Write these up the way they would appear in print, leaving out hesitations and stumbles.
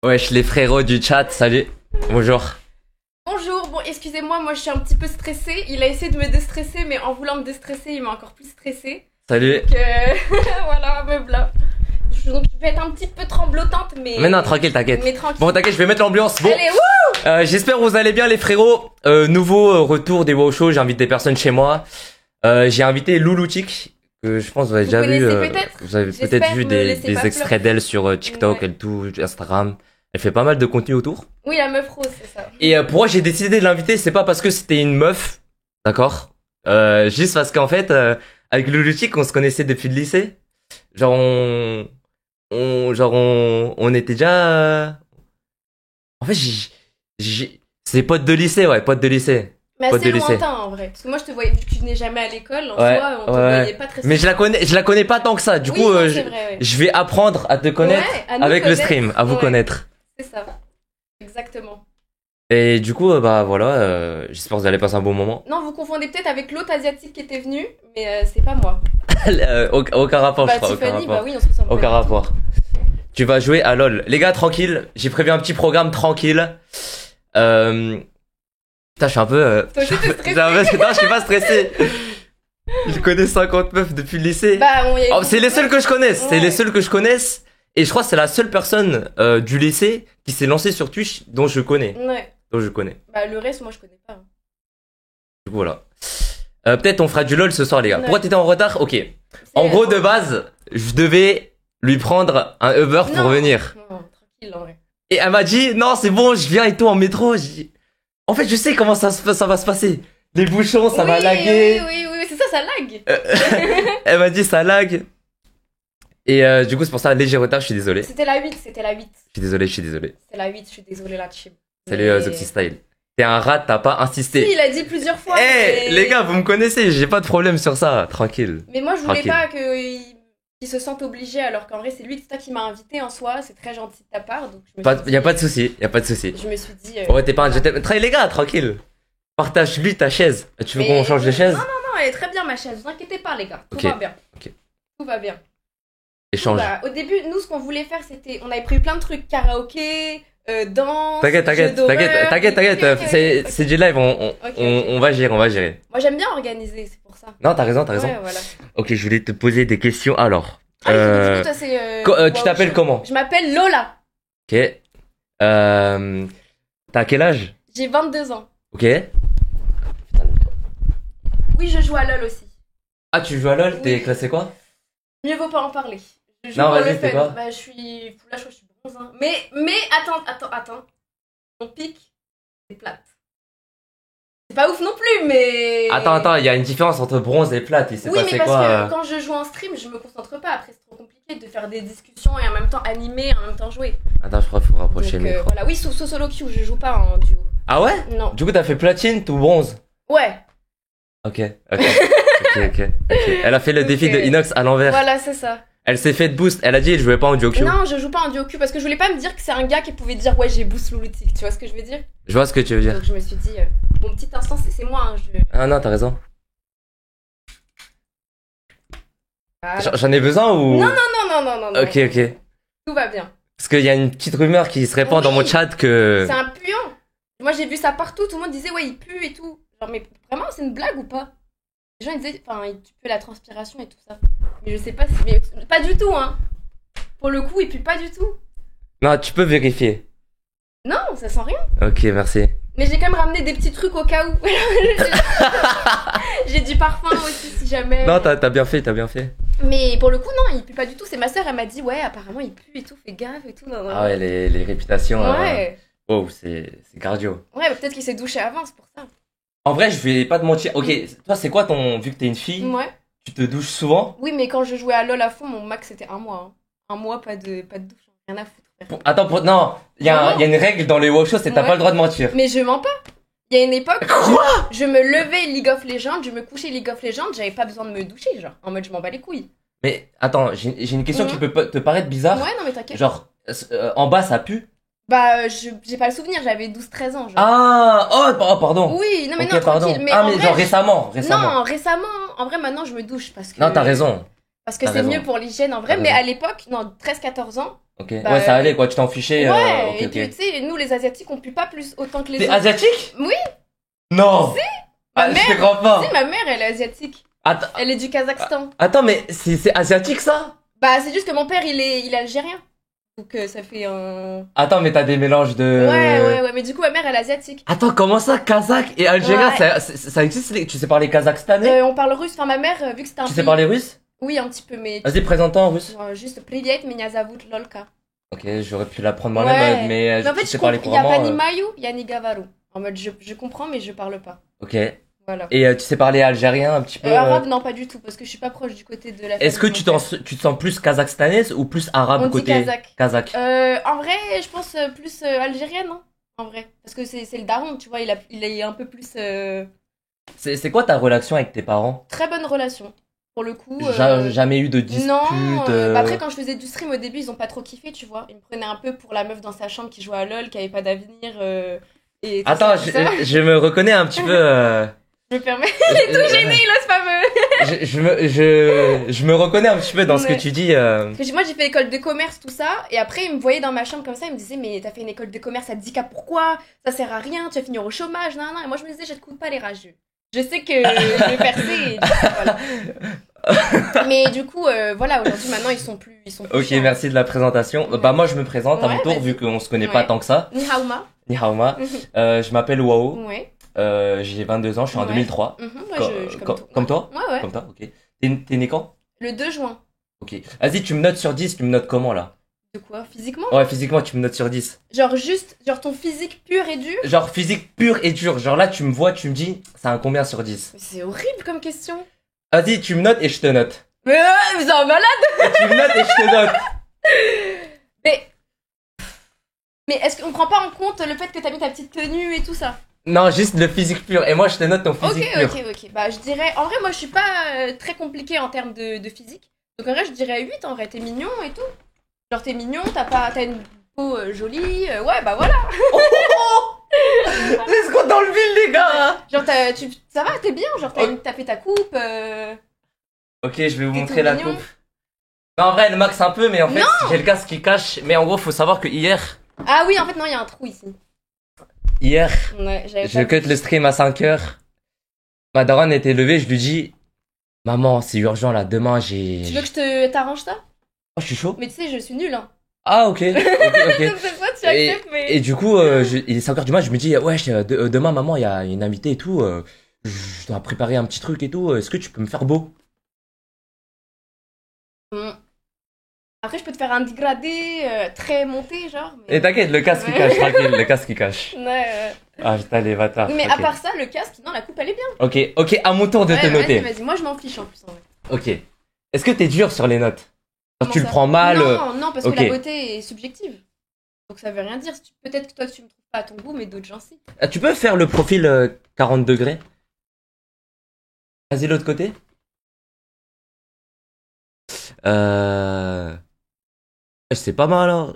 Wesh, les frérots du chat, salut. Bonjour. Bonjour, bon excusez-moi, moi je suis un petit peu stressée. Il a essayé de me déstresser, mais en voulant me déstresser, il m'a encore plus stressée. Salut. Donc voilà, me bla. Donc je vais être un petit peu tremblotante, mais non, tranquille, t'inquiète. Mais tranquille. Bon, t'inquiète, je vais mettre l'ambiance. Bon. Allez, wouh. J'espère que vous allez bien, les frérots. Nouveau retour des WoW Show, j'invite des personnes chez moi. J'ai invité Louloutik, que je pense que vous avez déjà vu. Vous avez peut-être vu des extraits d'elle sur TikTok, et tout, Instagram. Elle fait pas mal de contenu autour. Oui, la meuf rose, c'est ça. Et pourquoi j'ai décidé de l'inviter, c'est pas parce que c'était une meuf, d'accord, juste parce qu'en fait, avec Louloutik, on se connaissait depuis le lycée. Genre on était déjà. En fait, c'est potes de lycée, ouais, potes de lycée. Mais potes assez de lycée. lointain en vrai. Parce que moi je te voyais, vu que tu venais jamais à l'école, en soi, on te voyait pas très. Mais je la connais pas tant que ça. Du coup, non, je vais apprendre à te connaître avec le stream, à vous connaître. C'est ça. Exactement. Et du coup, bah voilà, j'espère que vous allez passer un bon moment. Non, vous confondez peut-être avec l'autre asiatique qui était venu, mais c'est pas moi. Aucun rapport, bah, je crois. Tiffany, aucun rapport. Bah oui, on se ressemble. Aucun rapport. Tu vas jouer à LoL. Les gars, tranquille. J'ai prévu un petit programme tranquille. Putain, je suis un peu. Toi aussi, t'es stressé. Non, je suis pas stressé. Je connais 50 meufs depuis le lycée. Bah, c'est les seuls que je connaisse. Ouais. C'est les seuls que je connaisse. Et je crois que c'est la seule personne du lycée qui s'est lancée sur Twitch dont je connais. Ouais. Dont je connais. Bah, le reste, moi, je connais pas. Du coup, voilà. Peut-être on fera du LoL ce soir, les gars. Ouais. Pourquoi t'étais en retard? Ok. En gros, de base, je devais lui prendre un Uber pour venir. Non, tranquille, en vrai. Et elle m'a dit, non, c'est bon, je viens et tout en métro. En fait, je sais comment ça va se passer. Les bouchons, ça va laguer. Oui, c'est ça, ça lag. Elle m'a dit, ça lag. Et du coup, c'est pour ça, léger retard, je suis désolé. C'était la 8. Je suis désolé. C'était la 8, je suis désolé, la team. Salut, The Style. T'es un rat, t'as pas insisté. Si, il a dit plusieurs fois. Eh, les gars, vous me connaissez, j'ai pas de problème sur ça, tranquille. Mais moi, je voulais pas qu'il se sente obligé, alors qu'en vrai, c'est lui qui m'a invité en soi, c'est très gentil de ta part. Donc y a pas de souci, y a pas de souci. Je me suis dit. Ouais, t'es pas un jeté. Les gars, tranquille. Partage-lui ta chaise. Tu veux qu'on change de chaise? Non, elle est très bien ma chaise, vous inquiétez pas, les gars. Tout va bien. Ok. Tout va bien. Échange. Bah, au début, nous, ce qu'on voulait faire, c'était. On avait prévu plein de trucs, karaoké. Danse. T'inquiète. C'est du live, on va gérer. Moi, j'aime bien organiser, c'est pour ça. Non, t'as raison. Ouais, voilà. Ok, je voulais te poser des questions alors. Du coup, toi, c'est. Tu t'appelles comment? Je m'appelle Lola. Ok. T'as quel âge? J'ai 22 ans. Ok. Oui, je joue à LoL aussi. Ah, tu joues à LoL? Oui. T'es classé quoi? Mieux vaut pas en parler. Non, vas-y, c'est quoi? Bah, je suis. Là, je crois que je suis bronze. Hein. Mais, attends. Mon pic, c'est plate. C'est pas ouf non plus, mais. Attends, il y a une différence entre bronze et plate. Il s'est passé quoi? Oui, mais parce que quand je joue en stream, je me concentre pas. Après, c'est trop compliqué de faire des discussions et en même temps animer, et en même temps jouer. Attends, je crois qu'il faut rapprocher le micro. Voilà, oui, solo queue, je joue pas en duo. Ah ouais? Non. Du coup, t'as fait platine ou bronze? Ouais. Ok. Elle a fait le défi de Inox à l'envers. Voilà, c'est ça. Elle s'est fait de boost. Elle a dit, je jouais pas en duo queue. Non, je joue pas en duo queue parce que je voulais pas me dire que c'est un gars qui pouvait dire, ouais, j'ai boost Louloutik. Tu vois ce que je veux dire? Je vois ce que tu veux dire. Donc je me suis dit, mon petit instant, c'est moi. Ah non, t'as raison. Voilà. J'en ai besoin ou? Non. Ok. Tout va bien. Parce qu'il y a une petite rumeur qui se répand dans mon chat que. C'est un puant. Moi, j'ai vu ça partout. Tout le monde disait, ouais, il pue et tout. Genre, mais vraiment, c'est une blague ou pas? Les gens ils disaient, enfin, tu pues la transpiration et tout ça. Mais je sais pas si. Mais pas du tout, hein. Pour le coup, il pue pas du tout. Non, tu peux vérifier. Non, ça sent rien. Ok, merci. Mais j'ai quand même ramené des petits trucs au cas où. J'ai du parfum aussi, si jamais. Non, t'as bien fait. Mais pour le coup, non, il pue pas du tout. C'est ma soeur, elle m'a dit, ouais, apparemment, il pue et tout, fais gaffe et tout. Non. Ah ouais, les réputations. Ouais. Oh, c'est cardio. Ouais, mais peut-être qu'il s'est douché avant, c'est pour ça. En vrai, je vais pas te mentir. Ok, toi, c'est quoi vu que t'es une fille, ouais. Tu te douches souvent? Oui, mais quand je jouais à LoL à fond, mon max c'était un mois. Hein. Un mois, pas de douche. Rien à foutre. Attends, non, il y a une règle dans les WoW Shows, c'est t'as pas le droit de mentir. Mais je mens pas. Il y a une époque, quoi je me levais League of Legends, je me couchais League of Legends, j'avais pas besoin de me doucher, genre, en mode je m'en bats les couilles. Mais attends, j'ai une question qui peut te paraître bizarre. Ouais, non mais t'inquiète. Genre, en bas ça pue? Bah, j'ai pas le souvenir, j'avais 12-13 ans, genre. Ah, pardon. Oui, non mais okay, non, pardon. tranquille. Mais mais vrai, genre récemment. Non, récemment. En vrai, maintenant, je me douche parce que... Non, t'as raison. Parce que c'est mieux pour l'hygiène, en vrai. Mais à l'époque, non, 13-14 ans, Ok. Ouais, ça allait quoi, tu t'en fichais. Ouais, Ok, et puis ok. tu sais, nous les Asiatiques, on pue pas plus autant que les T'es autres. asiatique? Oui. Non! Si. Ah, Ma je te mère- crois pas. Si, ma mère, elle est asiatique. Attends, Elle est du Kazakhstan. attends, mais c'est asiatique ça? Bah, c'est juste que mon père, il est algérien. Donc ça fait un... Attends, mais t'as des mélanges de. Ouais, mais du coup, ma mère, elle est asiatique. Attends, comment ça, kazakh et algérien, Ouais. ça existe tu sais parler kazakhstanais? On parle russe. Enfin, ma mère, vu que c'était un Tu sais pays... parler russe? Oui, un petit peu, mais... Vas-y, présente-toi en russe. Juste Privet, меня zовут Lolka. Ok, j'aurais pu l'apprendre moi-même, Ouais. mais en fait, tu sais parler il y a couramment. pas ni mayu, il y a ni gavaru. En mode, je comprends, mais je parle pas. Ok. Voilà. Et tu sais parler algérien un petit peu? Arabe, non, pas du tout, parce que je suis pas proche du côté de la famille. Est-ce que de mon père. tu te sens plus kazakhstanaise ou plus arabe On dit côté kazakh. kazakh? En vrai, je pense plus algérienne, hein, en vrai. Parce que c'est le daron, tu vois, il est un peu plus... C'est quoi ta relation avec tes parents? Très bonne relation. Pour le coup... Jamais eu de dispute? Non, bah après quand je faisais du stream au début, ils ont pas trop kiffé, tu vois. Ils me prenaient un peu pour la meuf dans sa chambre qui jouait à LoL, qui avait pas d'avenir. Et tout Attends, ça, tout ça. je me reconnais un petit peu. Je me permets. Il est tout gêné, il ose pas me... je me reconnais un petit peu dans ce que Ouais. tu dis. Parce que moi j'ai fait école de commerce, tout ça, et après ils me voyaient dans ma chambre comme ça, ils me disaient mais t'as fait une école de commerce, ça te dit qu'à pourquoi? Ça sert à rien, tu vas finir au chômage, nan, nan. Et moi je me disais je te coûte pas les rageux. Je sais que je vais percer, et du coup, voilà. Mais du coup, voilà, aujourd'hui maintenant ils sont plus Ok, chiants. merci de la présentation. Ouais. Bah moi je me présente à Ouais, mon tour vas-y. vu qu'on se connaît pas Ouais. tant que ça. Ni hauma. Ni haoma. Je m'appelle Wao. Ouais. J'ai 22 ans, je suis en Ouais. 2003. Ouais, Comme toi? Ouais, ouais. Comme toi, ok. T'es né quand? Le 2 juin. Ok. Vas-y, tu me notes sur 10, tu me notes comment là? De quoi? Physiquement? Ouais, physiquement, tu me notes sur 10. Genre ton physique pur et dur? Genre physique pur et dur. Genre là, tu me vois, tu me dis, c'est un combien sur 10? Mais c'est horrible comme question. Vas-y, tu me notes et je te note. Mais vous êtes malade? Et tu me notes et je te note. Mais est-ce qu'on prend pas en compte le fait que t'as mis ta petite tenue et tout ça? Non, juste le physique pur. Et moi, je te note ton physique pur. Ok. Bah, je dirais. En vrai, moi, je suis pas très compliquée en termes de physique. Donc, en vrai, je dirais 8. En vrai, t'es mignon et tout. Genre, t'es mignon, t'as une peau jolie. Ouais, bah voilà. Let's go dans le ville, les gars. Genre, ça va, t'es bien. Genre, t'as fait ta coupe. Ok, je vais vous T'es montrer tout la mignon. coupe. Non, en vrai, elle max un peu, mais en fait, Non. j'ai le casque qui cache. Mais en gros, faut savoir que hier, Ah oui, en fait, non, il y a un trou ici. Ouais, j'avais je pas cut le stream à 5h. Ma daronne était levée, je lui dis, maman, c'est urgent là, demain j'ai. Tu veux que t'arrange ça? Oh, je suis chaud. Mais tu sais, je suis nulle, hein. Ah, ok. Ok. Donc, c'est pas, tu acceptes, mais. Et du coup, il est 5h du mat, je me dis, ouais, demain, maman, il y a une invitée et tout. Je dois préparer un petit truc et tout. Est-ce que tu peux me faire beau? Après, je peux te faire un dégradé très monté, genre. Mais... Et t'inquiète, le casque qui cache, tranquille, le casque qui cache. Ouais. Ah putain, les bâtards. Mais ok. à part ça, le casque, non, la coupe, elle est bien. Ok, à mon tour de te noter. Vas-y, moi je m'en fiche en plus. En vrai. Ok. Est-ce que t'es dur sur les notes? Genre, Comment tu le ça prends mal? Non, parce ok. que la beauté est subjective. Donc ça veut rien dire. Peut-être que toi tu me trouves pas à ton goût, mais d'autres gens si. Tu peux faire le profil 40 degrés? Vas-y, l'autre côté. C'est pas mal, hein.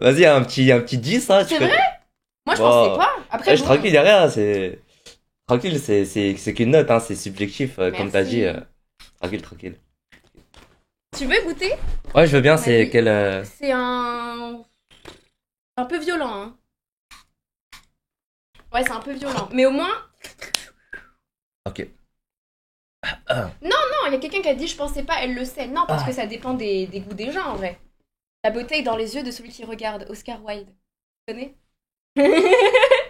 Vas-y, un petit 10, hein. C'est vrai? Moi je Bon. pensais pas. Après, Je suis tranquille, y'a rien, c'est. Tranquille, c'est qu'une note, hein, c'est subjectif, comme t'as Merci. dit. Tranquille. Tu veux goûter? Ouais, je veux bien, c'est Vas-y. quel. C'est un peu violent, hein. Ouais, c'est un peu violent. Mais au moins, Ok. non, il y a quelqu'un qui a dit je pensais pas, elle le sait. Non, parce Ah. que ça dépend des goûts des gens en vrai. La beauté est dans les yeux de celui qui regarde. Oscar Wilde. Tu connais?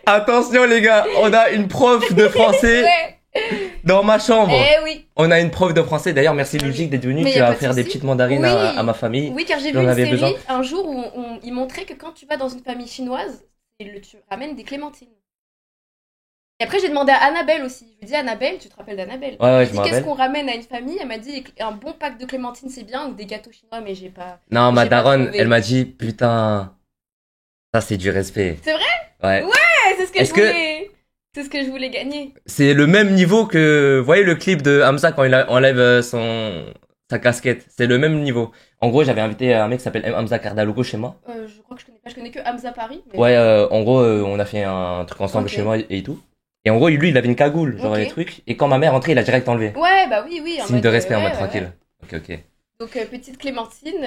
Attention, les gars, on a une prof de français Ouais. dans ma chambre. Eh oui. On a une prof de français. D'ailleurs, merci Ludique d'être venu. Mais Tu y a vas pas de faire des souci. petites mandarines Oui. à ma famille. Oui, car j'ai vu J'en une avais série besoin. un jour où il montrait que quand tu vas dans une famille chinoise, tu ramènes des clémentines. Et après, j'ai demandé à Annabelle aussi. Je lui ai dit, Annabelle, tu te rappelles d'Annabelle? Ouais, Je je lui me ai dit, qu'est-ce rappelle. qu'on ramène à une famille? Elle m'a dit, un bon pack de clémentines, c'est bien, ou des gâteaux chinois, mais j'ai pas. Non, ma J'ai pas daronne, trouvé. elle m'a dit, putain, ça c'est du respect. C'est vrai? Ouais. Ouais, c'est ce que Est-ce je que- voulais. C'est ce que je voulais gagner. C'est le même niveau que, vous voyez le clip de Hamza quand il enlève sa casquette. C'est le même niveau. En gros, j'avais invité un mec qui s'appelle Hamza Cardalogo chez moi. Je crois que je connais pas. Je connais que Hamza Paris. Mais... Ouais, en gros, on a fait un truc ensemble Ok. chez moi et tout. Et en gros, lui, il avait une cagoule, genre les trucs. Et quand ma mère rentrait, il a direct enlevé. Ouais, bah oui. Signe de respect, en mode tranquille. Ok. Donc, petite clémentine,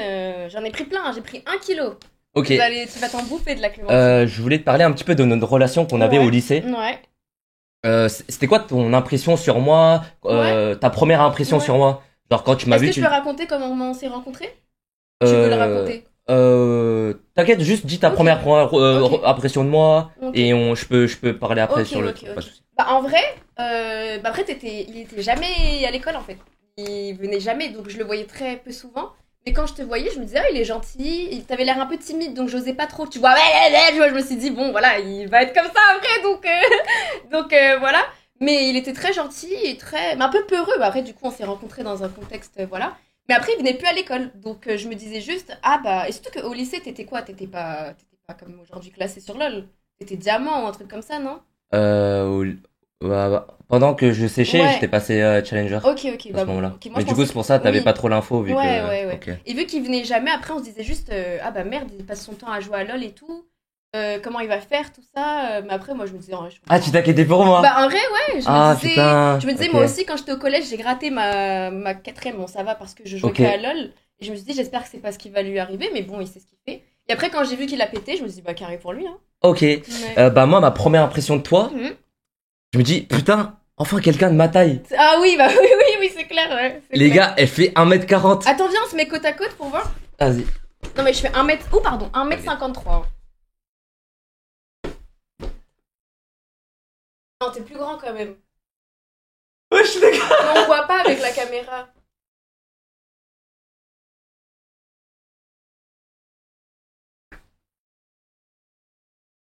j'en ai pris plein, hein, j'ai pris 1 kilo. Ok. Tu vas t'en bouffer de la clémentine. Je voulais te parler un petit peu de notre relation qu'on avait au lycée. Ouais. C'était quoi ton impression sur moi, ta première impression sur moi? Genre quand tu m'as vu. Est-ce que tu peux raconter comment on s'est rencontrés? Tu veux le raconter? T'inquiète, juste dis ta première impression de moi et je peux parler après sur le truc. Bah en vrai, après il était jamais à l'école en fait. Il venait jamais, donc je le voyais très peu souvent. Mais quand je te voyais, je me disais, il est gentil, t'avais l'air un peu timide, donc j'osais pas trop. Tu vois, je me suis dit, bon, voilà, il va être comme ça après, donc voilà. Mais il était très gentil et mais un peu peureux. Après, du coup, on s'est rencontrés dans un contexte, voilà. Mais après, il venait plus à l'école, donc je me disais juste, et surtout qu'au lycée, t'étais quoi? T'étais pas comme aujourd'hui classé sur LOL. T'étais diamant ou un truc comme ça, non? Pendant que je séchais, j'étais passé challenger. Ok. À ce moment-là. Mais du coup, c'est pour ça, t'avais pas trop l'info vu que. Ouais. Okay. Et vu qu'il venait jamais, après, on se disait juste, merde, il passe son temps à jouer à LOL et tout. Comment il va faire tout ça? Mais après, moi, je me disais. Tu t'inquiétais pour moi? Bah, en vrai, ouais. Je me disais, moi aussi, quand j'étais au collège, j'ai gratté ma 4ème. Bon, ça va parce que je jouais qu'à LOL. Et je me suis dit, j'espère que c'est pas ce qui va lui arriver, mais bon, il sait ce qu'il fait. Et après, quand j'ai vu qu'il a pété, je me suis dit, carré pour lui, hein. Ok. Moi, ma première impression de toi, je me dis, putain, enfin quelqu'un de ma taille. Ah oui, bah oui, c'est clair, ouais. Les gars, elle fait 1m40. Attends, viens, on se met côte à côte pour voir. Vas-y. Non, mais je fais 1m53. Non, t'es plus grand quand même. Wesh, les gars. Non, on voit pas avec la caméra.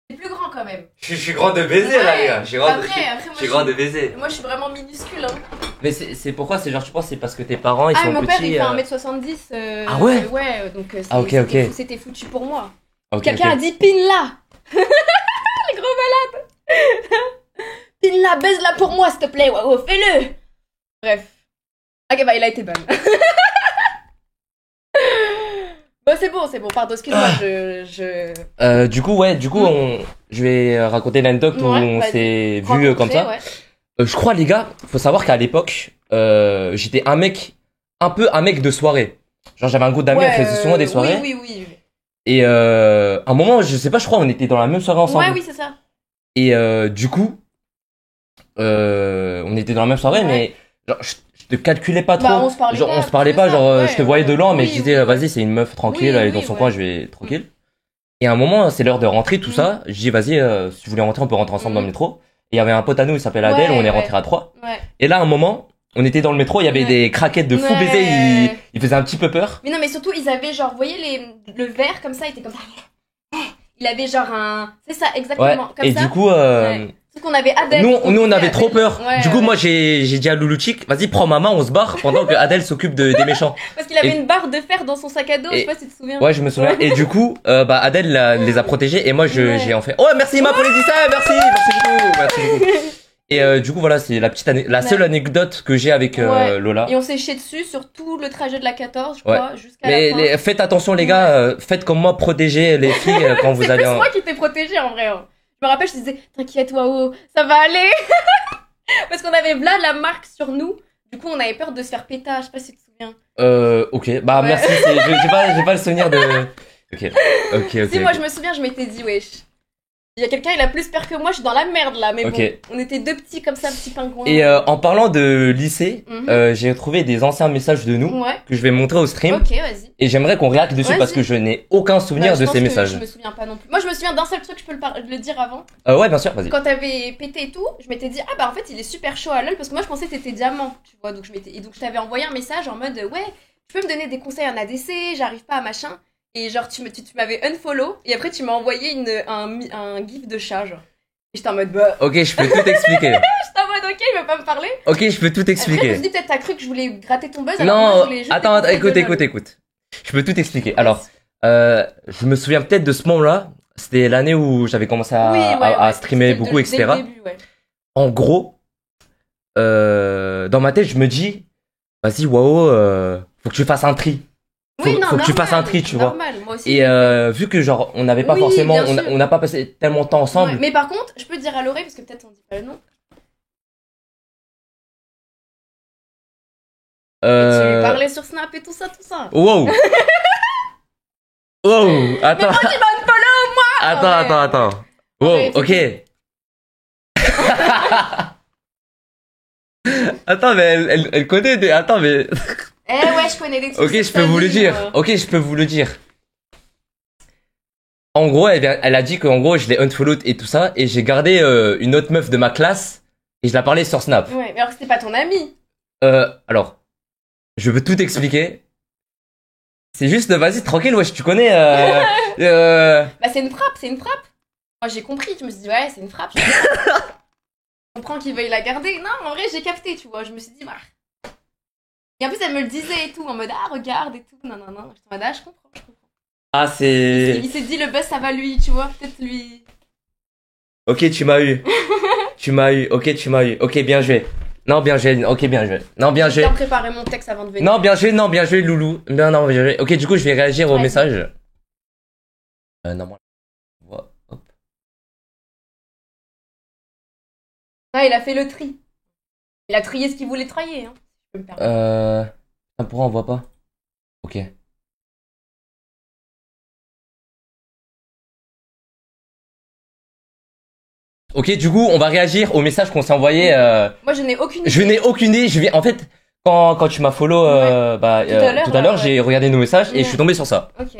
T'es plus grand quand même. Je suis grand de baiser là, les gars. Je suis grand de baiser. Moi, je suis vraiment minuscule, hein. Mais c'est pourquoi? C'est genre, tu penses, c'est parce que tes parents ils sont petits. Mon père il fait 1m70. Ah ouais? Ouais, donc c'était foutu pour moi. Quelqu'un a dit pin là. Les gros malades. Pin là, baise-la pour moi, s'il te plaît. Ouais, fais-le. Bref. Ok, bah il a été ban. Bon, c'est bon, pardon, excuse-moi, Du coup, je vais raconter l'anecdote où on s'est vu comme ça. Ouais. Je crois, les gars, faut savoir qu'à l'époque, j'étais un mec de soirée. Genre, j'avais un groupe d'amis, on faisait souvent des soirées. Oui. Et à un moment, je sais pas, je crois, on était dans la même soirée ensemble. Ouais, oui, c'est ça. Et du coup, on était dans la même soirée, mais genre, je te calculais pas trop. On se parlait pas, je te voyais de loin, mais je disais, vas-y, c'est une meuf tranquille, elle est dans son coin, je vais tranquille. Et à un moment, c'est l'heure de rentrer, tout ça. Je dis, vas-y, si vous voulez rentrer, on peut rentrer ensemble dans le métro. Et il y avait un pote à nous, il s'appelle Adèle, on est rentré à 3. Ouais. Et là, à un moment, on était dans le métro, il y avait des craquettes de fou baiser, ils faisaient un petit peu peur. Mais non, mais surtout, ils avaient genre, vous voyez, le verre comme ça, il était comme ça. Il avait genre c'est ça, exactement. Comme et ça. Du coup, Sauf qu'on avait Adèle. Nous, on avait trop peur. Du coup, moi, j'ai dit à Loulouchik, vas-y, prends ma main, on se barre, pendant que Adèle s'occupe des méchants. Parce qu'il avait une barre de fer dans son sac à dos, je sais pas si tu te souviens. Ouais, je me souviens. Et du coup, Adèle les a protégés, et moi, j'ai en fait. Oh, merci Emma pour les dessins, merci beaucoup. Et du coup, voilà, c'est la seule anecdote que j'ai avec Lola. Et on s'est chié dessus sur tout le trajet de la 14, je crois, jusqu'à la fin. Mais faites attention, les gars, faites comme moi, protégez les filles quand vous allez. C'est moi qui t'ai protégé en vrai. Je me rappelle, je disais, t'inquiète, waouh, ça va aller. Parce qu'on avait là la marque sur nous. Du coup, on avait peur de se faire pétage. Je sais pas si tu te souviens. Ok. Bah, merci. J'ai pas le souvenir de. Ok. Si, moi, je me souviens, je m'étais dit, wesh. Il y a quelqu'un, il a plus peur que moi, je suis dans la merde là, mais bon, on était deux petits comme ça, petits pingouins. Et en parlant de lycée, j'ai retrouvé des anciens messages de nous que je vais montrer au stream. Ok, vas-y. Et j'aimerais qu'on réacte dessus parce que je n'ai aucun souvenir de ces messages. Je me souviens pas non plus. Moi, je me souviens d'un seul truc, je peux le dire avant. Ouais, bien sûr, vas-y. Quand t'avais pété et tout, je m'étais dit, en fait, il est super chaud à LoL parce que moi, je pensais que t'étais diamant, tu vois. Donc, je t'avais envoyé un message en mode, tu peux me donner des conseils en ADC, j'arrive pas à machin. Et genre, tu m'avais unfollow, et après, tu m'as envoyé un gif de chat, genre. Et j'étais en mode, Ok, je peux tout expliquer. J'étais en mode, ok, il veut pas me parler. Ok, je peux tout expliquer. Après, je me suis dit, peut-être t'as cru que je voulais gratter ton buzz, non, alors moi, je voulais juste attends, écoute. Je peux tout expliquer. Alors, je me souviens peut-être de ce moment-là. C'était l'année où j'avais commencé à streamer beaucoup, etc. Dès le début, En gros, dans ma tête, je me dis, vas-y, waouh, faut que tu fasses un tri. Faut que tu fasses un tri, tu vois. Moi aussi. Et vu que genre on n'avait pas forcément, on n'a pas passé tellement de temps ensemble. Mais par contre, je peux te dire à l'oreille parce que peut-être on dit pas le nom. Et tu lui parlais sur Snap et tout ça, Wow. Wow, attends. Mais moi, tu m'as follow, moi. Attends. Wow, ok. Attends, mais elle connaît des... Attends, mais... ouais, je connais des trucs. Ok, je peux vous le dire. Ok, je peux vous le dire. En gros, elle a dit qu'en gros, je l'ai unfollowed et tout ça, et j'ai gardé une autre meuf de ma classe, et je la parlais sur Snap. Ouais, mais alors c'était pas ton ami. Alors, je veux tout expliquer. C'est juste, vas-y, tranquille, wesh, tu connais... Bah c'est une frappe. Moi j'ai compris, je me suis dit, ouais, c'est une frappe. Je comprends qu'il veuille la garder. Non, en vrai, j'ai capté, tu vois. Je me suis dit, bah... Et en plus, elle me le disait et tout, en mode, ah, regarde et tout. Non. J'étais en mode, ah, je comprends. Ah, c'est... Il s'est dit, le buzz, ça va lui, tu vois. Peut-être lui... Ok, tu m'as eu. Ok, tu m'as eu. Ok, bien joué. Non, bien joué. Ok, bien joué. Non, bien joué. J'ai bien préparé mon texte avant de venir. Non, bien joué, Loulou. Non, bien joué. Ok, du coup, je vais réagir au message. Normalement. Hop. Ah, il a fait le tri. Il a trié ce qu'il voulait trier, hein. Je peux me permettre. Pourquoi on voit pas? Ok. Ok, du coup, on va réagir au message qu'on s'est envoyé. Moi, je n'ai aucune idée. Je n'ai aucune idée. En fait, quand tu m'as follow tout à l'heure, j'ai regardé nos messages et je suis tombé sur ça. Ok.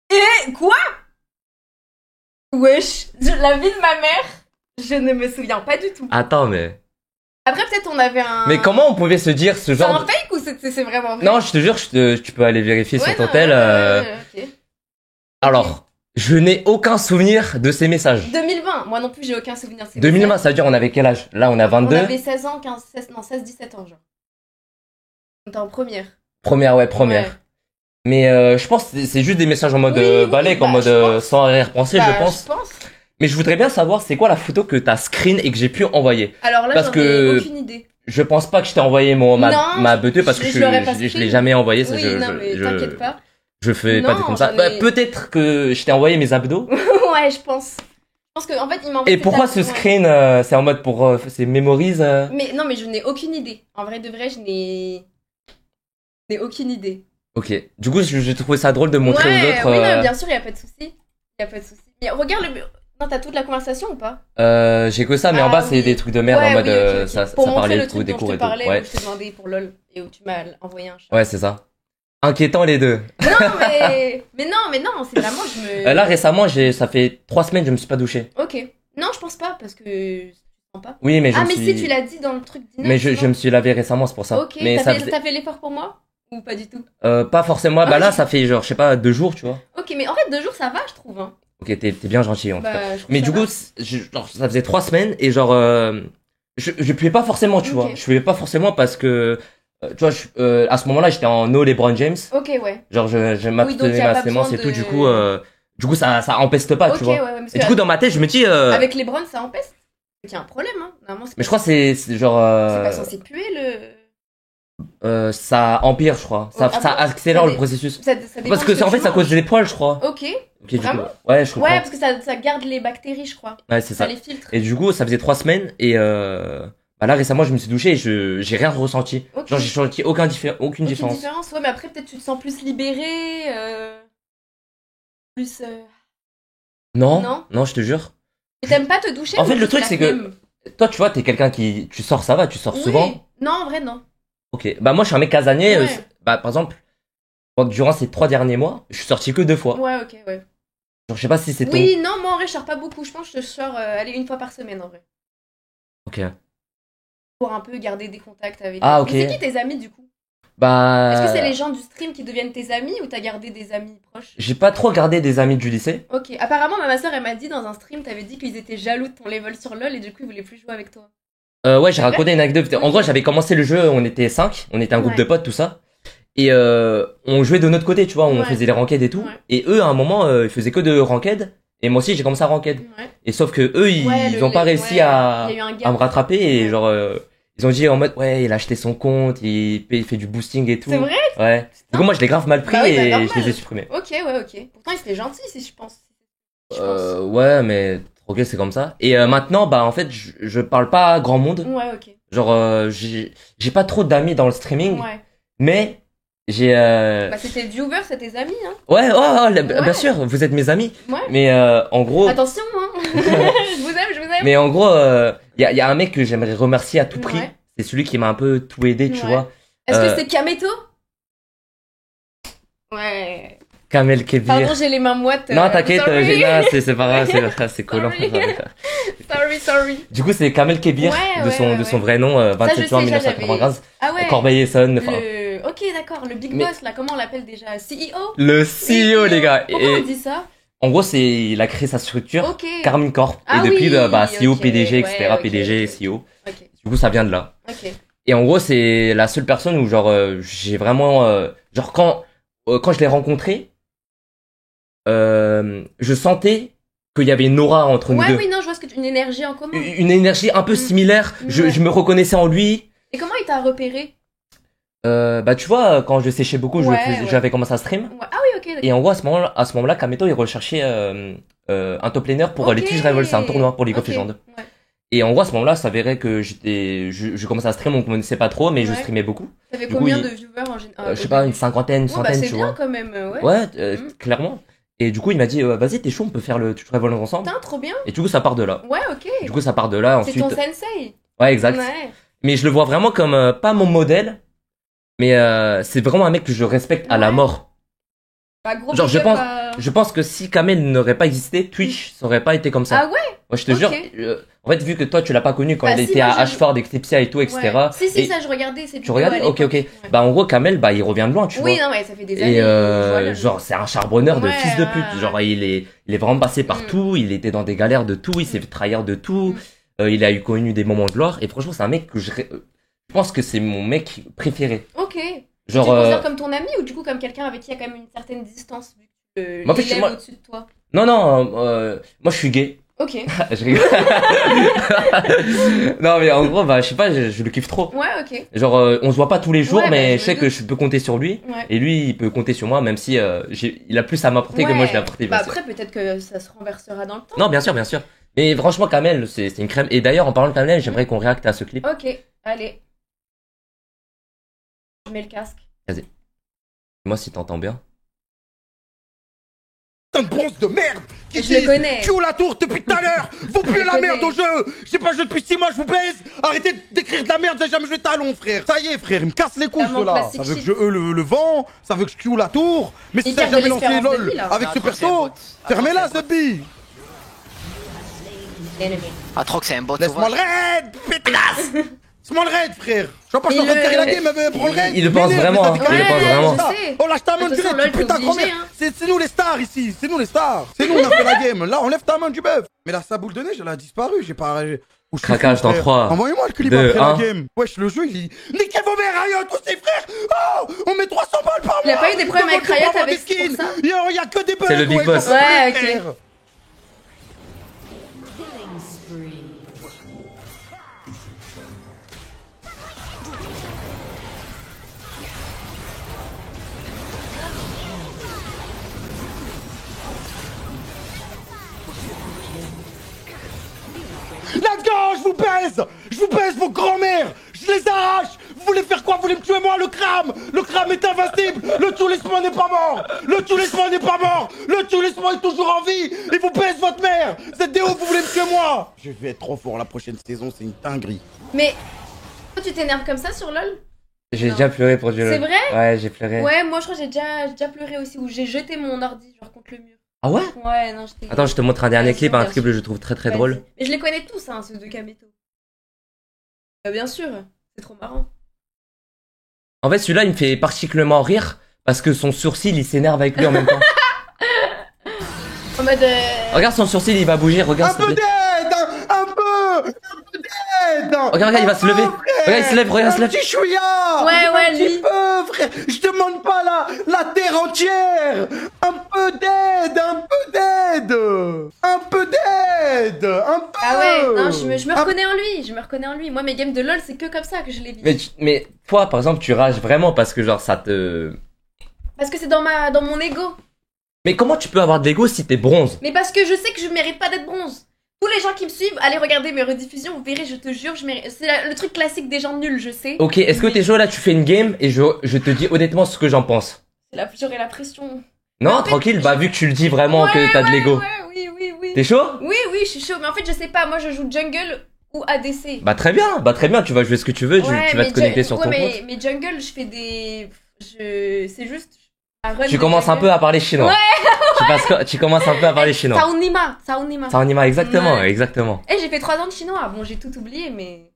Et quoi? Wesh, la vie de ma mère, je ne me souviens pas du tout. Attends, mais... Après, peut-être on avait un... Mais comment on pouvait se dire ce genre... C'est un fake ou c'est vraiment vrai? Non, je te jure, tu peux aller vérifier sur ton tel. Ok. Alors... Je n'ai aucun souvenir de ces messages. 2020, moi non plus j'ai aucun souvenir de ces 2020, messages. ça veut dire on avait quel âge? Là on a 22. On avait 16 ans, 16-17 ans genre. On était en première. Première. Ouais. Mais je pense que c'est juste des messages en mode balèque, en mode sans arrière-pensée, je pense. Mais je voudrais bien savoir c'est quoi la photo que t'as screen et que j'ai pu envoyer. Alors là, j'en ai aucune idée. Je pense pas que je t'ai envoyé ma beuteux parce que je l'ai jamais envoyé. Oui, non mais t'inquiète pas. Je fais pas comme ça. Peut-être que je t'ai envoyé mes abdos. Ouais, je pense. Je pense que en fait, il m'a envoyé. Et pourquoi ce screen c'est en mode pour c'est memories Mais non, mais je n'ai aucune idée. En vrai de vrai, je n'ai aucune idée. Ok. Du coup, j'ai trouvé ça drôle de montrer aux autres. Oui, non, bien sûr, il y a pas de souci. Mais regarde le... Non, t'as toute la conversation ou pas? J'ai que ça, mais en bas c'est des trucs de merde en mode ça parlait de tout, des cours et tout. Ouais. Où je t'ai demandé pour LOL et où tu m'as envoyé un chat. Ouais, c'est ça. Inquiétant les deux. Non, mais non, c'est vraiment Là récemment, ça fait 3 semaines je me suis pas douché. Ok. Non, je pense pas parce que je sens pas. Oui, mais si tu l'as dit dans le truc d'Inès. Mais je me suis lavé récemment, c'est pour ça. Ok. Mais t'as fait l'effort pour moi ou pas du tout? Pas forcément. Bah là, ça fait genre je sais pas 2 jours, tu vois. Ok, mais en fait 2 jours ça va, je trouve. Hein. Ok, t'es bien gentil en tout cas. Mais du coup, genre ça faisait 3 semaines et genre je puais pas forcément, tu vois. Je puais pas forcément parce que tu vois, à ce moment-là, j'étais en no LeBron James. Ok, ouais. Genre, je m'abstenais ma sémence et tout, du coup, ça empeste pas, tu vois. Ouais, et du coup, dans ma tête, je me dis, avec LeBron, ça empeste? Il y a un problème, hein. Normalement, mais je crois que c'est genre, c'est pas censé puer ça empire, je crois. Ça accélère le processus. Parce que en fait, ça cause des poils, je crois. Ok. Vraiment? Ouais, je comprends. Ouais, parce que ça garde les bactéries, je crois. Ouais, c'est ça. Ça les filtre. Et du coup, ça faisait 3 semaines et bah là récemment je me suis douché et j'ai rien ressenti. Okay. Genre j'ai senti aucune différence. Ouais, mais après peut-être tu te sens plus libéré, plus. Non, je te jure. Et t'aimes pas te doucher? En fait le truc c'est que toi tu vois t'es quelqu'un qui tu sors souvent. Non en vrai non. Ok, bah moi je suis un mec casanier. Bah par exemple durant ces 3 derniers mois je suis sorti que 2 fois. Ouais ok ouais. Genre je sais pas si c'est Oui non moi en vrai je sors pas beaucoup. Je pense que je sors aller 1 fois par semaine en vrai. Ok. Pour un peu garder des contacts avec. Ah, ok. Mais c'est qui tes amis du coup? Bah. Est-ce que c'est les gens du stream qui deviennent tes amis ou t'as gardé des amis proches? J'ai pas trop gardé des amis du lycée. Ok. Apparemment, ma soeur elle m'a dit dans un stream, t'avais dit qu'ils étaient jaloux de ton level sur LoL et du coup ils voulaient plus jouer avec toi. Ouais, j'ai raconté une anecdote. En gros, j'avais commencé le jeu, on était 5, on était un groupe de potes, tout ça. Et on jouait de notre côté, tu vois, on faisait les ranked et tout. Et eux, à un moment, ils faisaient que de ranked. Et moi aussi, j'ai commencé à ranked. Et sauf que eux, ils ont pas réussi à me rattraper et genre. Ils ont dit en mode ouais il a acheté son compte, il fait du boosting et tout. C'est vrai? Ouais. Du coup moi je l'ai grave mal pris et je les ai supprimés. Ok. Pourtant il était gentil si je pense. Ouais mais Ok, c'est comme ça. Et maintenant, bah en fait, je parle pas à grand monde. Ouais, ok. Genre, j'ai pas trop d'amis dans le streaming. Ouais. Mais j'ai. Bah, c'est tes viewers, c'est tes amis, hein. Ouais, bien sûr, vous êtes mes amis. Ouais. Mais en gros. Attention, hein. Je vous aime. Mais en gros, y a un mec que j'aimerais remercier à tout prix. Ouais. C'est celui qui m'a un peu tout aidé, tu vois. Est-ce que c'est Kameto? Ouais. Kamel Kebir. Pardon, j'ai les mains moites. Non, t'inquiète, c'est pas grave, c'est collant. Sorry. Du coup, c'est Kamel Kebir, de son vrai nom, 27 juin 1995. Ah ouais. Corbeil-Essonne. Ok, d'accord, le big boss, là, comment on l'appelle déjà? CEO? Le CEO, les gars. Pourquoi on dit ça? En gros, il a créé sa structure, Carmine Corp. Ah et depuis, CEO, okay, PDG, etc., PDG, CEO. Okay. Du coup, ça vient de là. Ok. Et en gros, c'est la seule personne où, genre, j'ai vraiment, genre, quand je l'ai rencontré, je sentais qu'il y avait une aura entre nous deux. Oui, non, je vois une énergie en commun. Une énergie un peu similaire. Je me reconnaissais en lui. Et comment il t'a repéré? Bah tu vois, quand je séchais beaucoup, j'avais commencé à stream. Ouais. Ah oui, ok. D'accord. Et en gros, à ce moment-là, Kameto, il recherchait un top laner pour les Tige Rivals, c'est un tournoi pour League of Legends. Ouais. Et en gros, à ce moment-là, ça s'avérait que je commençais à stream, on ne connaissait pas trop, mais je streamais beaucoup. Ça fait combien de viewers en général? Je sais pas, une cinquantaine, tu vois. C'est bien quand même, ouais. Ouais, clairement. Et du coup, il m'a dit, vas-y, t'es chaud, on peut faire le Tige Rivals ensemble. Putain, trop bien. Et du coup, ça part de là. Ouais, ok. Du coup, ça part de là, ensuite. C'est ton sensei. Ouais, exact. Ouais. Mais je le vois vraiment comme, pas mon modèle, mais c'est vraiment un mec que je respecte à la mort. Bah, gros genre, je pense que si Kamel n'aurait pas existé, Twitch, ça aurait pas été comme ça. Ah ouais? Moi, je te jure, en fait, vu que toi, tu l'as pas connu quand il était à Ashford, Eclipsia et tout, etc. Ouais. Si, ça, je regardais. Tu regardais? Ok. Ouais. Bah, en gros, Kamel, bah, il revient de loin, tu vois. Oui, non, ouais, ça fait des années. Et genre, c'est un charbonneur de fils de pute. Genre, il est vraiment passé par tout, il était dans des galères de tout, il s'est fait trahir de tout, il a connu des moments de gloire, et franchement, c'est un mec que je pense que c'est mon mec préféré. Ok. Genre, tu le considères comme ton ami ou du coup comme quelqu'un avec qui il y a quand même une certaine distance vu que il est au-dessus de toi? Non, moi je suis gay. Ok. Je rigole. Non mais en gros, bah je sais pas, je le kiffe trop. Ouais, ok. Genre, on se voit pas tous les jours, mais je sais que je peux compter sur lui. Ouais. Et lui, il peut compter sur moi, même si il a plus à m'apporter que moi je l'ai apporté. Bah après, peut-être que ça se renversera dans le temps. Non, bien sûr. Mais franchement, Kamel, c'est une crème. Et d'ailleurs, en parlant de Kamel, j'aimerais qu'on réacte à ce clip. Ok, allez. Je mets le casque. Vas-y. Moi, si t'entends bien. Un bronze de merde qui je le connais. Q la tour depuis tout à l'heure. Vous puez la merde au jeu. J'ai pas joué depuis 6 mois, je vous baise. Arrêtez d'écrire de la merde, j'ai jamais joué talon, frère. Ça y est, frère, il me casse les couilles, ceux-là. Ça veut que je le vends, ça veut que je Q la tour. Mais si t'as jamais lancé LOL avec ce perso, fermez-la, Zebby. Atrox, c'est un bot. Laisse-moi le raid, pétasse. Laisse-moi le raid, frère. Je vois pas, je suis en train de carrer la game, mais prends le raid. Il le pense vraiment, il le pense vraiment. Oh, lâche ta main du bœuf, putain, grand-mère. C'est nous les stars ici, c'est nous les stars. C'est nous, on a fait la game. Là, enlève ta main du bœuf. Mais là, sa boule de neige, elle a disparu. J'ai pas. Craquage dans 3. Envoyez-moi le clip après la game. Wesh, le jeu, il. Niquez vos mères, Riot, aussi, frère. Oh, on met 300 balles par mois. Il a pas eu des problèmes avec Riot avec skins. Il y a que des bugs. C'est le big boss. Ouais, ok. Let's go, je vous baise vos grands-mères, je les arrache. Vous voulez faire quoi? Vous voulez me tuer moi? Le crame est invincible. Le Tulisman n'est pas mort. Le Tulisman est toujours en vie. Il vous baise votre mère. ZDO, vous voulez me tuer moi? Je vais être trop fort la prochaine saison, c'est une dinguerie. Mais toi tu t'énerves comme ça sur LoL? J'ai déjà pleuré pour du LoL. C'est vrai? Ouais, j'ai pleuré. Ouais, moi je crois que j'ai déjà pleuré aussi, où j'ai jeté mon ordi genre contre le mur. Ah ouais? Ouais, non, j'étais... Attends, je te montre un dernier clip, un clip que je trouve très drôle. Mais je les connais tous, hein, ceux de Kameto. Bien sûr, c'est trop marrant. En fait, celui-là, il me fait particulièrement rire, parce que son sourcil, il s'énerve avec lui en même temps. En mode... Regarde son sourcil, il va bouger, regarde. Un peu d'aide, un peu d'aide. Regarde, il va se lever. Regarde, il se lève, regarde, il se lève. Petit chouïa. Ouais, lui. Un petit peu, frère. Je demande pas la terre entière. Un peu d'aide, Ah ouais, non, je me reconnais en lui, Moi, mes games de LoL, c'est que comme ça que je les vis. Mais toi, par exemple, tu rages vraiment parce que genre ça te... Parce que c'est dans mon ego. Mais comment tu peux avoir de l'ego si t'es bronze? Mais parce que je sais que je mérite pas d'être bronze. Tous les gens qui me suivent, allez regarder mes rediffusions, vous verrez, je te jure, c'est le truc classique des gens nuls, je sais. Ok, est-ce que t'es chaud là, tu fais une game et je te dis honnêtement ce que j'en pense. J'aurais la pression. Non, en tranquille, bah vu que tu le dis vraiment que t'as de l'ego. Ouais, oui. T'es chaud? Oui, je suis chaud, mais en fait je sais pas, moi je joue jungle ou ADC. Bah très bien, tu vas jouer ce que tu veux, tu vas te connecter sur ton compte. Mais jungle, je fais des... C'est juste... Tu commences un peu à parler chinois. Ouais. Tu commences un peu à parler chinois. Saonima, exactement, ouais. exactement. J'ai fait 3 ans de chinois. Bon, j'ai tout oublié, mais...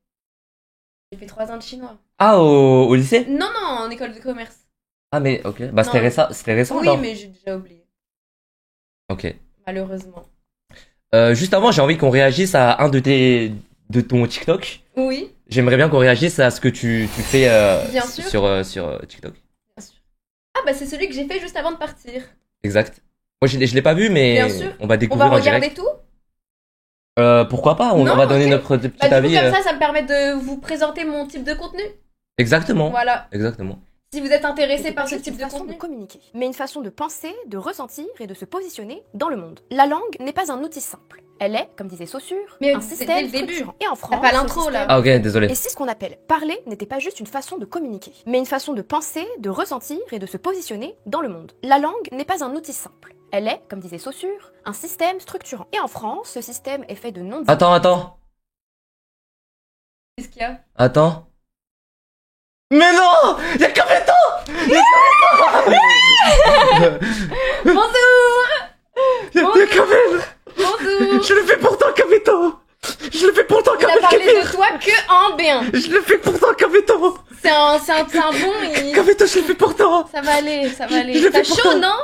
J'ai fait 3 ans de chinois. Ah, au lycée? Non, en école de commerce. Ah, mais ok. Bah, c'était récent, oui, alors. mais j'ai déjà oublié. Ok. Malheureusement. Juste avant, j'ai envie qu'on réagisse à un de ton TikTok. Oui. J'aimerais bien qu'on réagisse à ce que tu fais sur TikTok. Ah bah c'est celui que j'ai fait juste avant de partir. Exact. Moi je l'ai pas vu mais on va découvrir en direct. On va regarder tout pourquoi pas, on va donner notre petit avis. Comme ça me permet de vous présenter mon type de contenu. Exactement. Voilà. Exactement. Si vous êtes intéressé par ce type de contenu. De communiquer, mais une façon de penser, de ressentir et de se positionner dans le monde. La langue n'est pas un outil simple. Elle est, comme disait Saussure, un système structurant. Et en France, pas l'intro là. Ah ok, désolé. Et c'est ce qu'on appelle parler n'était pas juste une façon de communiquer, mais une façon de penser, de ressentir et de se positionner dans le monde. La langue n'est pas un outil simple. Elle est, comme disait Saussure, un système structurant. Et en France, ce système est fait de noms. Attends. Qu'est-ce qu'il y a? Attends. Mais non! Y'a Kameto! Bonjour! Y'a Kamel! Bonjour! Je le fais pourtant, Kameto! Il a parlé de toi que en B1. Je le fais pourtant, Kameto! C'est un bon... Kameto, je le fais pourtant! Ça va aller. T'as chaud, non?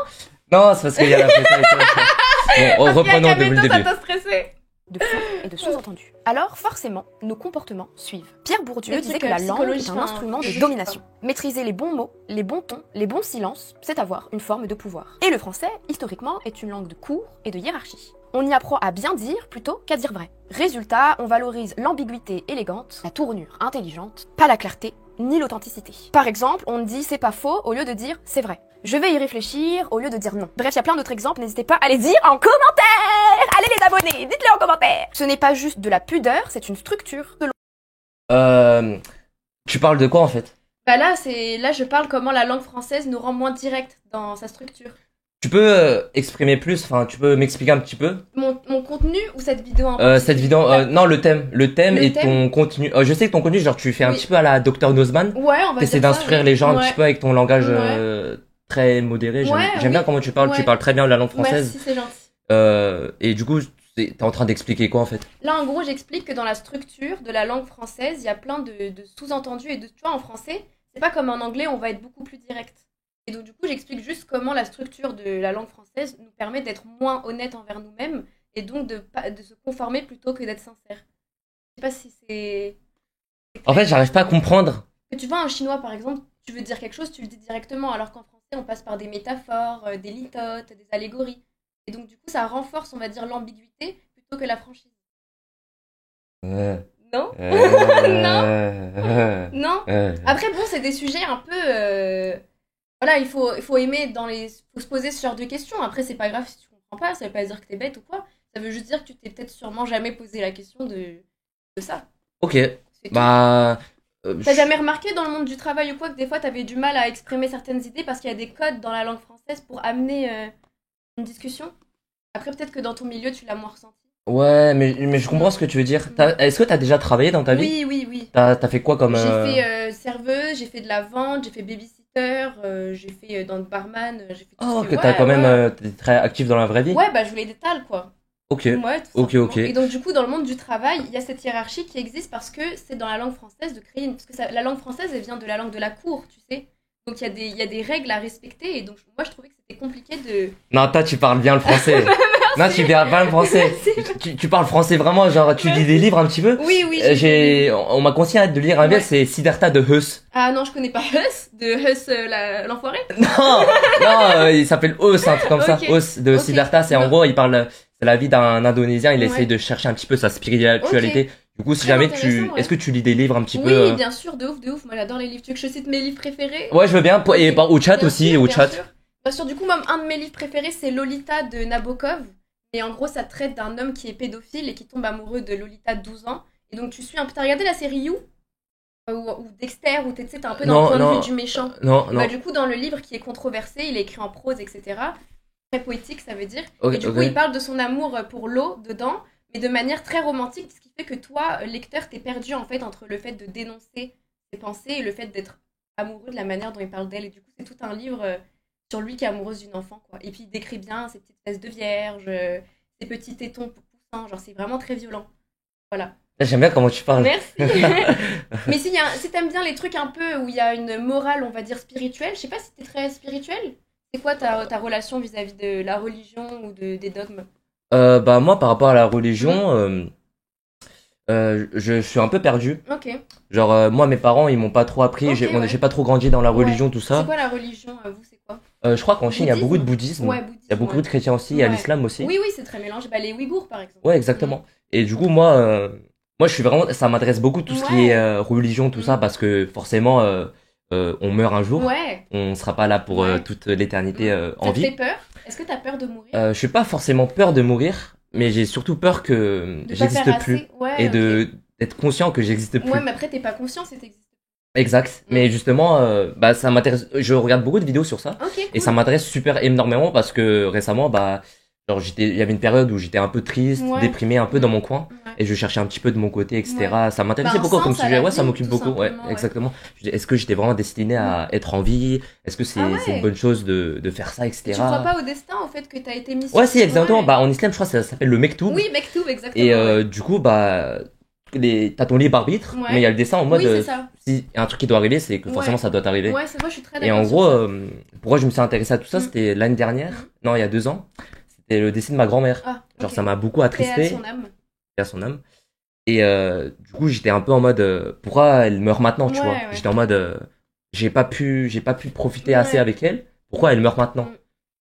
Non, c'est parce qu'il y a la pression et tout. Bon, reprenons depuis le début. Ça t'a stressé. De flou et de sous-entendus. Alors, forcément, nos comportements suivent. Pierre Bourdieu disait que la langue est un instrument de domination. Maîtriser les bons mots, les bons tons, les bons silences, c'est avoir une forme de pouvoir. Et le français, historiquement, est une langue de cours et de hiérarchie. On y apprend à bien dire plutôt qu'à dire vrai. Résultat, on valorise l'ambiguïté élégante, la tournure intelligente, pas la clarté ni l'authenticité. Par exemple, on dit c'est pas faux au lieu de dire c'est vrai. Je vais y réfléchir au lieu de dire non. Bref, il y a plein d'autres exemples, n'hésitez pas à les dire en commentaire. Allez les abonnés, dites-le en commentaire. Ce n'est pas juste de la pudeur, c'est une structure de Tu parles de quoi en fait? Bah là je parle comment la langue française nous rend moins directe dans sa structure. Tu peux exprimer plus, enfin tu peux m'expliquer un petit peu? Mon contenu ou cette vidéo cette vidéo, non le thème et ton contenu. Je sais que ton contenu, genre tu fais un petit peu à la Dr Nozman. Ouais, on va t'essaies d'instruire les gens un petit peu avec ton langage très modéré. J'aime bien comment tu parles, tu parles très bien la langue française. Merci, c'est gentil. Et du coup, t'es en train d'expliquer quoi en fait? Là en gros j'explique que dans la structure de la langue française, il y a plein de sous-entendus et tu vois en français, c'est pas comme en anglais, on va être beaucoup plus direct. Et donc du coup j'explique juste comment la structure de la langue française nous permet d'être moins honnête envers nous-mêmes et donc de se conformer plutôt que d'être sincère. Je sais pas si c'est... En fait j'arrive pas à comprendre. Que tu vois un chinois par exemple, tu veux dire quelque chose, tu le dis directement, alors qu'en français on passe par des métaphores, des litotes, des allégories. Et donc du coup ça renforce on va dire l'ambiguïté plutôt que la franchise. Non. Non. Après bon c'est des sujets un peu... Voilà, il faut aimer faut se poser ce genre de questions. Après, c'est pas grave si tu comprends pas, ça veut pas dire que t'es bête ou quoi. Ça veut juste dire que tu t'es peut-être sûrement jamais posé la question de ça. Ok. Bah. T'as jamais remarqué dans le monde du travail ou quoi que des fois t'avais du mal à exprimer certaines idées parce qu'il y a des codes dans la langue française pour amener une discussion? Après, peut-être que dans ton milieu, tu l'as moins ressenti. Ouais, mais je comprends ce que tu veux dire. Est-ce que t'as déjà travaillé dans ta vie? Oui. T'as fait quoi comme... J'ai fait serveuse, j'ai fait de la vente, j'ai fait babysitter. J'ai fait dans le barman, j'ai fait tout ce que t'as quand même t'es très actif dans la vraie vie. Ouais, bah je voulais des tales quoi. Ok. Ouais, ok. Et donc du coup dans le monde du travail, il y a cette hiérarchie qui existe parce que c'est dans la langue française de créer parce que la langue française elle vient de la langue de la cour, tu sais. Donc il y a des règles à respecter et donc moi je trouvais que c'était compliqué de... Non, toi tu parles bien le français. Non, tu parles pas le français. Tu parles français vraiment, genre tu lis des livres un petit peu? Oui. On m'a conseillé de lire un livre, c'est Siddhartha de Huss. Ah non, je connais pas Huss, de Huss l'enfoiré. Non, il s'appelle Huss, un truc comme ça. Huss de Siddhartha, c'est en gros, il parle, c'est la vie d'un Indonésien, il essaye de chercher un petit peu sa spiritualité. Du coup, si jamais est-ce que tu lis des livres un petit peu? Oui, bien sûr, de ouf. Moi, j'adore les livres. Tu veux que je cite mes livres préférés? Ouais, je veux bien. Et au chat aussi, au chat. Bien sûr, du coup, même un de mes livres préférés, c'est Lolita de Nabokov. Et en gros, ça traite d'un homme qui est pédophile et qui tombe amoureux de Lolita de 12 ans. Et donc, tu suis un peu. T'as regardé la série You ou Dexter, où t'es un peu dans le point de vue du méchant. Non. Bah, du coup, dans le livre qui est controversé, il est écrit en prose, etc. Très poétique, ça veut dire. Okay, et du coup, il parle de son amour pour l'eau dedans, mais de manière très romantique, ce qui fait que toi, lecteur, t'es perdu en fait entre le fait de dénoncer ses pensées et le fait d'être amoureux de la manière dont il parle d'elle. Et du coup, c'est tout un livre sur lui qui est amoureuse d'une enfant, quoi. Et puis, il décrit bien ses petites fesses de vierge, ses petits tétons poussants, genre, c'est vraiment très violent. Voilà. J'aime bien comment tu parles. Merci. Mais si t'aimes bien les trucs un peu où il y a une morale, on va dire, spirituelle, je sais pas si t'es très spirituel. C'est quoi ta relation vis-à-vis de la religion ou des dogmes? Bah moi, par rapport à la religion, je suis un peu perdu. Ok. Genre, moi, mes parents, ils m'ont pas trop appris. Okay, j'ai pas trop grandi dans la religion, tout ça. C'est quoi la religion, vous, c'est quoi? Je crois qu'en Chine, il y a beaucoup de bouddhisme. Ouais, bouddhisme. Il y a beaucoup de chrétiens aussi. Il y a l'islam aussi. Oui, c'est très mélangé. Bah, les Ouïghours, par exemple. Ouais, exactement. Et du coup, moi, je suis vraiment, ça m'intéresse beaucoup tout ce qui est religion, tout ça, parce que forcément, on meurt un jour. Ouais. On sera pas là pour toute l'éternité en vie. Ça te fait peur? Est-ce que t'as peur de mourir? Je suis pas forcément peur de mourir, mais j'ai surtout peur que j'existe plus et d'être conscient que j'existe plus. Ouais, mais après t'es pas conscient si t'existes. Exact. Mais justement, bah ça m'intéresse. Je regarde beaucoup de vidéos sur ça cool. Et ça m'intéresse super énormément parce que récemment, bah genre il y avait une période où j'étais un peu triste, déprimé, un peu dans mon coin, et je cherchais un petit peu de mon côté, etc. Ça m'intéressait beaucoup comme sujet. Ouais, ça m'occupe beaucoup. Ouais, exactement. Est-ce que j'étais vraiment destiné à être en vie? Est-ce que c'est une bonne chose de faire ça, etc. Tu crois pas au destin, au fait que t'as été mis? Ouais, si, exactement. Bah en islam, je crois que ça s'appelle le mektoub. Oui, mektoub, exactement. Et du coup, bah t'as ton libre arbitre, mais il y a le destin en mode si y a un truc qui doit arriver, c'est que forcément ça doit t'arriver. Ouais, c'est moi, je suis très d'accord. Et en gros, pourquoi je me suis intéressé à tout ça, c'était l'année dernière, non, il y a 2 ans. C'était le décès de ma grand-mère. Genre ça m'a beaucoup attristé. Paix à son âme. Paix à son âme. Et du coup, j'étais un peu en mode pourquoi elle meurt maintenant, tu vois. J'étais en mode j'ai pas pu profiter assez avec elle. Pourquoi elle meurt maintenant?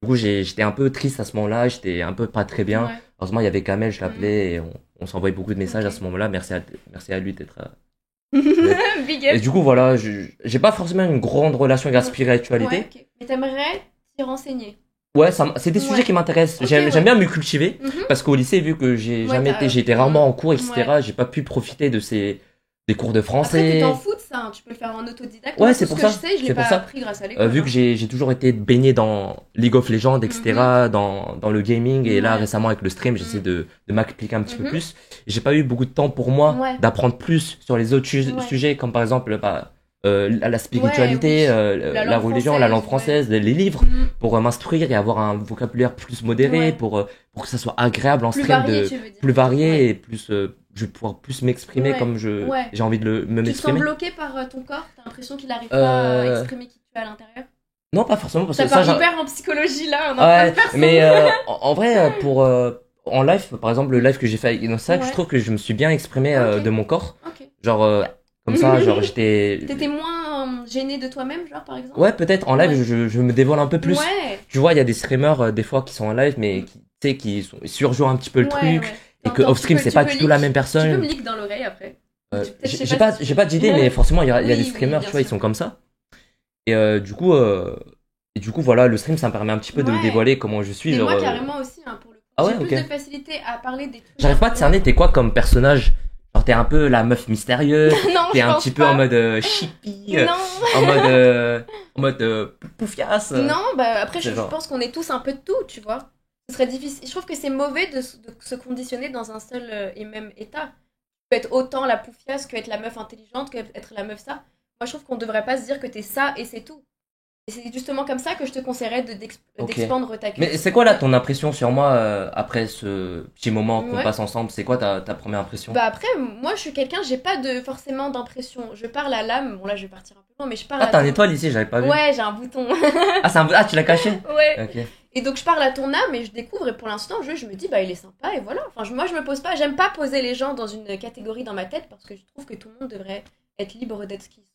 Du coup, j'étais un peu triste à ce moment-là, j'étais un peu pas très bien. Heureusement, il y avait Kamel, je l'appelais et on s'envoyait beaucoup de messages à ce moment-là. Merci à lui d'être Big up. Et du coup, voilà, j'ai pas forcément une grande relation avec la spiritualité. Mais t'aimerais t'y renseigner? Ouais, c'est des sujets qui m'intéressent. J'aime bien me cultiver parce qu'au lycée, vu que j'ai été rarement en cours, etc., j'ai pas pu profiter de des cours de français. Après, tu t'en fous de ça, hein. Tu peux le faire en autodidacte. Ouais, c'est pour ça. Je sais, je l'ai pas appris grâce à l'école. Vu que j'ai toujours été baigné dans League of Legends, etc., dans le gaming, et là, récemment, avec le stream, j'essaie de m'appliquer un petit peu plus. J'ai pas eu beaucoup de temps pour moi d'apprendre plus sur les autres sujets, comme par exemple, la spiritualité, la religion, la langue française, les livres, pour m'instruire et avoir un vocabulaire plus modéré, pour que ça soit agréable en stream, plus varié et plus, je vais pouvoir plus m'exprimer comme j'ai envie de me m'exprimer. Tu te sens bloqué par ton corps? T'as l'impression qu'il arrive pas à exprimer qui tu es à l'intérieur? Non, pas forcément, parce que ça part hyper en psychologie là, on est en train de faire ça. Mais en vrai, pour en live, par exemple, le live que j'ai fait avec Innocent, je trouve que je me suis bien exprimé de mon corps. Genre comme ça, genre j'étais... T'étais moins gêné de toi-même, genre, par exemple? Ouais, peut-être. En live, je me dévoile un peu plus. Tu vois, il y a des streamers, des fois, qui sont en live, mais qui surjouent un petit peu le truc. Et que off-stream, c'est pas du tout la même personne. Tu peux me leak dans l'oreille, après. J'ai pas d'idée, mais forcément, il y a des streamers, tu vois, ils sont comme ça. Et du coup, voilà, le stream, ça me permet un petit peu de dévoiler comment je suis. Et genre, moi, carrément aussi, hein, pour le coup. J'ai plus de facilité à parler des trucs. J'arrive pas à te cerner, t'es quoi comme personnage? Genre t'es un peu la meuf mystérieuse, t'es un petit peu en mode chippie, en mode poufiasse. Non, bah après je pense qu'on est tous un peu de tout, tu vois. Ce serait difficile. Je trouve que c'est mauvais de se conditionner dans un seul et même état. Tu peux être autant la poufiasse que être la meuf intelligente, que être la meuf ça. Moi je trouve qu'on devrait pas se dire que t'es ça et c'est tout. Et c'est justement comme ça que je te conseillerais d'expandre ta culture. Mais c'est quoi là ton impression sur moi après ce petit moment qu'on passe ensemble? C'est quoi ta première impression? Bah après, moi je suis quelqu'un, j'ai pas forcément d'impression. Je parle à l'âme. Bon là je vais partir un peu loin, mais je parle à t'as une étoile ici, j'avais pas vu. Ouais, j'ai un bouton. Tu l'as caché? Ouais. Okay. Et donc je parle à ton âme et je découvre, et pour l'instant je me dis bah il est sympa et voilà. Enfin moi je me pose pas, j'aime pas poser les gens dans une catégorie dans ma tête parce que je trouve que tout le monde devrait être libre d'être ce qu'il est.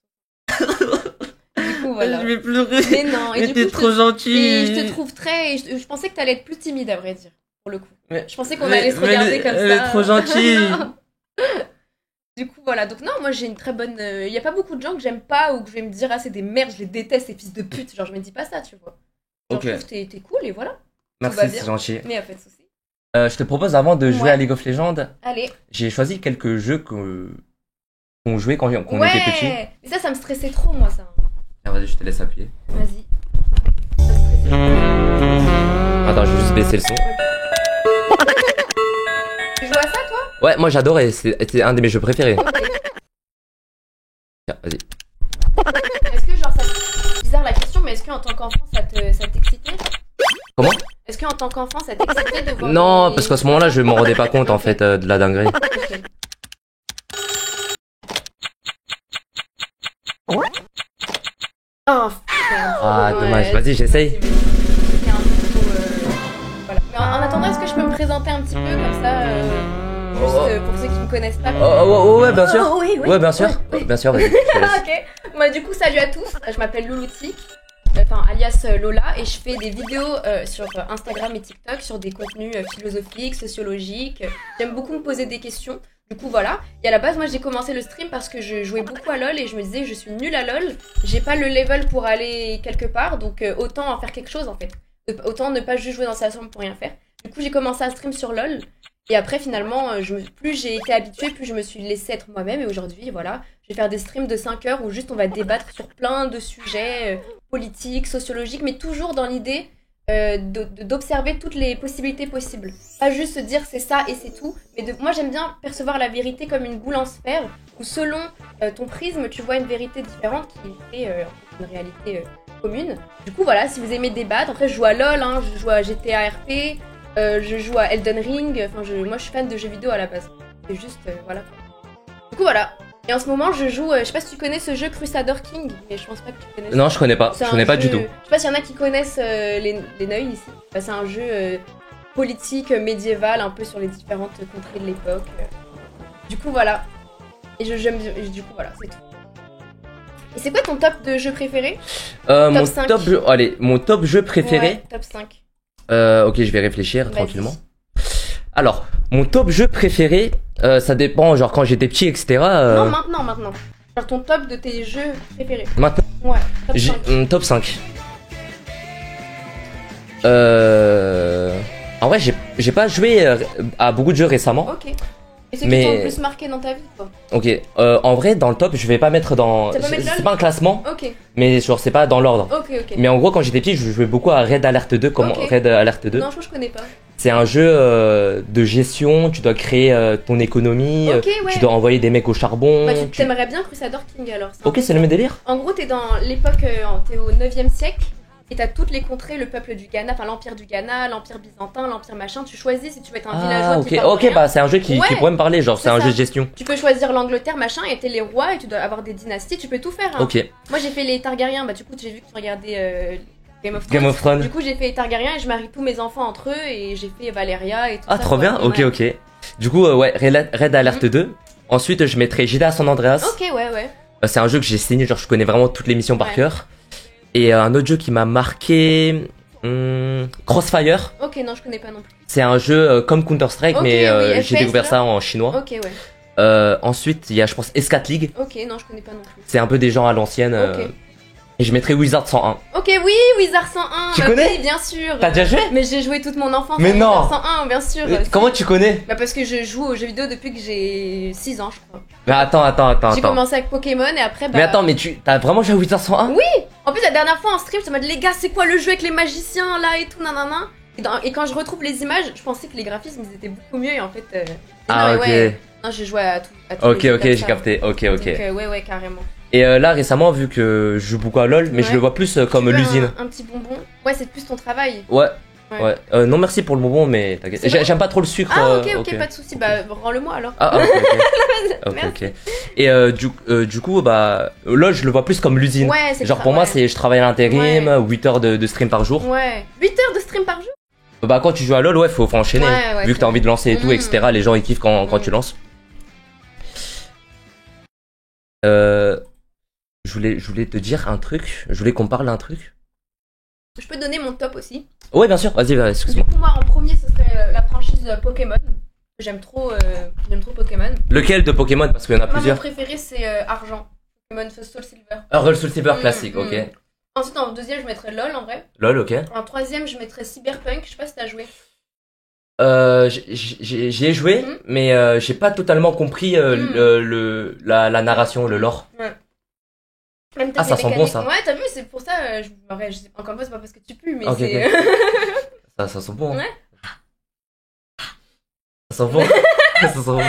Du coup, voilà. Je vais pleurer. Mais non, et t'es trop gentil. Et je te trouve très. Je pensais que t'allais être plus timide, à vrai dire, pour le coup. Je pensais qu'on allait se regarder comme ça. Elle est trop gentille. Du coup, voilà. Donc, non, moi j'ai une très bonne. Il y a pas beaucoup de gens que j'aime pas ou que je vais me dire, ah, c'est des merdes, je les déteste, ces fils de pute. Genre, je me dis pas ça, tu vois. Genre, je trouve que t'es cool et voilà. Merci, c'est gentil. Mais y a pas de soucis. Je te propose avant de jouer à League of Legends. Allez. J'ai choisi quelques jeux qu'on jouait quand on était petit. Mais ça me stressait trop, moi, ça. Ah, vas-y, je te laisse appuyer. Vas-y. Attends, je vais juste baisser le son. Tu joues à ça, toi? Ouais, moi j'adorais, c'était un de mes jeux préférés. Okay. Tiens, vas-y. Est-ce que genre c'est bizarre la question, mais est-ce qu'en tant qu'enfant ça t'excitait? Comment? Est-ce qu'en tant qu'enfant ça t'excitait de voir? Non, parce qu'à ce moment-là je m'en rendais pas compte en fait de la dinguerie. Okay. Oh, ah dommage, vas-y j'essaye. Voilà. Mais en attendant, est-ce que je peux me présenter un petit peu comme ça juste pour ceux qui me connaissent pas? Ouais, bien sûr. Oui. Ouais, bien sûr. Oui. Bien sûr, vas-y. Ok. Bah, du coup, salut à tous. Je m'appelle Louloutique, alias Lola, et je fais des vidéos sur Instagram et TikTok sur des contenus philosophiques, sociologiques. J'aime beaucoup me poser des questions. Du coup, voilà. Et à la base, moi, j'ai commencé le stream parce que je jouais beaucoup à LoL et je me disais, je suis nulle à LoL. J'ai pas le level pour aller quelque part, donc autant en faire quelque chose en fait. Autant ne pas juste jouer dans sa chambre pour rien faire. Du coup, j'ai commencé à stream sur LoL. Et après, finalement, plus j'ai été habituée, plus je me suis laissée être moi-même. Et aujourd'hui, voilà, je vais faire des streams de 5 heures où juste on va débattre sur plein de sujets politiques, sociologiques, mais toujours dans l'idée d'observer toutes les possibilités possibles. Pas juste se dire c'est ça et c'est tout. Mais moi, j'aime bien percevoir la vérité comme une boule en sphère où selon ton prisme, tu vois une vérité différente qui est une réalité commune. Du coup, voilà, si vous aimez débattre, après, je joue à LoL, hein, je joue à GTA RP. Je joue à Elden Ring, moi je suis fan de jeux vidéo à la base. C'est juste, voilà. Du coup voilà. Et en ce moment je joue, je sais pas si tu connais ce jeu Crusader King, mais je pense pas que tu connais. Non, je connais pas, je connais pas du tout. Je sais pas s'il y en a qui connaissent les Neuils ici. C'est un jeu politique, médiéval, un peu sur les différentes contrées de l'époque. Du coup voilà. Et j'aime bien, du coup voilà, c'est tout. Et c'est quoi ton top de jeux préféré? Mon 5. Mon top jeu préféré. Ouais, top 5. Ok, je vais réfléchir tranquillement. Alors, mon top jeu préféré, ça dépend, genre quand j'étais petit, etc. Non, maintenant. Genre ton top de tes jeux préférés. Maintenant? Ouais, top 5. Top 5. En vrai, j'ai pas joué à beaucoup de jeux récemment. Ok. Et ceux qui t'ont le plus marqué dans ta vie, quoi? Ok, en vrai, dans le top, je vais pas mettre dans... C'est pas un classement, mais genre c'est pas dans l'ordre. Ok. Mais en gros, quand j'étais petit, je jouais beaucoup à Red Alert 2, Red Alert 2. Non, je connais pas. C'est un jeu de gestion, tu dois créer ton économie, tu dois envoyer des mecs au charbon. Bah, t'aimerais bien Crusader King alors. Ok, c'est le même délire. En gros, t'es dans l'époque, t'es au 9e siècle. Et t'as toutes les contrées, le peuple du Ghana, enfin l'empire du Ghana, l'empire byzantin, l'empire machin. Tu choisis si tu veux être un villageois qui parle rien. Bah c'est un jeu qui pourrait me parler, genre c'est un jeu de gestion. Tu peux choisir l'Angleterre machin et t'es les rois et tu dois avoir des dynasties, tu peux tout faire. Hein. Ok. Moi j'ai fait les Targaryens, bah du coup j'ai vu que tu regardais Game of Thrones. Du coup j'ai fait les Targaryens et je marie tous mes enfants entre eux et j'ai fait Valyria et tout ça. Ah trop bien, ok. Du coup Red Alert 2. Ensuite je mettrai GTA San Andreas. Ok ouais. C'est un jeu que j'ai signé, genre je connais vraiment toutes les missions par cœur. Et un autre jeu qui m'a marqué, Crossfire. Ok, non, je connais pas non plus. C'est un jeu comme Counter-Strike, mais j'ai découvert ça en chinois. Ok, ouais. Ensuite, il y a, je pense, Escat League. Ok, non, je connais pas non plus. C'est un peu des gens à l'ancienne. Et je mettrais Wizard 101. Ok, oui, Wizard 101. Tu connais? Oui, bien sûr. T'as déjà joué? Mais j'ai joué toute mon enfance. Mais non. Wizard 101, bien sûr. Comment tu connais? Bah parce que je joue aux jeux vidéo depuis que j'ai 6 ans, je crois. Mais attends. J'ai commencé avec Pokémon et après Mais attends, mais t'as vraiment joué à Wizard 101? Oui. En plus la dernière fois en stream, je me disais les gars, c'est quoi le jeu avec les magiciens là et tout nanana. Et quand je retrouve les images, je pensais que les graphismes ils étaient beaucoup mieux et en fait. Ok. Ouais, non, j'ai joué à tout. Ok, j'ai capté. Ok. Donc, ouais, carrément. Et là récemment, vu que je joue beaucoup à LoL, mais je le vois plus comme l'usine. Un petit bonbon. Ouais, c'est plus ton travail. Ouais. Non merci pour le bonbon, mais t'inquiète. J'aime pas trop le sucre. Ah ok, pas de soucis. Bah rends-le-moi alors. Ok. Et du coup, bah LoL, je le vois plus comme l'usine. Ouais, c'est genre pour moi, c'est je travaille à l'intérim, 8 heures de stream par jour. Ouais. 8 heures de stream par jour? Bah quand tu joues à LoL, faut enchaîner. Vu que t'as envie de lancer et tout, etc. Les gens ils kiffent quand tu lances. Je voulais te dire un truc. Je voulais qu'on parle d'un truc. Je peux donner mon top aussi? Ouais, bien sûr. Vas-y, excuse-moi. Du coup, moi, en premier, ce serait la franchise Pokémon. J'aime trop Pokémon. Lequel de Pokémon? Parce qu'il y en a plusieurs. Mon préféré, c'est Argent. Pokémon Soul Silver. Soul Silver classique, ok. Ensuite, en deuxième, je mettrais LoL en vrai. LoL, ok. En troisième, je mettrais Cyberpunk. Je sais pas si t'as joué. J'y ai joué, mais j'ai pas totalement compris la narration, le lore. Ouais. Ça sent bon, ça. Ouais, t'as vu, c'est pour ça, encore une fois, c'est pas parce que tu pues, mais okay, c'est... ça sent bon. Ouais. Ça sent bon. Ça sent bon.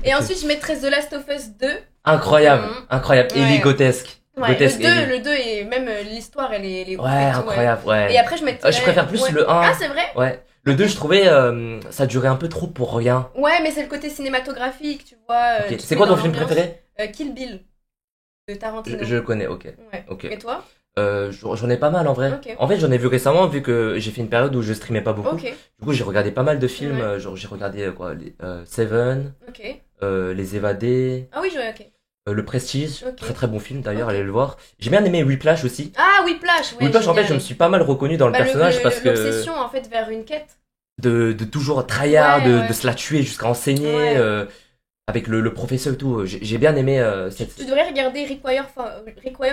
Et ensuite, je mettrais The Last of Us 2. Incroyable. Ouais. Ellie Grotesque. Ouais, le 2 et même l'histoire, elle est ouais, incroyable, ouais. Et après, je mettrais... Je préfère plus le 1. Ah, c'est vrai? Ouais. Le 2, je trouvais, ça durait un peu trop pour rien. Ouais, mais c'est le côté cinématographique, tu vois. Okay. C'est quoi ton film préféré? Kill Bill. De Tarantino. Je le connais, ok. Ouais. Okay. Et toi? J'en ai pas mal en vrai. Okay. En fait, j'en ai vu récemment vu que j'ai fait une période où je streamais pas beaucoup. Okay. Du coup, j'ai regardé pas mal de films. Genre, j'ai regardé Seven, Les Évadés. Ah oui, ok. Le Prestige, très très bon film d'ailleurs, allez le voir. J'ai bien aimé Whiplash aussi. Ah, Whiplash, ouais. Whiplash, en fait, je me suis pas mal reconnu dans le personnage parce que. L'obsession en fait vers une quête. De toujours tryhard, de se la tuer jusqu'à enseigner. Avec le professeur et tout, j'ai bien aimé cette... Tu devrais regarder Requiem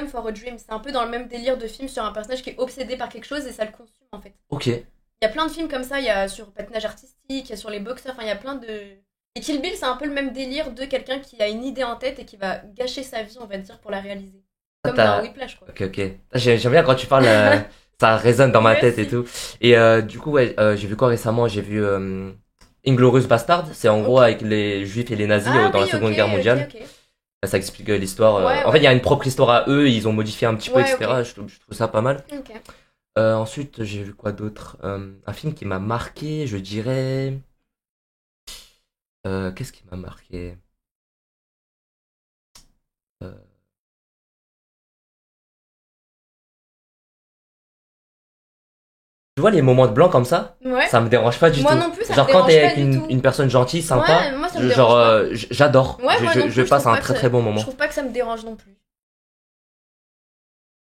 for a Dream, c'est un peu dans le même délire de film sur un personnage qui est obsédé par quelque chose et ça le consume en fait. Ok. Il y a plein de films comme ça, il y a sur patinage artistique, il y a sur les boxeurs, enfin il y a plein de... Et Kill Bill c'est un peu le même délire de quelqu'un qui a une idée en tête et qui va gâcher sa vie on va dire pour la réaliser. Comme dans Whiplash quoi. Ok. J'aime bien quand tu parles, ça résonne dans ma tête et tout. Et du coup j'ai vu quoi récemment? J'ai vu... Inglourious Bastard, c'est en gros avec les juifs et les nazis dans la Seconde Guerre mondiale. Ça explique l'histoire. En fait, il y a une propre histoire à eux, ils ont modifié un petit peu, etc. Je trouve ça pas mal. Ensuite, j'ai vu quoi d'autre? Un film qui m'a marqué, je dirais... Qu'est-ce qui m'a marqué? Tu vois les moments de blanc comme ça, ça me dérange pas du tout. Moi non plus, ça genre me quand t'es avec une personne gentille, sympa, moi, ça me genre j'adore. Je passe un très très bon moment. Je trouve pas que ça me dérange non plus.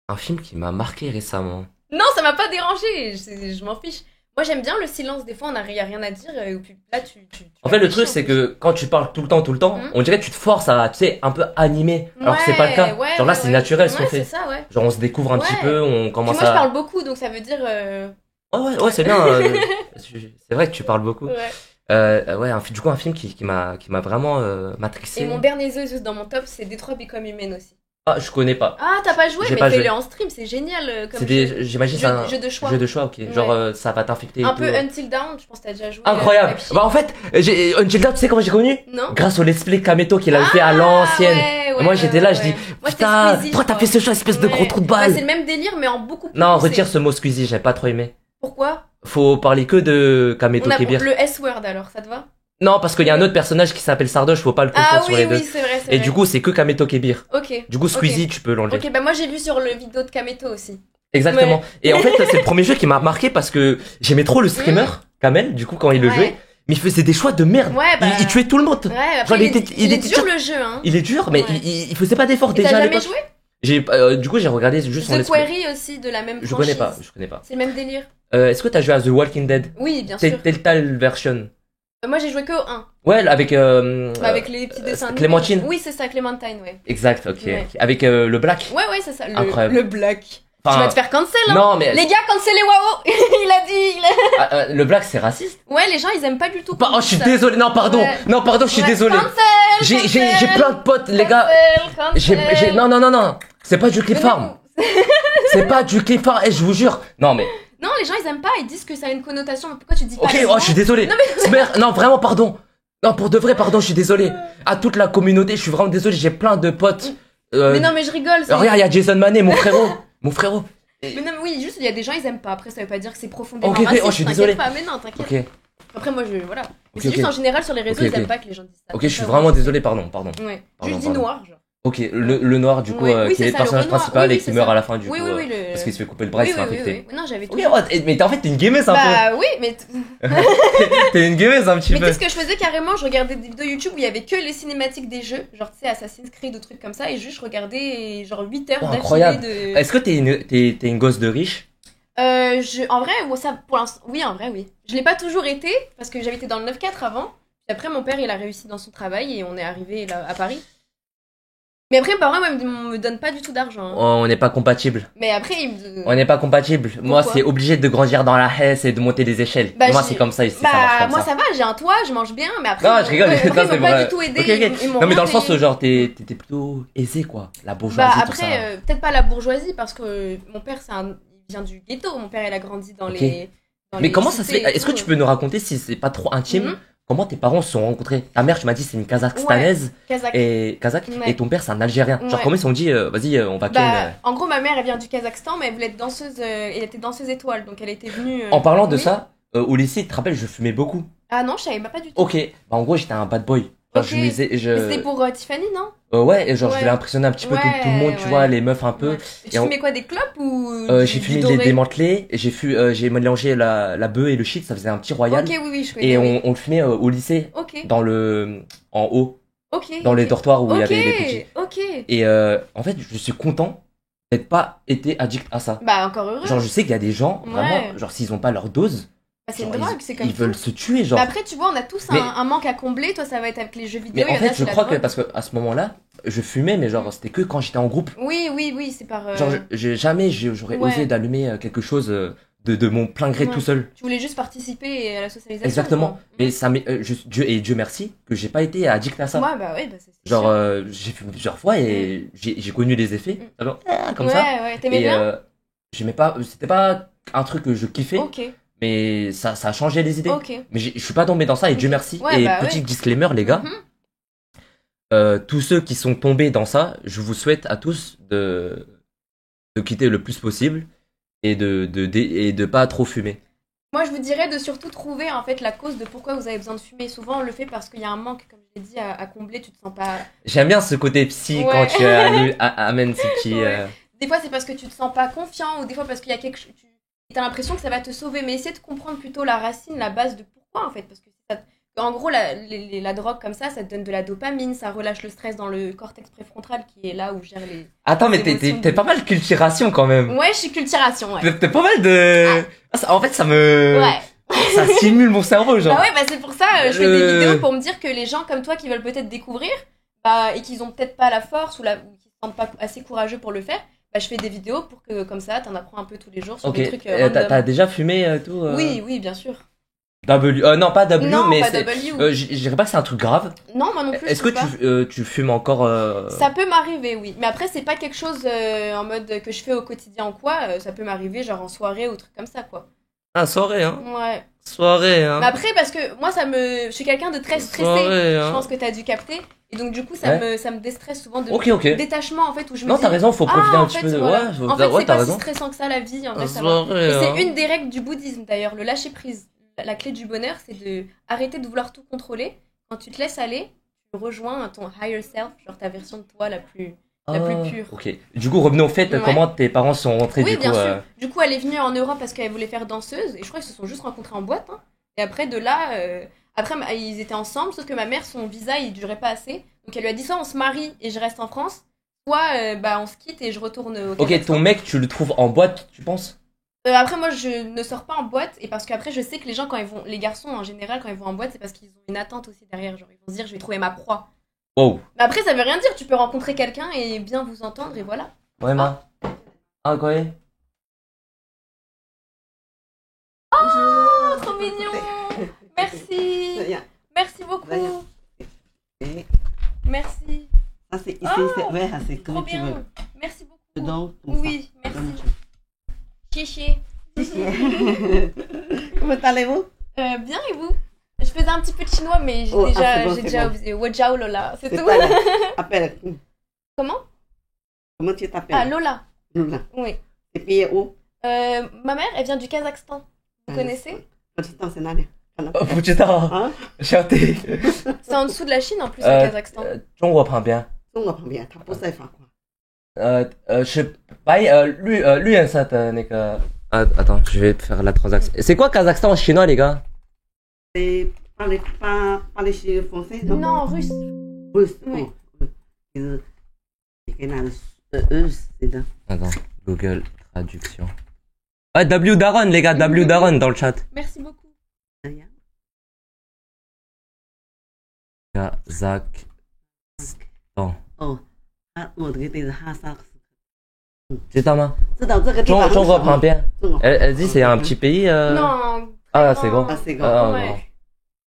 Un film qui m'a marqué récemment. Non, ça m'a pas dérangé, je m'en fiche. Moi j'aime bien le silence, des fois y a rien à dire et puis là tu en fait le truc c'est que quand tu parles tout le temps on dirait que tu te forces à tu sais un peu animer alors que c'est pas le cas. Genre là c'est naturel ce qu'on fait. Ça, genre on se découvre un petit peu, on commence moi je parle beaucoup donc ça veut dire Ouais, c'est bien. C'est vrai que tu parles beaucoup. Du coup, un film qui m'a vraiment matrixé. Et mon dernier jeu dans mon top, c'est Detroit Become Human aussi. Ah, je connais pas. Ah, t'as pas joué, mais fais-le en stream, c'est génial. J'imagine c'est un jeu de choix. Jeu de choix, ok. Genre, ça va t'infecter. Un peu Until Dawn, je pense que t'as déjà joué. Incroyable. Bah, en fait, Until Dawn, tu sais comment j'ai connu? Non. Grâce au let's play Kameto qu'il avait fait à l'ancienne. Moi, j'étais là, je dis, putain, pourquoi t'as fait ce choix, espèce de gros trou de balle? C'est le même délire, mais en beaucoup plus. Non, retire ce mot Squeezie, j'ai pas trop aimé. Pourquoi? Faut parler que de Kameto Kebir. Le S-word alors, ça te va? Non, parce qu'il y a un autre personnage qui s'appelle Sardoche, faut pas le confondre sur les deux. Oui, c'est vrai, Et du coup, c'est que Kameto Kebir. Ok. Du coup, Squeezie, tu peux l'enlever. Ok, bah moi j'ai vu sur le vidéo de Kameto aussi. Exactement. Ouais. Et en fait, c'est le premier jeu qui m'a marqué parce que j'aimais trop le streamer, Kamel, du coup, quand il le jouait. Mais il faisait des choix de merde. Ouais, bah... il tuait tout le monde. Ouais, après, il est dur le jeu, hein. Il est dur, mais il faisait pas d'efforts déjà. T'as jamais joué? Du coup, j'ai regardé juste son The Quarry aussi, de la même franchise. Je connais pas. C'est le même délire. Est-ce que t'as joué à The Walking Dead? Oui, bien sûr. Telltale version. Moi, j'ai joué que au 1. Ouais, avec avec les petits dessins. Clémentine. Oui, c'est ça, Clémentine, ouais. Exact, ok. Ouais. Avec le Black. Ouais, c'est ça. Incroyable. Le Black. Enfin, tu vas te faire cancel, hein. Non, mais... Les gars, cancellez Wao. Il a dit, le Black, c'est raciste? Ouais, les gens, ils aiment pas du tout. Oh, je suis désolé. Non, pardon. Ouais. Non, pardon, je suis désolé. J'ai plein de potes, les gars. Non. C'est pas du clip farm. C'est pas du clip farm. Et je vous jure. Non, mais... Non, les gens, ils aiment pas. Ils disent que ça a une connotation. Pourquoi tu dis pas? Ok, je suis désolé. Non, vraiment, pardon. Non, pour de vrai, pardon, je suis désolé. À toute la communauté, je suis vraiment désolé. J'ai plein de potes. Mais non, mais je rigole. Regarde, il y a Jason Manet, mon frérot. Mon frérot. Mais non, mais oui, juste, il y a des gens, ils aiment pas. Après, ça veut pas dire que c'est profondément raciste. Je suis désolé. Pas. Mais non, t'inquiète. Okay. Après, moi, voilà. Mais c'est juste en général sur les réseaux, ils aiment pas que les gens disent ça. Ok, je suis vraiment désolé, pardon. Ouais. Juste dis noir, genre. Ok, le noir, du coup, qui est le personnage principal et qui meurt à la fin, du coup. Parce qu'il se fait couper le bras, il se fait infecter. Non, j'avais tout. Mais en fait, t'es une gameuse un peu. Bah oui, mais. T'es une gameuse un petit peu. Mais qu'est-ce que je faisais carrément? Je regardais des vidéos YouTube où il y avait que les cinématiques des jeux, genre tu sais, Assassin's Creed ou trucs comme ça, et juste je regardais genre 8 heures d'affilée de. Est-ce que t'es une gosse de riche? En vrai, ça, pour l'instant, oui, en vrai, oui. Je l'ai pas toujours été, parce que j'habitais dans le 9-4 avant. Puis après, mon père, il a réussi dans son travail et on est arrivé là, à Paris. Mais après, par exemple, ils me donnent pas du tout d'argent. Hein. On n'est pas compatibles. Mais après, on n'est pas compatibles. Moi, c'est obligé de grandir dans la Hesse et de monter des échelles. Bah, moi, c'est comme ça ici. Moi, ça va, j'ai un toit, je mange bien, mais après. Non, je rigole. Ils m'ont pas du tout aidé. Okay. Non, mais dans le sens, genre, t'étais plutôt aisé, quoi. La bourgeoisie. Bah, après, peut-être pas la bourgeoisie, parce que mon père, il vient du ghetto. Mon père, il a grandi dans les. Mais comment ça se fait? Est-ce que tu peux nous raconter, si c'est pas trop intime, comment tes parents se sont rencontrés? Ta mère, tu m'as dit, c'est une Kazakhstanaise. Ouais, Kazakh. Et ton père, c'est un Algérien. Genre, comment ils se sont dit, vas-y, on va ken. En gros, ma mère, elle vient du Kazakhstan, mais elle voulait être danseuse. Elle était danseuse étoile, donc elle était venue. En parlant de ça, au lycée, tu te rappelles, je fumais beaucoup. Ah non, je savais pas du tout. Ok. Bah, en gros, j'étais un bad boy. Genre, C'était pour Tiffany, non? Ouais, et genre, je voulais impressionner un petit peu tout le monde, tu vois, les meufs un peu. Et tu fumais quoi, des clopes ou j'ai fumé des démantelés, j'ai mélangé la bœuf et le shit, ça faisait un petit royal. Ok, oui, je connais. Et on le fumait au lycée, en haut, dans les dortoirs où il y avait les petits. Ok. Et en fait, je suis content d'être pas été addict à ça. Bah, encore heureux. Genre, je sais qu'il y a des gens, vraiment, genre, s'ils ont pas leur dose, c'est une drogue, c'est comme ils veulent se tuer, genre. Mais après, tu vois, on a tous un manque à combler. Toi, ça va être avec les jeux vidéo. Mais en fait, je crois que parce que à ce moment-là, je fumais, mais genre c'était que quand j'étais en groupe. Oui, c'est par. Genre, j'aurais osé d'allumer quelque chose de mon plein gré tout seul. Tu voulais juste participer à la socialisation. Exactement. Mais ça Dieu merci que j'ai pas été addict à ça. Ouais, bah ouais, c'est genre j'ai fumé plusieurs fois et j'ai connu les effets. Genre, comme ça. Ouais, t'aimais bien. J'aimais pas, c'était pas un truc que je kiffais. Ok. Mais ça a changé les idées. Okay. Mais je suis pas tombé dans ça et Dieu merci. Et petit disclaimer, les gars. Tous ceux qui sont tombés dans ça, je vous souhaite à tous de quitter le plus possible et de pas trop fumer. Moi, je vous dirais de surtout trouver en fait la cause de pourquoi vous avez besoin de fumer. Souvent, on le fait parce qu'il y a un manque, comme je l'ai dit, à combler. Tu te sens pas. J'aime bien ce côté psy quand tu amènes ce petit. Des fois, c'est parce que tu te sens pas confiant, ou des fois parce qu'il y a quelque chose. T'as l'impression que ça va te sauver, mais essaie de comprendre plutôt la racine, la base de pourquoi en fait, parce que en gros la drogue comme ça te donne de la dopamine, ça relâche le stress dans le cortex préfrontal qui est là où gère les. Attends, mais t'es pas mal culturation quand même. Ouais, je suis culturation, ouais. T'es pas mal de. En fait, ça me. Ouais. Ça stimule mon cerveau, genre. Bah ouais, c'est pour ça, je fais des vidéos pour me dire que les gens comme toi qui veulent peut-être découvrir, et qu'ils ont peut-être pas la force ou qui se sentent pas assez courageux pour le faire. Bah, je fais des vidéos pour que, comme ça, t'en apprends un peu tous les jours sur des trucs t'as déjà fumé tout Oui, bien sûr. Non, pas W, non, mais pas W. je dirais pas que c'est un truc grave. Non, moi non plus. Est-ce que tu fumes encore Ça peut m'arriver, oui. Mais après, c'est pas quelque chose en mode que je fais au quotidien ou quoi. Ça peut m'arriver, genre en soirée ou truc comme ça, quoi. Ah, soirée, hein. Ouais. Soirée, hein. Mais après, parce que moi, je suis quelqu'un de très stressé. Soirée, hein. Je pense que t'as dû capter. Et donc, du coup, ça me déstresse souvent de détachement, en fait, où je me non, dis... t'as raison, faut profiter un petit peu de... Voilà. En fait, c'est pas raison. si stressant que ça, la vie. En vrai, ça va. Et c'est une des règles du bouddhisme, d'ailleurs, le lâcher-prise. La clé du bonheur, c'est de arrêter de vouloir tout contrôler. Quand tu te laisses aller, tu rejoins ton higher self, genre ta version de toi la plus pure. Ok. Du coup, revenons au fait, comment tes parents sont rentrés du coup. Oui, bien sûr. Du coup, elle est venue en Europe parce qu'elle voulait faire danseuse. Et je crois qu'ils se sont juste rencontrés en boîte. Hein. Et après, de là... Après, ils étaient ensemble, sauf que ma mère, son visa, il durait pas assez. Donc elle lui a dit, soit on se marie et je reste en France, soit on se quitte et je retourne au Kazakhstan. Ok, ton mec, tu le trouves en boîte, tu penses? Après, moi, je ne sors pas en boîte, et parce qu'après, je sais que les gens, les garçons en général, quand ils vont en boîte, c'est parce qu'ils ont une attente aussi derrière. Genre, ils vont se dire, je vais trouver ma proie. Wow. Mais après, ça veut rien dire, tu peux rencontrer quelqu'un et bien vous entendre, et voilà. Ouais, Ah, quoi? Oh, trop mignon. Merci. Merci beaucoup. Merci. Ah, c'est ici, c'est trop bien. Tu veux. Merci beaucoup. Donc, oui, merci. Chichi. Comment allez-vous? Bien, et vous? Je faisais un petit peu de chinois, mais j'ai déjà osé. Wajao Lola, c'est tout. Appelle. Comment? Comment tu t'appelles? Ah, Lola. Lola. Oui. Et puis où? Ma mère, elle vient du Kazakhstan. Vous connaissez? Kazakhstan, c'est nani? Oh putain, chanté. C'est en dessous de la Chine en plus, le Kazakhstan. 中国旁边。中国旁边，它不在法国。是绿颜色的那个。Attends, je vais faire la transaction. C'est quoi Kazakhstan en chinois, les gars? C'est pas les français, non? Non, russe. Russe, oui. C'est ça. Attends, Google traduction. Ah, W Daron, les gars, W Daron dans le chat. Merci beaucoup. Kazakhstan. Oh, 我这个对着哈萨克。知道吗？知道这个地方。中国旁边。Elle dit c'est un petit pays. Non. Ah c'est bon. Ah c'est bon.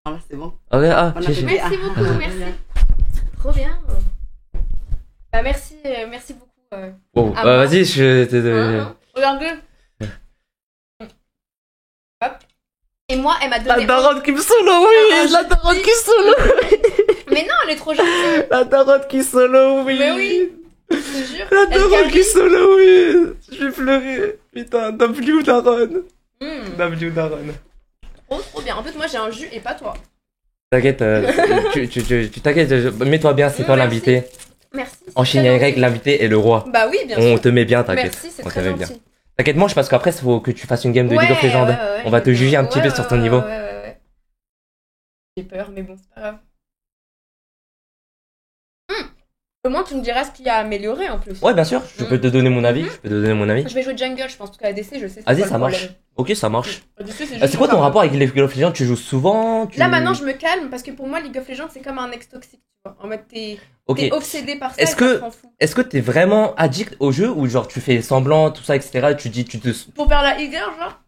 Voilà c'est bon. Ok ah. Merci beaucoup merci. Trop bien. Bah merci beaucoup. Bon vas-y je te. Regarde. Hop. Et moi, elle m'a donné... La daronne qui me solo, oui. La daronne qui solo. Mais non, elle est trop gentille. La daronne qui solo, oui. Mais oui. Je te jure. La daronne qui solo, oui. Je vais pleurer. Putain, W daronne. W daronne. Trop bien. En fait, moi, j'ai un jus et pas toi. T'inquiète, tu t'inquiètes. Mets-toi bien, c'est toi l'invité. Merci. En Chine, il y a une règle, l'invité est le roi. Bah oui, bien sûr. On te met bien, t'inquiète. Merci, c'est très gentil. T'inquiète, mange parce qu'après, il faut que tu fasses une game de League of Legends. On va te juger un petit peu sur ton niveau. Ouais. J'ai peur, mais bon, c'est pas grave. Au moins, tu me diras ce qu'il y a à améliorer en plus. Ouais, bien sûr, je peux te donner mon avis. Je vais jouer jungle, je pense, parce qu'à ADC, je sais. Vas-y, ça marche. Ok, ça marche. C'est quoi ton rapport avec League of Legends? Tu joues souvent? Là, maintenant, je me calme parce que pour moi, League of Legends, c'est comme un ex toxique. En mode, t'es obsédé par ça. Est-ce que t'es vraiment addict au jeu ou genre tu fais semblant, tout ça, etc. Tu dis, Pour faire la e-girl, genre?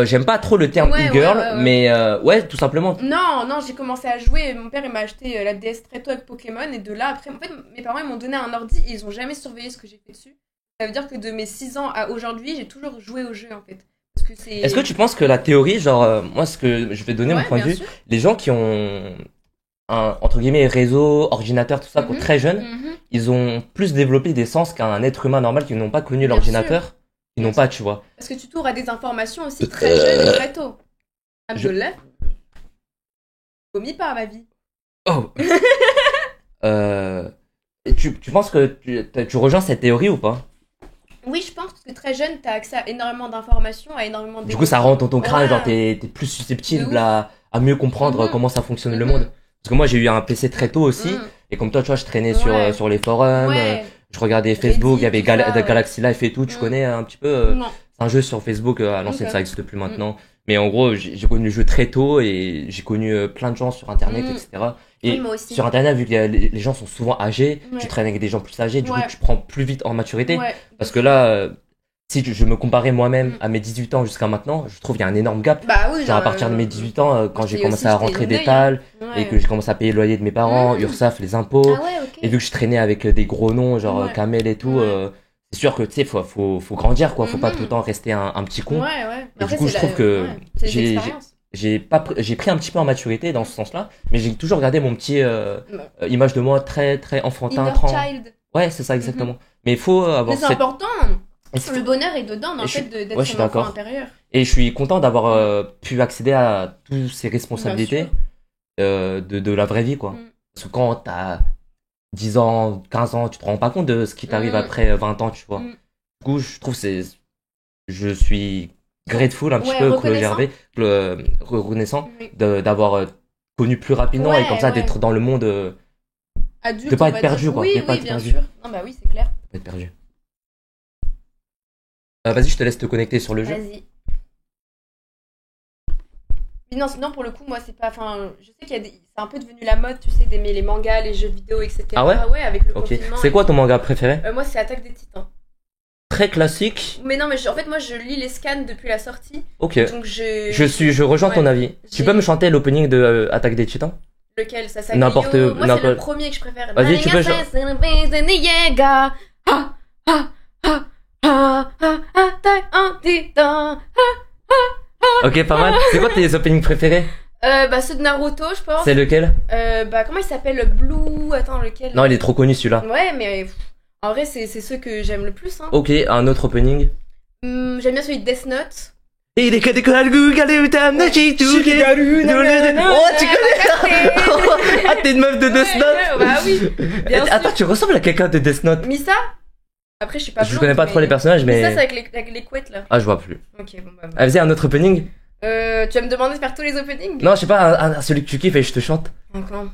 J'aime pas trop le terme e-girl, mais ouais, tout simplement. Non, j'ai commencé à jouer. Mon père, il m'a acheté la DS très tôt avec Pokémon. Et de là, après, en fait, mes parents, ils m'ont donné un ordi et ils ont jamais surveillé ce que j'ai fait dessus. Ça veut dire que de mes 6 ans à aujourd'hui, j'ai toujours joué au jeu, en fait. Parce que c'est... Est-ce que tu penses que la théorie, genre, moi, ce que je vais donner mon point de vue, les gens qui ont un, entre guillemets, réseau, ordinateur, tout ça, très jeunes, ils ont plus développé des sens qu'un être humain normal qui n'ont pas connu l'ordinateur. Ils n'ont pas, tu vois. Parce que tu t'ouvres à des informations aussi très jeunes et très tôt. Abdullah, vomis pas, ma vie. Oh. Tu penses que tu rejoins cette théorie ou pas? Oui, je pense, parce que très jeune, t'as accès à énormément d'informations, à énormément de... Du coup, ça rentre dans ton crâne, genre t'es plus susceptible à mieux comprendre comment ça fonctionne le monde. Parce que moi, j'ai eu un PC très tôt aussi, et comme toi, tu vois, je traînais sur les forums, je regardais Facebook, il y avait Galaxy Life et tout, tu connais un petit peu. C'est un jeu sur Facebook, à l'ancienne, ça n'existe plus maintenant. Mais en gros, j'ai connu le jeu très tôt et j'ai connu plein de gens sur Internet, etc. Et sur Internet, vu que les gens sont souvent âgés, tu traînes avec des gens plus âgés, du coup, tu prends plus vite en maturité. Parce que là, si je me comparais moi-même à mes 18 ans jusqu'à maintenant, je trouve qu'il y a un énorme gap. Genre à partir de mes 18 ans, quand j'ai commencé à rentrer d'étal et que j'ai commencé à payer le loyer de mes parents, URSAF, les impôts, et vu que je traînais avec des gros noms, genre Kamel et tout, c'est sûr que tu sais, faut grandir, quoi. Faut pas tout le temps rester un petit con. Et du coup, je trouve que j'ai pris un petit peu en maturité dans ce sens-là, mais j'ai toujours gardé mon petit image de moi très très enfantin, child. Ouais, c'est ça exactement. Mais il faut avoir. Mais c'est important. Le bonheur est dedans, dans le fait d'être son enfant intérieur. Et je suis content d'avoir pu accéder à toutes ces responsabilités de la vraie vie, quoi. Parce que quand t'as 10 ans, 15 ans, tu te rends pas compte de ce qui t'arrive après 20 ans, tu vois. Du coup, je trouve je suis grateful un petit peu, reconnaissant d'avoir connu plus rapidement et comme ça d'être dans le monde adulte, de pas être perdu, quoi. Oui, bien sûr. Non, bah oui, c'est clair. De pas être perdu. Vas-y, je te laisse te connecter sur le jeu. Vas-y. Mais non, sinon pour le coup, moi c'est pas. Enfin, je sais qu'il y a c'est un peu devenu la mode, tu sais, d'aimer les mangas, les jeux vidéo, etc. Ah ouais? Ouais, avec le confinement. C'est quoi ton manga préféré? Moi, c'est Attaque des Titans. Très classique. Mais non, mais en fait, moi je lis les scans depuis la sortie. Ok. Donc je rejoins ton avis. Tu peux me chanter l'opening de Attaque des Titans? Lequel? Ça n'importe. Moi, c'est le premier que je préfère. Vas-y, tu peux chanter. Ok, pas mal. C'est quoi tes openings préférés? Ceux de Naruto, je pense. C'est lequel? Comment il s'appelle? Blue. Attends, lequel? Non, il est trop connu celui-là. Ouais, mais en vrai, c'est ceux que j'aime le plus. Hein. Ok, un autre opening. J'aime bien celui de Death Note. Oh, tu connais? Ah, t'es une meuf de Death Note? Bah oui. Attends, tu ressembles à quelqu'un de Death Note. Misa? Après, je suis pas. Je connais pas trop les personnages, mais. Ça, c'est avec les couettes là. Ah, je vois plus. Ok, bon bah. Elle faisait un autre opening? Tu vas me demander de faire tous les openings? Non, je sais pas, celui que tu kiffes et je te chante. D'accord.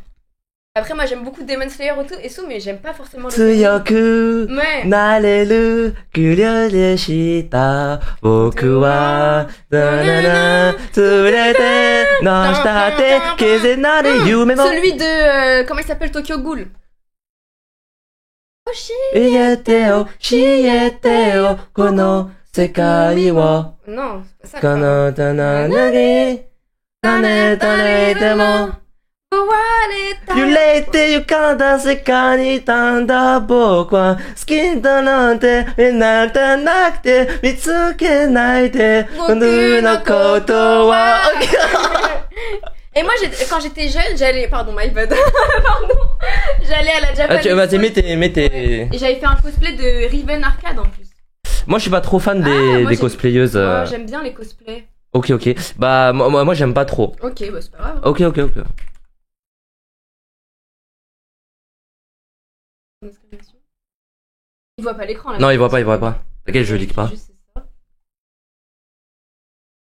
Après, moi j'aime beaucoup Demon Slayer et tout, mais j'aime pas forcément le. Tsuyoku nareru kuryo shita boku wa nanana tsurete no shitate keze naru yume mo. Celui de. Comment il s'appelle? Tokyo Ghoul. Yeteo, Shieteo, Kono, Sekai wa. Non, c'est pas ça. Kono, Tananagi, Tane, Tane, Demo. Yulete, Yukanda, Sekai ni tanda boku wa, Suki da nante, minata nakute, mitsuke nai de, Boku no koto wa. Et moi, quand j'étais jeune, j'allais... Pardon, my bad. Pardon. J'allais à la Japan. Vas-y, mets tes... Et j'avais fait un cosplay de Riven Arcade en plus. Moi, je suis pas trop fan des cosplayeuses. Ouais, j'aime bien les cosplays. Ok. Bah, moi j'aime pas trop. Ok, bah c'est pas grave. Ok. Il voit pas l'écran là. Non, il voit pas. T'inquiète, je clique pas.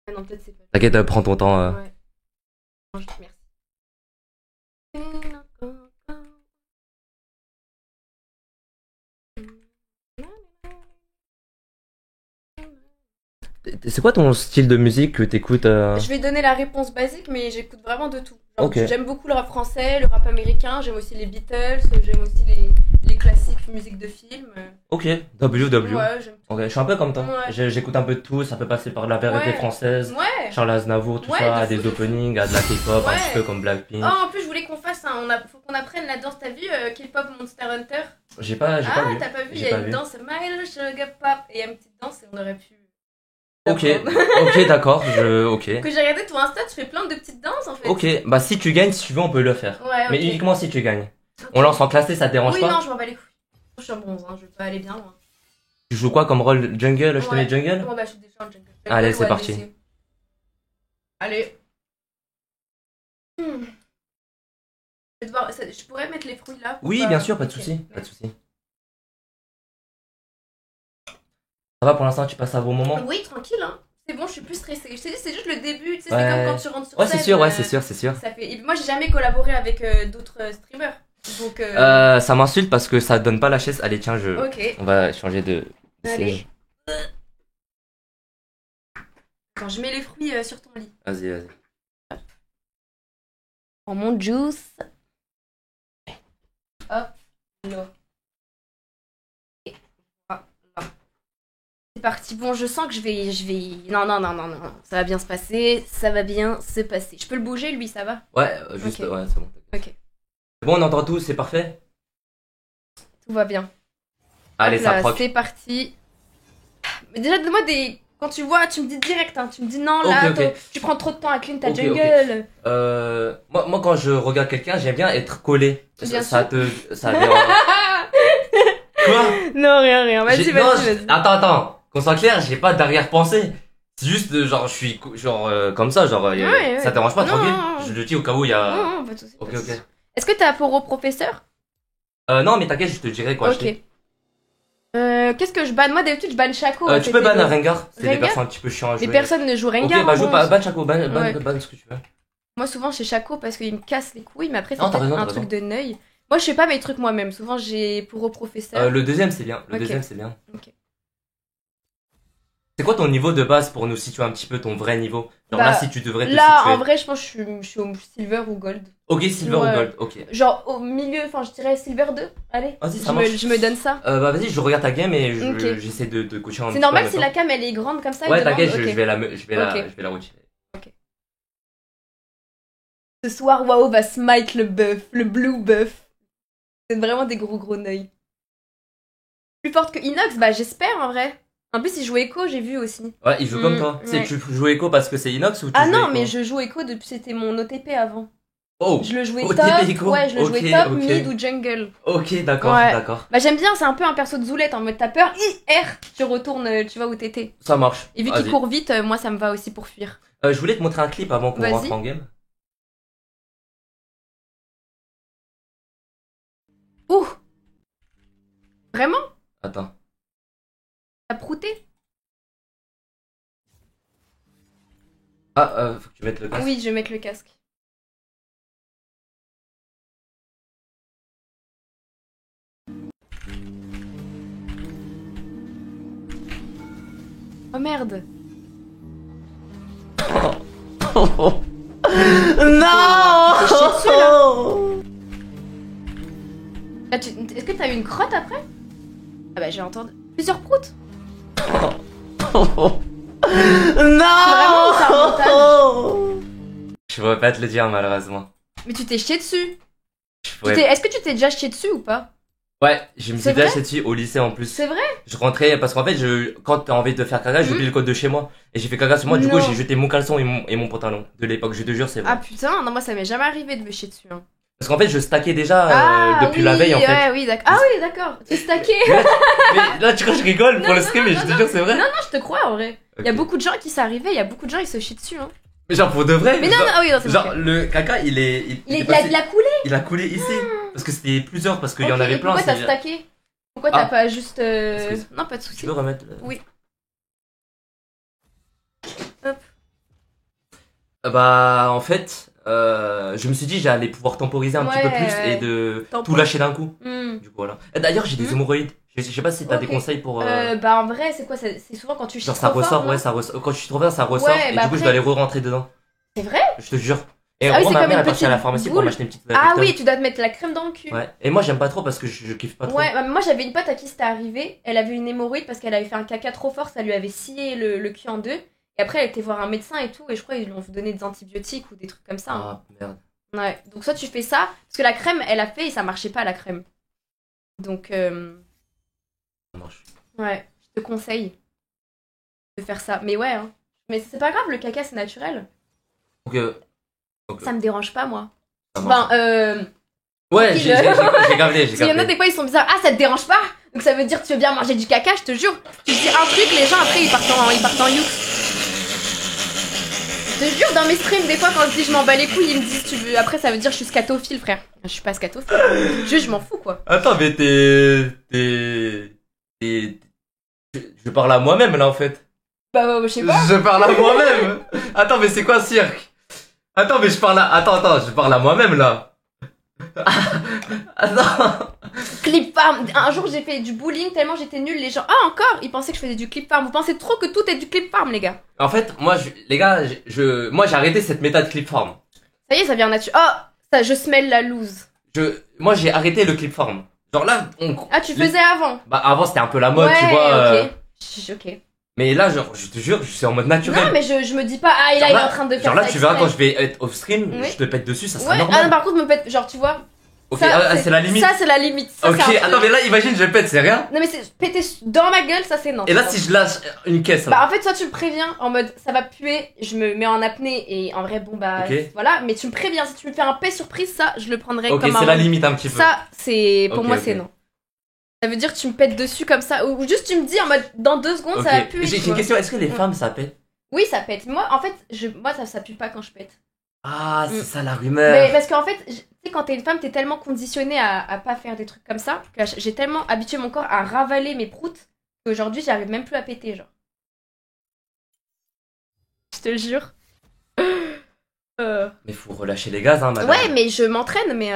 Ah non, peut-être c'est pas. T'inquiète, prends ton temps. Ouais. Merci. C'est quoi ton style de musique que t'écoutes Je vais donner la réponse basique, mais j'écoute vraiment de tout. Genre, ok. J'aime beaucoup le rap français, le rap américain, j'aime aussi les Beatles, j'aime aussi les classiques musique de film. Ok, WW. Ouais, j'aime tout. Ok, je suis un peu comme toi. Ouais. J'écoute un peu de tout, ça peut passer par de la variété française, Ouais. Charles Aznavour, tout ça, à des openings, à de la K-pop, un petit peu comme Blackpink. Oh, en plus, je voulais qu'on fasse faut qu'on apprenne la danse. T'as vu K-pop Monster Hunter? J'ai pas vu. Ah, t'as pas vu? Il y a une danse, Mile Sugar Pop, et il y a une petite danse et on aurait pu. Ok, d'accord, ok. Que j'ai regardé ton Insta, tu fais plein de petites danses en fait. Ok, bah si tu gagnes, si tu veux, on peut le faire. Ouais, Mais uniquement si tu gagnes. On lance en classé, ça te dérange pas? Oui, non, je m'en bats les couilles. Je suis en bronze, je veux pas aller bien loin. Tu joues quoi comme rôle? Jungle? Je te mets jungle? Bon, bah, je suis déjà en jungle. Allez, c'est parti. Allez. Je pourrais mettre les fruits là? Oui, bien sûr, pas de soucis. Pas de soucis. Ça va pour l'instant, tu passes un bon moment? Oui, tranquille, hein. C'est bon, je suis plus stressée. Je t'ai dit, c'est juste le début, tu sais, c'est comme quand tu rentres sur scène. C'est sûr. Ça fait... Moi, j'ai jamais collaboré avec d'autres streamers. Donc, ça m'insulte parce que ça donne pas la chaise. Allez, tiens, Ok. on va changer de siège. Attends, je mets les fruits sur ton lit. Vas-y. Prends mon juice. Hop, là. C'est parti. Bon, je sens que je vais... Non. Ça va bien se passer. Ça va bien se passer. Je peux le bouger, lui, ça va? Ouais, juste... Okay. Ouais, c'est bon. Ok. Bon, on entend tout, c'est parfait? Tout va bien. Allez, hop ça là, proc. c'est parti. Mais déjà, donne-moi des... Quand tu vois, tu me dis direct, hein. Tu me dis non, là, ok. tu prends trop de temps à clean ta jungle. Moi, quand je regarde quelqu'un, j'aime bien être collé. Ça dérange. Quoi? Non, rien. Vas-y. Attends. Qu'on soit clair, j'ai pas d'arrière-pensée. C'est juste, genre, je suis, comme ça, genre, ouais. Ça te dérange pas, Non, tranquille? non. Je le dis au cas où il y a... Non, pas de soucis. Ok. Est-ce que t'as pour au professeur? Non, mais t'inquiète, je te dirai quoi acheter. Qu'est-ce que je banne? Moi, d'habitude, je banne Chaco. Tu peux ban Rengar. C'est des Rengar personnes un petit peu chiants à jouer. Mais personne ne joue Rengar. Ok, bah joue moi. ban Chaco, ban ce que tu veux. Moi, souvent, chez Chaco parce qu'il me casse les couilles, mais après, c'est Non, t'as peut-être raison, un truc de neuil. Moi, je fais pas mes trucs moi-même. Souvent, j'ai pour au professeur. Le deuxième, c'est bien. Ok. C'est quoi ton niveau de base pour nous situer un petit peu ton vrai niveau? Genre là, si tu devrais te là, situer. en vrai, je pense que je suis au silver ou gold. Ok, silver ou gold, ok. Genre au milieu, enfin, je dirais silver 2. Allez, vas-y, ça marche. Je me donne ça. Bah vas-y, je regarde ta game et j'essaie de coacher un petit peu. C'est normal si la cam elle est grande comme ça? Ouais, t'inquiète, je vais la retirer. Ok. Ce soir, Wao va smite le buff, le blue buff. C'est vraiment des gros neuils. Plus forte que Inox, bah j'espère en vrai. En plus, il joue Echo, j'ai vu aussi. Ouais, il joue comme toi. Ouais. Tu joues Echo parce que c'est Inox ou tu Ah joues non, Echo? mais je joue Echo depuis c'était mon OTP avant. Oh. Je le jouais OTP top. Echo. Ouais, je le jouais top, mid ou jungle. Ok, d'accord. Bah j'aime bien, c'est un peu un perso de Zoulette en mode t'as peur, R, tu retournes, tu vois où t'étais. Ça marche. Et vu qu'il court vite, moi ça me va aussi pour fuir. Je voulais te montrer un clip avant qu'on rentre en game. Ouh. Vraiment? Attends. T'as prouté? Ah, faut que tu mettes le casque. Oui, je vais mettre le casque. Oh merde. Non. Est-ce que t'as eu une crotte après? Ah bah j'ai entendu plusieurs proutes. Non. Vraiment, c'est un montage. Je pourrais pas te le dire malheureusement. Mais tu t'es chié dessus. Ouais. Est-ce que tu t'es déjà chié dessus ou pas? Ouais, je me suis déjà chié dessus au lycée en plus. C'est vrai? Je rentrais parce qu'en fait, quand t'as envie de faire caca, j'oublie le code de chez moi. Et j'ai fait caca sur moi, du coup j'ai jeté mon caleçon et mon pantalon de l'époque, je te jure, c'est vrai. Ah putain, non moi ça m'est jamais arrivé de me chier dessus. Hein. Parce qu'en fait, je stackais déjà depuis la veille en fait. Ouais, oui, d'accord. Ah oui, d'accord. Tu stackais. mais là, tu crois que je rigole pour le stream, mais je te jure, c'est vrai. Non, je te crois en vrai. Okay. Il y a beaucoup de gens qui sont arrivés, il y a beaucoup de gens qui se chient dessus. Hein. Mais genre pour de vrai. Mais non, oui, non, c'est genre vrai. le caca, il a coulé. Il a coulé ici. Parce que c'était plusieurs, parce qu'il y en avait plein. Pourquoi t'as stacké? Pourquoi t'as pas juste. Non, pas de soucis. Tu veux remettre Oui. Hop. Bah, en fait, je me suis dit j'allais pouvoir temporiser un petit peu plus et de tout lâcher d'un coup. Du coup, voilà. D'ailleurs, j'ai des hémorroïdes. Je sais pas si t'as des conseils pour. Bah, en vrai, c'est quoi? C'est souvent quand tu chies. Genre, ça ressort, ouais, ça ressort. Quand tu chies trop bien, ça ressort. Et du coup, je dois aller re-rentrer dedans. C'est vrai? Je te jure. Et en gros, ma mère est partie à la pharmacie pour m'acheter une petite. Ah oui, tu dois te mettre la crème dans le cul. Ouais. Et moi, j'aime pas trop parce que je kiffe pas trop. Ouais, bah, moi j'avais une pote à qui c'était arrivé. Elle avait une hémorroïde parce qu'elle avait fait un caca trop fort, ça lui avait scié le cul en deux. Et après, elle était voir un médecin et tout. Et je crois qu'ils lui ont donné des antibiotiques ou des trucs comme ça. Ah, merde. Ouais, donc soit tu fais ça, parce que la crème, elle a fait et ça marchait pas la crème. Donc, Ça marche. Ouais, je te conseille de faire ça. Mais ouais, hein. Mais c'est pas grave, le caca c'est naturel. Donc, ça me dérange pas, moi. Enfin, ouais, j'ai gardé, Parce qu'il y en a des fois, ils sont bizarres. Ah, ça te dérange pas? Donc ça veut dire que tu veux bien manger du caca, je te jure. Tu dis un truc, les gens après ils partent en you. Je te jure, dans mes streams, des fois, quand je dis je m'en bats les couilles, ils me disent tu veux. Après, ça veut dire je suis scatophile, frère. Je suis pas scatophile. Je m'en fous, quoi. Attends, mais je parle à moi-même, là, en fait. Bah, je sais pas. Je parle à moi-même. Attends, mais c'est quoi cirque? Attends, mais je parle je parle à moi-même, là. Attends. Clip farm. Un jour, j'ai fait du bowling tellement j'étais nulle. Les gens, ah, encore, ils pensaient que je faisais du clip farm. Vous pensez trop que tout est du clip farm, les gars. En fait, moi, les gars, moi, j'ai arrêté cette méthode clip farm. Ça y est, ça vient naturel. Oh, ça, je smell la loose. Moi, j'ai arrêté le clip farm. Genre là, Ah, tu faisais avant? Bah, avant, c'était un peu la mode, tu vois. Ok. Mais là, genre, je te jure, je suis en mode naturel. Non, mais je me dis pas, ah, il est en train de faire ça. Genre là, tu verras, quand je vais être off stream, je te pète dessus, ça sera normal. Ah, non, par contre, me pète, genre, tu vois. Ok, c'est la limite. Ça, c'est la limite. Ça, ok, attends, mais là, imagine, je pète, c'est rien. Non, mais c'est péter dans ma gueule, ça, c'est non. Et là, si je lâche une caisse, là. Bah, en fait, soit tu me préviens en mode ça va puer, je me mets en apnée et en vrai, bon, bah, voilà. Mais tu me préviens, si tu me fais un paix surprise, ça, je le prendrais comme un. Ok, c'est la limite un petit peu. Ça, c'est. Pour moi, c'est non. Ça veut dire que tu me pètes dessus comme ça, ou juste tu me dis en mode dans 2 secondes, ça va puer. J'ai une question, est-ce que les femmes, ça pète? Oui, ça pète. Moi, en fait, moi, ça pue pas quand je pète. Ah, c'est ça la rumeur. Mais parce qu'en fait, tu sais, quand t'es une femme, t'es tellement conditionnée à pas faire des trucs comme ça, que j'ai tellement habitué mon corps à ravaler mes proutes, qu'aujourd'hui, j'arrive même plus à péter, genre. Je te le jure. Mais faut relâcher les gaz, hein, madame. Ouais, mais je m'entraîne, mais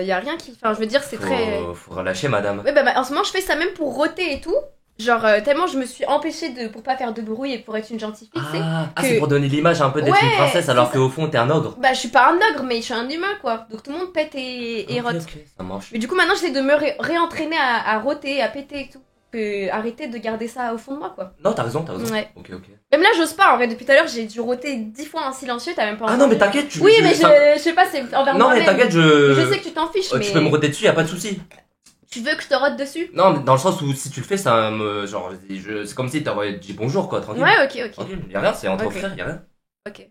y a rien qui. Enfin, je veux dire, c'est très. Faut relâcher, madame. Ouais, bah, en ce moment, je fais ça même pour roter et tout. Genre, tellement je me suis empêchée pour pas faire de bruit et pour être une gentille fille, c'est pour donner l'image un peu d'être une princesse alors qu'au fond, t'es un ogre. Bah, je suis pas un ogre, mais je suis un humain, quoi. Donc tout le monde pète et rote. Ok, ça marche. Mais du coup, maintenant, j'essaie de me réentraîner à roter, à péter et tout. Arrêter de garder ça au fond de moi, quoi. Non, t'as raison. Ouais. Ok. Même là, j'ose pas, en vrai. Depuis tout à l'heure, j'ai dû roter 10 fois en silencieux, t'as même pas entendu. Ah non, mais t'inquiète, Oui, mais je sais pas, c'est envers moi. Non, mais t'inquiète, je sais que tu t'en fiches, mais. Tu peux me roter dessus, y a pas de souci. Tu veux que je te rote dessus? Non, mais dans le sens où si tu le fais, ça me. Genre, c'est comme si t'aurais dit bonjour, quoi, tranquille. Ouais, ok. Tranquille, y'a rien, c'est entre frères, y'a rien. Ok.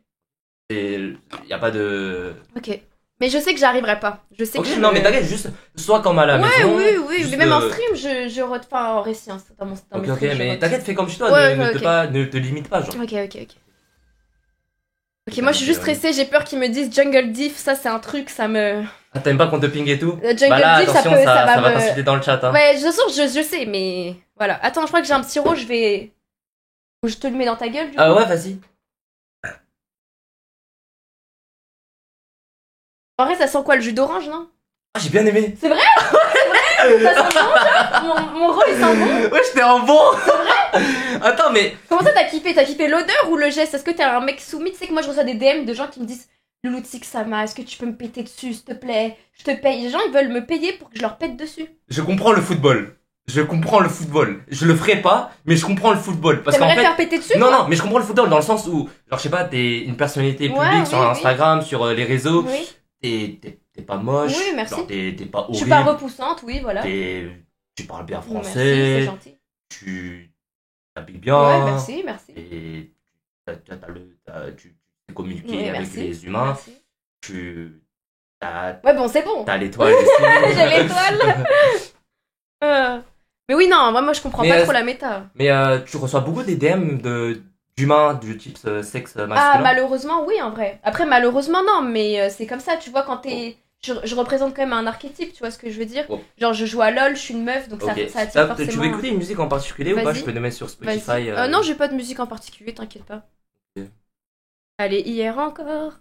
Et y'a pas de. Ok. Mais je sais que j'arriverai pas. Je sais que non, mais t'inquiète, juste, sois comme à la maison. Oui. Mais même en stream, je rote pas en récit, hein, dans mon stream. Ok, mais t'inquiète, fais comme chez toi, ne te limite pas, genre. Ok, moi je suis juste stressée, j'ai peur qu'ils me disent Jungle Diff, ça c'est un truc, ça me. Ah, t'aimes pas qu'on te ping et tout? Jungle bah là, Diff, attention, ça va t'insulter dans le chat, hein. Ouais, de toute façon, je sais, mais. Voilà. Attends, je crois que j'ai un petit rose, je te le mets dans ta gueule, du coup. Ah ouais, vas-y. En vrai, ça sent quoi, le jus d'orange, non? Ah, j'ai bien aimé. C'est vrai? C'est vrai? Ça sent bon, genre? Mon rôle, il sent bon? Ouais, j'étais en bon. C'est vrai? Attends, mais. Comment ça, t'as kiffé? T'as kiffé l'odeur ou le geste? Est-ce que t'es un mec soumis? Tu sais que moi, je reçois des DM de gens qui me disent Louloutique Sama, est-ce que tu peux me péter dessus, s'il te plaît? Je te paye. Les gens, ils veulent me payer pour que je leur pète dessus. Je comprends le football. Je comprends le football. Je le ferai pas, mais je comprends le football. Parce qu'en fait, faire péter dessus? Non, mais je comprends le football dans le sens où, genre, je sais pas, t'es une personnalité publique sur Instagram, sur les réseaux. Oui. T'es pas moche. Oui, merci. T'es pas horrible. Je suis pas repoussante, oui, voilà. Tu parles bien français. Merci, c'est gentil. Tu t'habilles bien. Ouais, merci. Et tu sais communiquer avec les humains. Merci. Ouais, bon, c'est bon. T'as l'étoile aussi. J'ai l'étoile. Mais oui, non, moi je comprends pas trop la méta. Mais tu reçois beaucoup des DM d'humains du type sexe masculin. Ah, malheureusement, oui, en vrai. Après, malheureusement, non, mais c'est comme ça, tu vois, quand t'es... Je représente quand même un archétype, tu vois ce que je veux dire. Genre, je joue à LoL, je suis une meuf, donc ça attire forcément... Tu veux écouter une musique en particulier ou pas? Je peux te mettre sur Spotify. Non, j'ai pas de musique en particulier, t'inquiète pas. Okay. Allez, hier encore.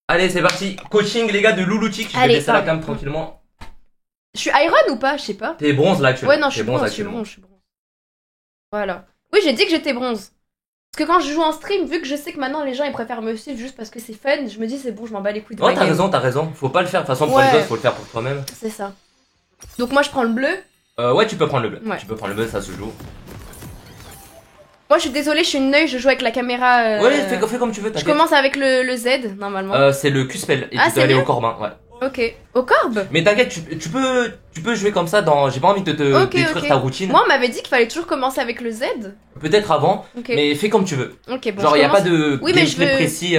Allez, c'est parti. Coaching, les gars, de Louloutique. Je vais laisser la cam tranquillement. Je suis Iron ou pas? Je sais pas. T'es bronze là actuellement. Ouais, non, je suis bronze. Voilà. Oui, j'ai dit que j'étais bronze. Parce que quand je joue en stream, vu que je sais que maintenant les gens ils préfèrent me suivre juste parce que c'est fun, je me dis c'est bon, je m'en bats les couilles de ma game. T'as raison. Faut pas le faire de toute façon pour les autres, faut le faire pour toi-même. C'est ça. Donc moi je prends le bleu. Ouais, tu peux prendre le bleu. Ouais. Tu peux prendre le bleu, ça se joue. Moi je suis désolée, je suis une neuille, je joue avec la caméra. Ouais, fais comme tu veux. Je commence avec le Z normalement. C'est le Q-spell et tu peux aller au corbin, ouais. Ok. Au corbe? Mais t'inquiète, tu peux jouer comme ça dans... J'ai pas envie de te détruire ta routine. Moi on m'avait dit qu'il fallait toujours commencer avec le Z. Peut-être avant, mais fais comme tu veux. Ok, bon. Genre y a pas de gameplay précis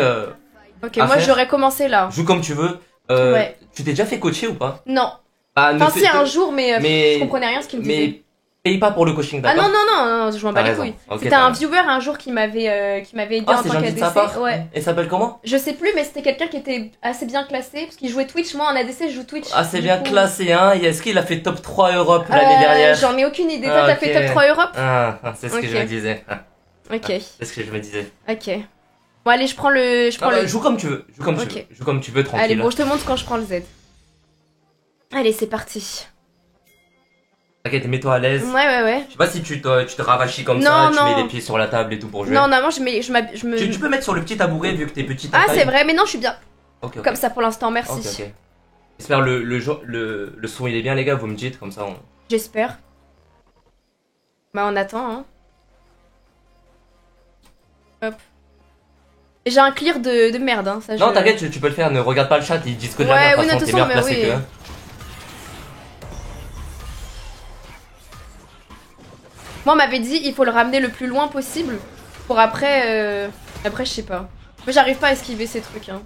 Ok, moi j'aurais commencé là. Joue comme tu veux. Tu t'es déjà fait coacher ou pas? Non. Enfin si un jour, mais je comprenais rien ce qu'il me disait. Mais paye pas pour le coaching, d'accord? Ah non, je m'en bats les couilles. C'était un viewer un jour qui m'avait aidé en tant qu'ADC. Ouais. Et s'appelle comment? Je sais plus, mais c'était quelqu'un qui était assez bien classé parce qu'il jouait Twitch. Moi en ADC je joue Twitch. Ah, c'est bien classé, hein. Est-ce qu'il a fait top 3 Europe l'année dernière? J'en ai aucune idée. Toi t'as fait top 3 Europe? C'est ce que je me disais. Ok. C'est ce que je me disais. Ok. Bon allez, je prends le. Joue comme tu veux. Joue comme tu veux, tranquille. Allez, bon, je te montre quand je prends le Z. Allez, c'est parti. T'inquiète, mets-toi à l'aise. Ouais. Je sais pas si tu te ravachis comme ça, tu mets les pieds sur la table et tout pour jouer. Non, moi je me. Tu peux mettre sur le petit tabouret vu que t'es petite. Ah, c'est vrai, mais non, je suis bien. Okay. Comme ça pour l'instant, merci. Ok. J'espère le son il est bien, les gars, vous me dites comme ça. J'espère. Bah, on attend, hein. Hop. J'ai un clear de merde, hein. Ça, non, t'inquiète, tu peux le faire, ne regarde pas le chat, ils disent que de la merde. Oui, de toute façon, mais oui. Moi, on m'avait dit il faut le ramener le plus loin possible pour après. Après, je sais pas. Moi, j'arrive pas à esquiver ces trucs. Hein.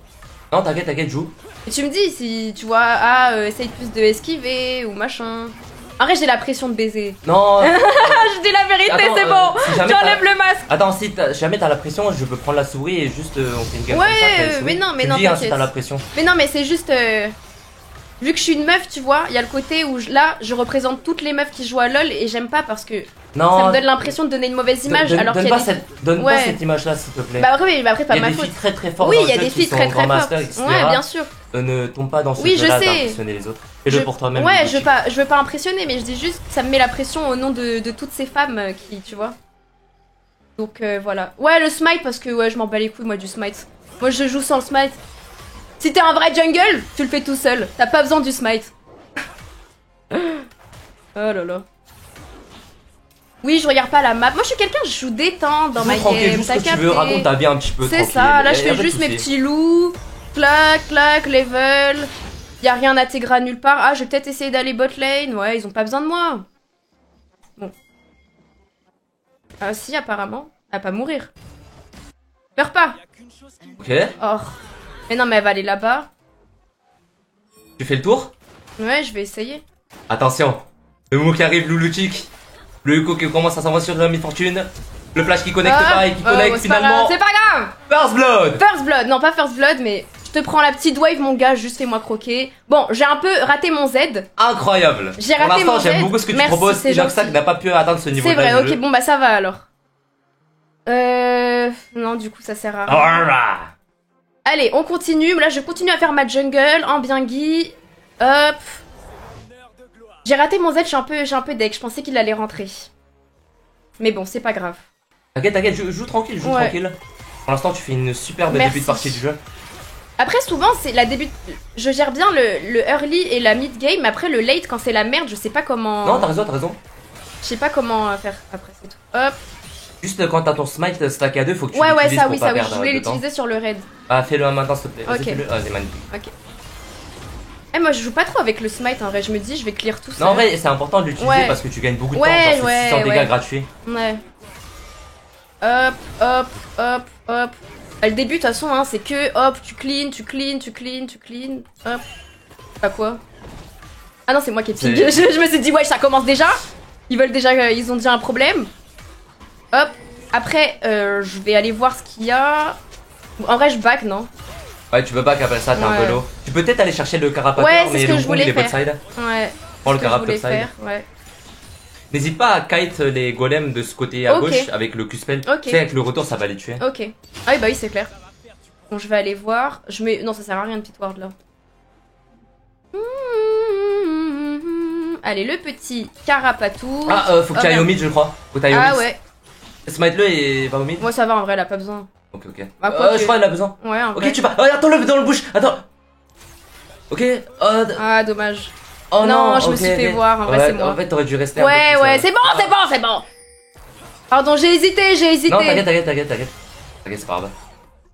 Non, t'inquiète, joue. Et tu me dis si tu vois, essaye plus de esquiver ou machin. En vrai, j'ai la pression de baiser. Non. Je dis la vérité, c'est bon. Si j'enlève le masque. Attends, si jamais t'as la pression, je peux prendre la souris et juste on fait une game. Ouais, mais non, tu non. Dis, hein, si t'as la pression. Mais non, mais c'est juste. Vu que je suis une meuf, tu vois, il y a le côté où là, je représente toutes les meufs qui jouent à LoL et j'aime pas parce que ça me donne l'impression de donner une mauvaise image. Alors qu'il y a donne pas cette image-là, s'il te plaît. Bah après, pas ma faute. Il y a des filles très très fortes. Oui, il y a des filles très très fortes. Ouais, bien sûr. Ne tombe pas dans ce jeu-là d'impressionner les autres. Fais-le pour toi-même. Ouais, je veux pas impressionner, mais je dis juste que ça me met la pression au nom de toutes ces femmes qui, tu vois. Donc voilà. Ouais, le smite parce que ouais, je m'en bats les couilles moi du smite. Moi, je joue sans le smite. Si t'es un vrai jungle, tu le fais tout seul. T'as pas besoin du smite. Oh là là. Oui, je regarde pas la map. Moi, je suis quelqu'un, je joue détente dans ma game. T'as capté. Tu veux, raconte ta vie un petit peu. C'est ça, là, je fais juste mes petits loups. Clac, level. Y'a rien à nulle part. Ah, je vais peut-être essayer d'aller bot lane. Ouais, ils ont pas besoin de moi. Bon. Ah, si, apparemment. Elle va pas mourir. Peur pas. Ok. Oh. Mais non, mais elle va aller là-bas. Tu fais le tour? Ouais, je vais essayer. Attention. Le mot qui arrive, Louloutique. Le Echo qui commence à s'avancer sur la mi-fortune. Le flash qui connecte pas et qui connecte finalement. C'est pas grave. First Blood. First Blood. Non, pas First Blood, mais je te prends la petite wave, mon gars. Juste fais-moi croquer. Bon, j'ai un peu raté mon Z. Incroyable. J'ai raté mon Z. J'aime beaucoup ce que tu proposes. Inoxac n'a pas pu atteindre ce niveau. C'est vrai, ok, bon, bah ça va alors. Non, du coup, ça sert à rien. Allez, on continue. Là, je continue à faire ma jungle en bien Guy. Hop. J'ai raté mon Z, j'ai un peu deck. Je pensais qu'il allait rentrer. Mais bon, c'est pas grave. T'inquiète, joue tranquille, tranquille. Pour l'instant, tu fais une superbe début de partie du jeu. Après, souvent, c'est la début. Je gère bien le early et la mid game, mais après, le late, quand c'est la merde, je sais pas comment. Non, t'as raison. Je sais pas comment faire après, c'est tout. Hop. Juste quand t'as ton smite stack à 2, faut que tu ouais, l'utilises ça, pour oui, pas ça, oui. perdre Je voulais de temps. l'utiliser sur le raid. Ah, fais-le maintenant, s'il te plaît. Vas-y, Ok. fais-le. Ah, c'est magnifique. Ok. Eh, moi, je joue pas trop avec le smite, en vrai. Je me dis, je vais clear tout ça. Non, en vrai, c'est important de l'utiliser Ouais. parce que tu gagnes beaucoup de Ouais, temps. Genre, ouais, c'est 600 dégâts ouais. gratuits. Ouais. Hop. Bah, le début, de toute façon, hein, c'est que hop, tu clean. Hop. Pas quoi. Ah non, c'est moi qui ai ping. Je me suis dit, ouais, ça commence déjà. Ils veulent déjà. Ils ont déjà un problème. Hop. Après, je vais aller voir ce qu'il y a. En vrai, je back, non? Ouais, tu peux pas qu'après ça, t'es un peu low. Tu peux peut-être aller chercher le carapateur, Ouais, c'est mais ce que le je Wukong voulais il est bot faire. side. Ouais. Prends le Ce que je carap voulais top side. faire, ouais. N'hésite pas à kite les golems de ce côté à Ok. gauche avec le Q-spell. Ok. Tu sais, avec le retour, ça va les tuer. Ok. Ah oui, bah oui, c'est clair. Bon, je vais aller voir. Je mets. Non, ça sert à rien, une petite ward là. Allez, le petit carapatou. Ah, faut que tu ailles merde. au mid, je crois. Faut que t'ailles au Ah mid. ouais. Smite-le et va au mid. Moi, ça va en vrai, elle a pas besoin. Ok. Bah, quoi que- Je crois qu'il a besoin. Ouais, en Ok, vrai. tu vas. Oh, attends-le dans le bush. Attends. Ok. Ah, dommage. Oh Non, je me ok, suis fait ok. voir, en vrai, Ouais, c'est moi. En fait, t'aurais dû rester un peu Ouais, plus, ouais, c'est bon. Pardon, j'ai hésité. Non, t'inquiète. C'est pas grave.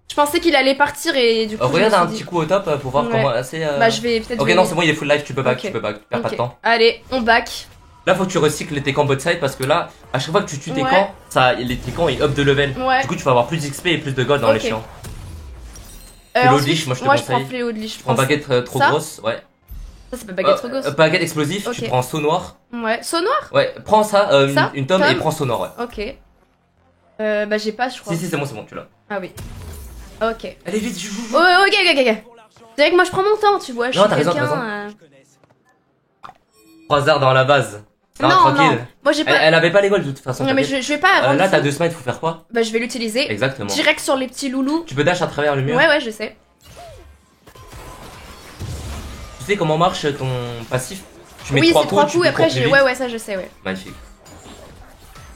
Je pensais qu'il allait partir et du coup. je me Regarde suis un dit- petit coup au top pour voir Ouais. comment assez. Bah, je vais peut-être. Ok, non, c'est bon, il est full life, tu peux back, Ok. perds pas de temps. Allez, on back. Là, faut que tu recycles tes camps bot side parce que là, à chaque fois que tu tues tes Ouais. camps, tes camps ils up de level. Ouais. Du coup, tu vas avoir plus d'XP et plus de gold dans Ok. les champs. Fléau de Ensuite, liche, moi, je te je conseille. prends fléau de liche. Je Prends prends baguette trop ça grosse, ouais. Ça, c'est pas baguette trop grosse. Baguette explosif, Ok. tu prends saut noir. Ouais. Saut noir? Ouais, prends ça, Ça une tome Tome et prends saut noir, ouais. Ok. Bah, j'ai pas, je crois. Si, c'est bon, tu l'as. Ah oui. Ok. Allez, vite, je vous. Oh, ok. C'est vrai que moi je prends mon temps, tu vois. Je Non, suis t'as raison, quelqu'un. 3 arts dans la base. Non, Non, tranquille. non. Moi j'ai pas. Elle avait pas les golds de toute façon. Non, mais t'inquiète. je vais pas avant. Là, t'as 2 smites, faut faire quoi? Bah, je vais l'utiliser. Exactement. Direct sur les petits loulous. Tu peux dash à travers le mur. Ouais, je sais. Tu sais comment marche ton passif? Tu mets Oui, 3 c'est coups, 3 tu coups. peux Après, courir plus vite. ouais, ça je sais, ouais. Magnifique.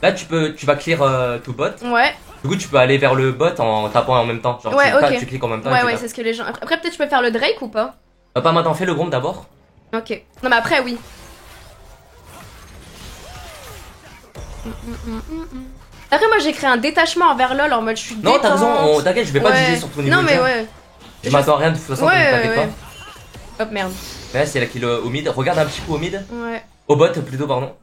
Là, tu vas clear tout bot. Ouais, Du coup, tu peux aller vers le bot en tapant en même temps. Genre, Ouais, tu tapes, ok. tu cliques en même temps. et ouais, tu ouais, tapes. c'est ce que les gens. Après, peut-être je peux faire le Drake ou pas? Pas maintenant, fais le grom d'abord. Ok. Non, mais après, oui. Après, moi j'ai créé un détachement envers LoL en mode je suis Non, t'as détente. raison, t'inquiète, je vais pas Ouais. juger sur ton niveau. Non, de mais jeu. ouais. Je m'attends à rien de toute façon, Ouais, t'inquiète ouais. pas. Hop, merde. Mais là, c'est la kill au mid. Regarde un petit coup au mid. Ouais. Au bot plutôt, pardon.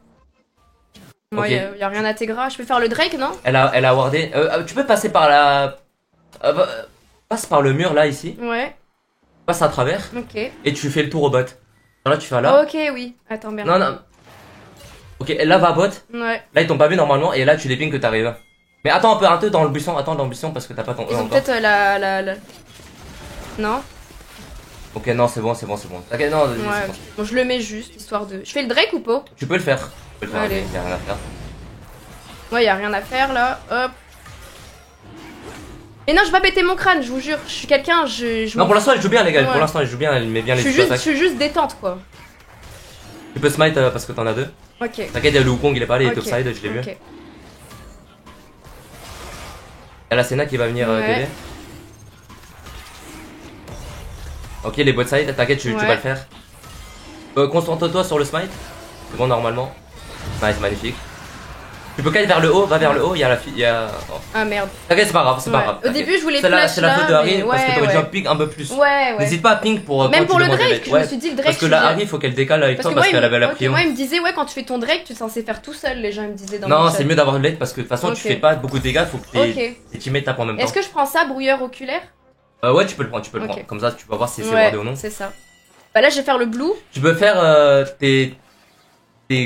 Moi, Ok. y a rien à Tegra. Je peux faire le Drake, non? Elle a wardé. Tu peux passer par la. Passe par le mur là, ici. Ouais. Passe à travers. Ok. Et tu fais le tour au bot. Là, tu fais là. Ok, oui. Attends, merde. Non. Ok, là va à bot. Ouais. Là, ils t'ont pas vu normalement. Et là, tu les pings que t'arrives. Mais attends un peu dans le buisson. Attends dans le buisson parce que t'as pas ton E Ils ont encore. peut-être la. Non? Ok, non, c'est bon. T'inquiète, non, Ouais. c'est bon. Bon, je le mets juste histoire de. Je fais le Drake ou pas? Tu peux le faire. Allez. Y a rien à faire. Ouais, y a rien à faire là. Hop. Et non, je vais pas péter mon crâne, je vous jure. Je suis quelqu'un, je. Non, pour l'instant, elle joue bien, les gars. Ouais. Pour l'instant, elle joue bien. Elle met bien les je petites attaques. suis juste détente quoi. Tu peux smite parce que t'en as 2. Ok. T'inquiète, il y a le Wukong, il est pas allé, il est Ok. topside, je l'ai vu. Ok. Il y a la Senna qui va venir Ouais. t'aider. Ok, les bot side, t'inquiète, tu Ouais. vas le faire. Concentre-toi sur le smite. C'est bon, normalement. Nice, magnifique. Tu peux kite vers le haut, va vers le haut, il y a la fille. Oh. Ah merde. T'inquiète, c'est pas grave, c'est pas Ouais. grave. Au t'inquiète. début, je voulais C'est la flash là, faute de Harry mais parce que ouais, t'aurais dû ouais. un ping un peu plus. Ouais. N'hésite pas à ping pour. Même quand pour tu le demandes Drake, de je me suis dit le Drake. Parce que je la suis- Harry, faut qu'elle décale avec Parce toi que parce moi, qu'elle avait la ok, prio. moi, il me disait, ouais, quand tu fais ton Drake, tu es censé faire tout seul, les gens, ils me disaient dans Non, mon c'est chat. mieux d'avoir le late parce que de toute façon, tu Ok. fais pas beaucoup de dégâts, faut que Ok. tes teammates tapent en même temps. Est-ce que je prends ça, brouilleur oculaire? Ouais, tu peux le prendre, Ok. prendre. Comme ça, tu vas voir si c'est Ouais, wardé ou non. c'est ça. Bah là, je vais faire le blue. Tu peux faire tes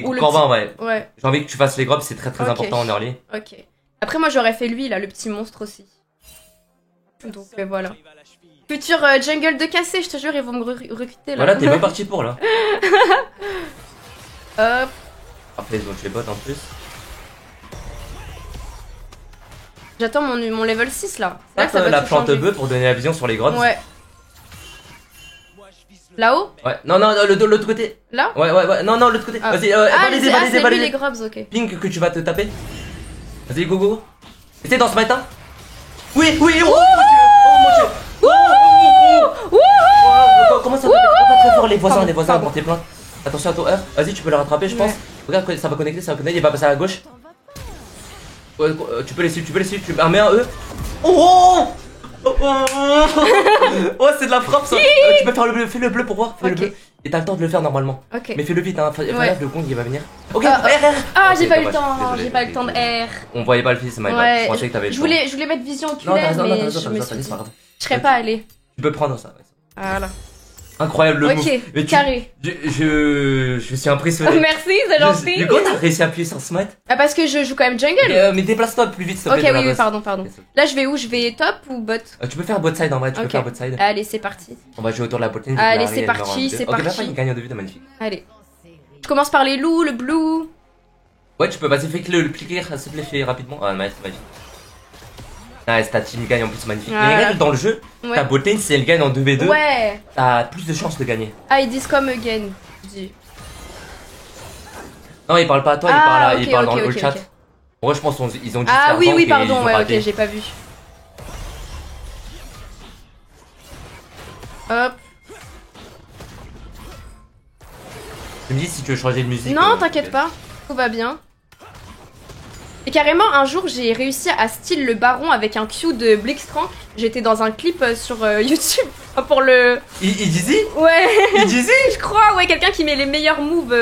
Ou le corbins, ouais. Ouais, J'ai envie que tu fasses les grobs, c'est très Ok. important en early. ok. Après, moi, j'aurais fait lui, là, le petit monstre aussi. Donc, voilà. Futur jungle de cassé, je te jure, ils vont me recruter là. Voilà, t'es bien parti pour là. Hop. Après, ils ont tué bot en plus. J'attends mon level 6 là. C'est là que Tape ça va la tout plante changer. bœuf pour donner la vision sur les grobs. Ouais. Là-haut? Ouais. Non, l'autre côté. Là? Ouais. Non, l'autre côté. Ah. Vas-y, Ah, validez, c'est lui les grobs, ok. Ping que tu vas te taper. Vas-y, go. Et t'es dans ce matin? Oui, oh mon dieu! Oh mon dieu! comment ça pas très fort les voisins vont porter plainte. Attention à ton R, vas-y tu peux le rattraper je pense. Regarde ça va connecter, il va passer à gauche. Ouais, tu peux les suivre, tu mets un E. Oh oh c'est de la frappe ça. Tu peux faire le bleu, fais le bleu pour voir, fais le bleu. Et t'as le temps de le faire normalement. Mais fais-le vite, hein, le con il va venir. Ok, R. Ah j'ai pas eu le temps, j'ai pas eu le temps de R. On voyait pas le fils, c'est je pensais que t'avais le temps. Je voulais mettre vision oculaire mais je serais pas allé. Tu peux prendre ça. Voilà. Incroyable le move. Ok, carré. Je suis impressionné. Merci, c'est gentil. Du coup, t'as réussi à appuyer sur smite? Ah, parce que je joue quand même jungle. Mais déplace-toi plus vite, s'il te plaît. Ok, oui, pardon. Là, je vais où? Je vais top ou bot? Tu peux faire bot side en vrai, tu peux faire bot side. Allez, c'est parti. On va jouer autour de la bot lane. Allez, c'est parti. Ok, là, il gagne de vue, de magnifique. Allez. Je commence par les loups, le blue. Ouais, tu peux vas-y, fais le cliquer, s'il te plaît, fais rapidement. Ah, nice, magique. Nice, ta team gagne en plus, magnifique. Mais regarde, dans le jeu, ta bot lane, si elle gagne en 2v2, t'as plus de chances de gagner. Ah, ils disent comme again. Non, il parle pas à toi, il parle dans le chat. En vrai, je pense qu'ils ont dit ah oui, pardon, ouais, ok, j'ai pas vu. Hop. Tu me dis si tu veux changer de musique. Non, t'inquiète pas, tout va bien. Et carrément, un jour, j'ai réussi à style le baron avec un Q de Blitzcrank. J'étais dans un clip sur YouTube pour le... Il disait? Ouais. Il disait? Je crois, ouais, quelqu'un qui met les meilleurs moves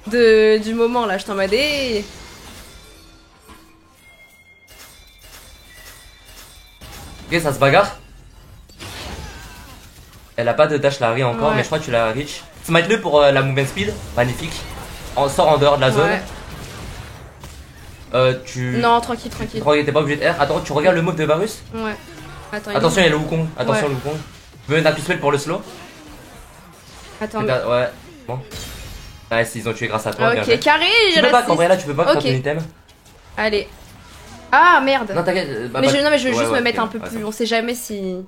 du moment, là. Je t'en mets des... Ok, ça se bagarre. Elle a pas de dash Larry encore, mais je crois que tu l'as reach. Smite-le pour la movement speed, magnifique. On sort en dehors de la zone. Non, tranquille. Tu crois que t'es pas obligé de R. Attends, tu regardes le move de Varus? Ouais. Attention, il y a le Wukong. Attention, le Wukong. Tu veux un appui spell pour le slow? Attends. Ouais. Bon. Nice, ils ont tué grâce à toi. Ok, carré, tu peux pas, en vrai là, tu peux pas faire ton item. Allez. Ah merde. Non, t'inquiète. Mais je veux juste me mettre un peu plus. On sait jamais si.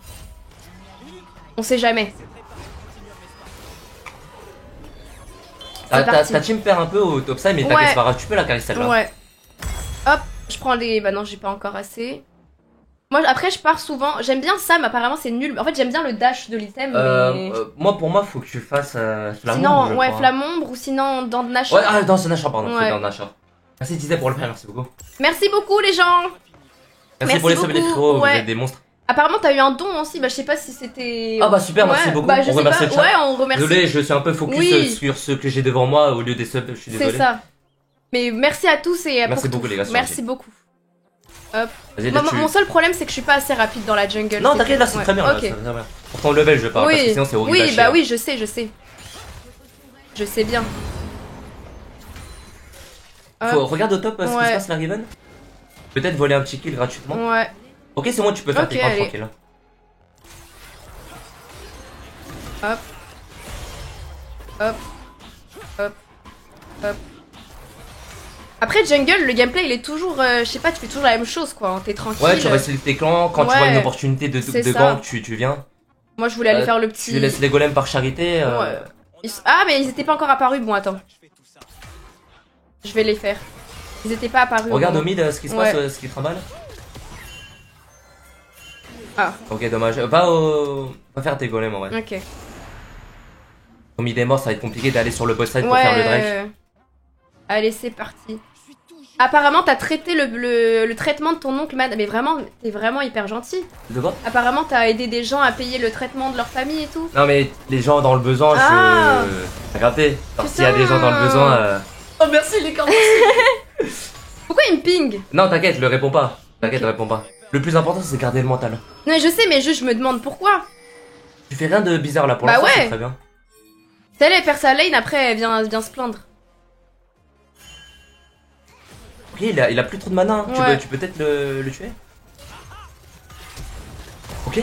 On sait jamais. Ta team perd un peu au topside, mais t'inquiète pas, tu peux la carry celle-là. Ouais. Hop, je prends les. Bah non, j'ai pas encore assez. Moi, après, je pars souvent. J'aime bien ça, mais apparemment, c'est nul. En fait, j'aime bien le dash de l'item. Mais... pour moi, faut que tu fasses Flamme sinon, Ombre. Ouais, Flamme Ombre ou sinon dans Nashor. Ouais, dans Nashor, pardon. Dans Nashor. Merci Disney pour le faire, merci beaucoup. Merci beaucoup, les gens. Merci pour les subs, les frérots, vous êtes des monstres. Apparemment, t'as eu un don aussi. Bah, je sais pas si c'était. Ah, bah super, merci beaucoup. Bah, on remercie le chat. Ouais, on remercie. Désolé, je suis un peu focus sur ce que j'ai devant moi au lieu des subs, je suis désolé. C'est ça. Mais merci à tous et merci beaucoup, les gars. Merci beaucoup. Hop. Mon seul problème, c'est que je suis pas assez rapide dans la jungle. Non, t'inquiète, là, c'est très bien. Okay. Pour ton level, je parle, parce que sinon, c'est horrible. Oui, bah oui, je sais. Je sais bien. Regarde au top ce qui se passe, la Riven. Peut-être voler un petit kill gratuitement. Ouais. Ok, c'est bon, tu peux faire tes points tranquille. Hop. Après jungle, le gameplay il est toujours, je sais pas, tu fais toujours la même chose quoi, hein, t'es tranquille. Ouais, tu restes tes clans, quand tu vois une opportunité de gank, tu viens. Moi je voulais aller faire le petit... Tu laisses les golems par charité. Ah mais ils étaient pas encore apparus, bon attends. Je vais les faire. Ils étaient pas apparus. Regarde au mid ce qui se passe, ce qui trimballe. Ah. Ok, dommage. Va faire tes golems en vrai. Ok. Comme il est mort, ça va être compliqué d'aller sur le boss side pour faire le Drake. Allez, c'est parti. Apparemment, t'as traité le traitement de ton oncle, mais vraiment, t'es vraiment hyper gentil. De quoi? Apparemment, t'as aidé des gens à payer le traitement de leur famille et tout. Non, mais les gens dans le besoin, Regardez, s'il y a des gens dans le besoin. Oh, merci les cornes. Pourquoi il me ping? Non, t'inquiète, je le réponds pas. T'inquiète, réponds pas. Le plus important, c'est garder le mental. Non, je sais, mais je me demande pourquoi. Tu fais rien de bizarre là pour l'instant, c'est très bien. Elle perd sa lane, après elle vient se plaindre. Ok, il a plus trop de mana, hein. Tu peux peut-être le tuer. Ok.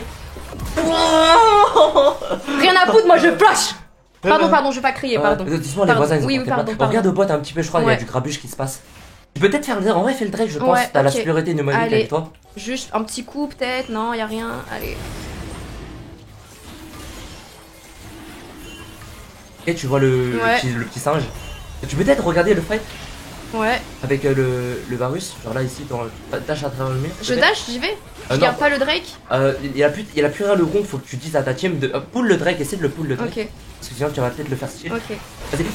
Rien à foutre, moi je flash. Pardon, je vais pas crier, pardon. Dis-moi, les voisins, ils ont pardon. Regarde au bot un petit peu, je crois, il y a du grabuge qui se passe. Tu peux peut-être faire le Drake, en vrai, fais le Drake, je pense. T'as la supériorité numérique avec toi. Juste un petit coup, peut-être, non, y a rien, allez. Et tu vois le petit singe. Tu peux peut-être regarder le fight. Ouais. Avec le Varus, genre là ici, dash à travers le mur. Je dash, j'y vais. Je garde pas le Drake. Il y a plus rien le gong, faut que tu dises à ta team de pull le Drake, essaie de le pull le Drake. Ok. Parce que sinon tu vas peut-être le faire style. Ok. Vas-y,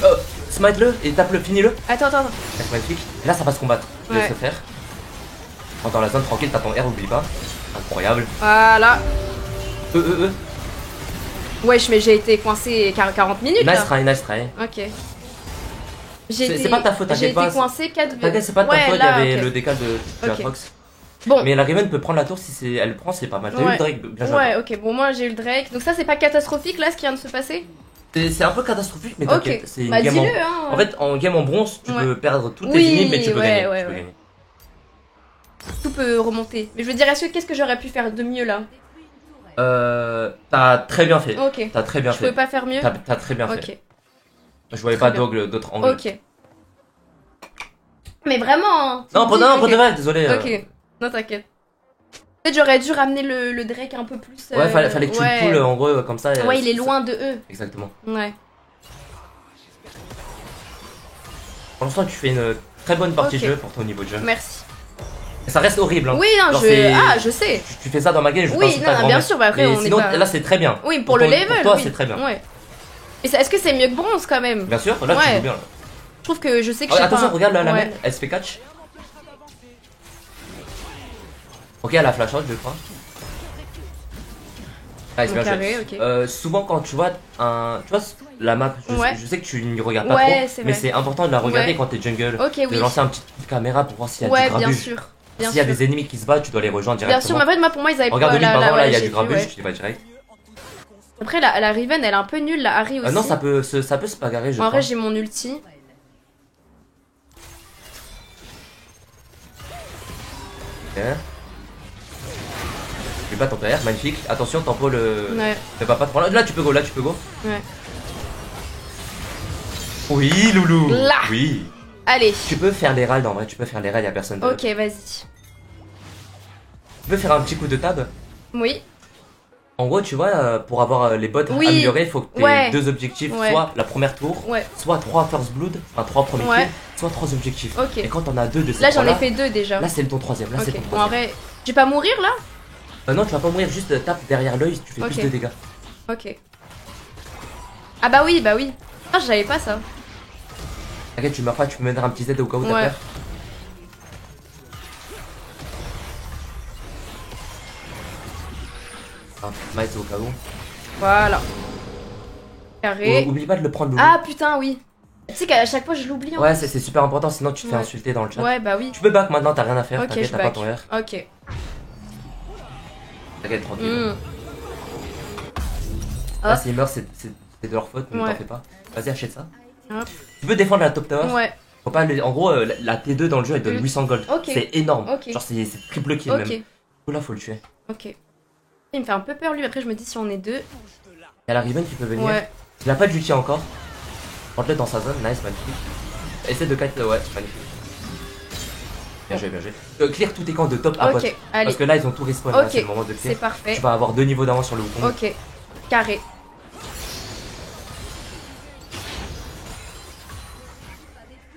smite le et tape le, finis-le. Attends. C'est magnifique. Et là ça va se combattre. Je laisse le faire. Dans la zone tranquille, t'as ton R, oublie pas. Incroyable. Voilà. Wesh, mais j'ai été coincé 40 minutes là. Nice try. Ok. C'est pas ta faute, t'inquiète pas. J'ai été coincé 4 T'inquiète, c'est pas de ta faute, il y avait le décal de Atrox. Bon. Mais la Riven peut prendre la tour si elle prend, c'est pas mal. T'as eu le Drake, bien joué. Ouais, ok, bon, moi j'ai eu le Drake. Donc, ça, c'est pas catastrophique là ce qui vient de se passer? C'est un peu catastrophique, mais t'inquiète. C'est une game hein. En fait, en game en bronze, tu peux perdre toutes tes énigmes, mais tu peux gagner. Tout peut remonter. Mais je veux dire, qu'est-ce que j'aurais pu faire de mieux là? T'as très bien fait. Ok. T'as très bien fait. Je pouvais pas faire mieux? T'as très bien fait. Ok. Je voyais pas d'autres angles. Ok. Mais vraiment. Non, pour de vrai, désolé. Ok. Non, t'inquiète. Peut-être j'aurais dû ramener le Drake un peu plus. Ouais, fallait que tu le pulls en gros, comme ça. Ouais, il est loin de eux. Exactement. Ouais. Pour l'instant, tu fais une très bonne partie de jeu pour ton niveau de jeu. Merci. Ça reste horrible. Hein. Oui, non, je sais. Tu fais ça dans ma game, je oui, non, bien sûr, bah après, on sinon, est pas... là, c'est très bien. Oui, pour le level. Pour toi, c'est très bien. Ouais. Et est-ce que c'est mieux que bronze quand même? Bien sûr, là, tu joues bien. Là. Je trouve que je sais que je sais attention, pas. regarde la main, elle se fait catch. Ok, elle a flash out, je crois. Ah, c'est bien joué. Souvent, quand tu vois la map, je sais que tu n'y regardes pas trop, mais c'est important de la regarder quand t'es jungle. De lancer un petit caméra pour voir s'il y a du grabuge. Bien sûr. S'il y a des ennemis qui se battent, tu dois les rejoindre directement. Bien sûr, mais en fait, moi, pour moi, ils avaient regarde pas là, il y a du grabuge, tu y vas direct. Après, la Riven, elle est un peu nulle, la Harry aussi. Non, ça peut se bagarrer, je crois. En vrai, j'ai mon ulti. Ok. Tu bats ton PR, magnifique. Attention, tempo le. Ouais. Fais pas trop. Là, tu peux go, Ouais. Oui, loulou. Là. Oui. Allez. Tu peux faire les raids en vrai, y'a personne d'autre. Ok, vas-y. Tu peux faire un petit coup de tab? Oui. En gros, tu vois, pour avoir les bots améliorés, il faut que tu aies 2 objectifs, soit la première tour, soit 3 first blood, enfin 3 premiers kills, soit 3 objectifs. Ok. Et quand t'en as 2 de ces là, j'en ai fait 2 déjà. Là, c'est ton 3ème. Là, c'est ton 3ème. Bon, en vrai, je vais pas mourir là? Non, tu vas pas mourir, juste tape derrière l'œil, tu fais plus de dégâts. Ok. Ah bah oui. Ah, j'avais pas ça. T'inquiète, tu meurs pas, tu peux mettre un petit Z au cas où t'as peur. Smite au cas où. Voilà. Carré. Oublie pas de le prendre, Loulou. Ah putain, oui. Tu sais qu'à chaque fois je l'oublie. Ouais, c'est super important, sinon tu te fais insulter dans le chat. Ouais, bah oui. Tu peux back maintenant, t'as rien à faire. Ok, t'inquiète, t'as pas ton R. Ok. T'inquiète, tranquille. Là, s'ils meurent, c'est de leur faute, mais t'en fais pas. Vas-y, achète ça. Hop. Tu peux défendre la top tower. Ouais. Faut pas en gros, la T2 dans le jeu elle donne 800 gold. C'est énorme. Genre, c'est triple kill même. Du coup, là, faut le tuer. Ok. Il me fait un peu peur lui, après je me dis si on est 2. Y'a la Riven qui peut venir. Il a pas d'ulti encore. Rentre-le dans sa zone, nice, magnifique. Essaie de kite, ouais, magnifique. Bien joué. Clear tous tes camps de top à bot. Parce que là, ils ont tout respawn, là, c'est le moment de clear. C'est parfait. Tu vas avoir 2 niveaux d'avance sur le Wukong. Ok, carré.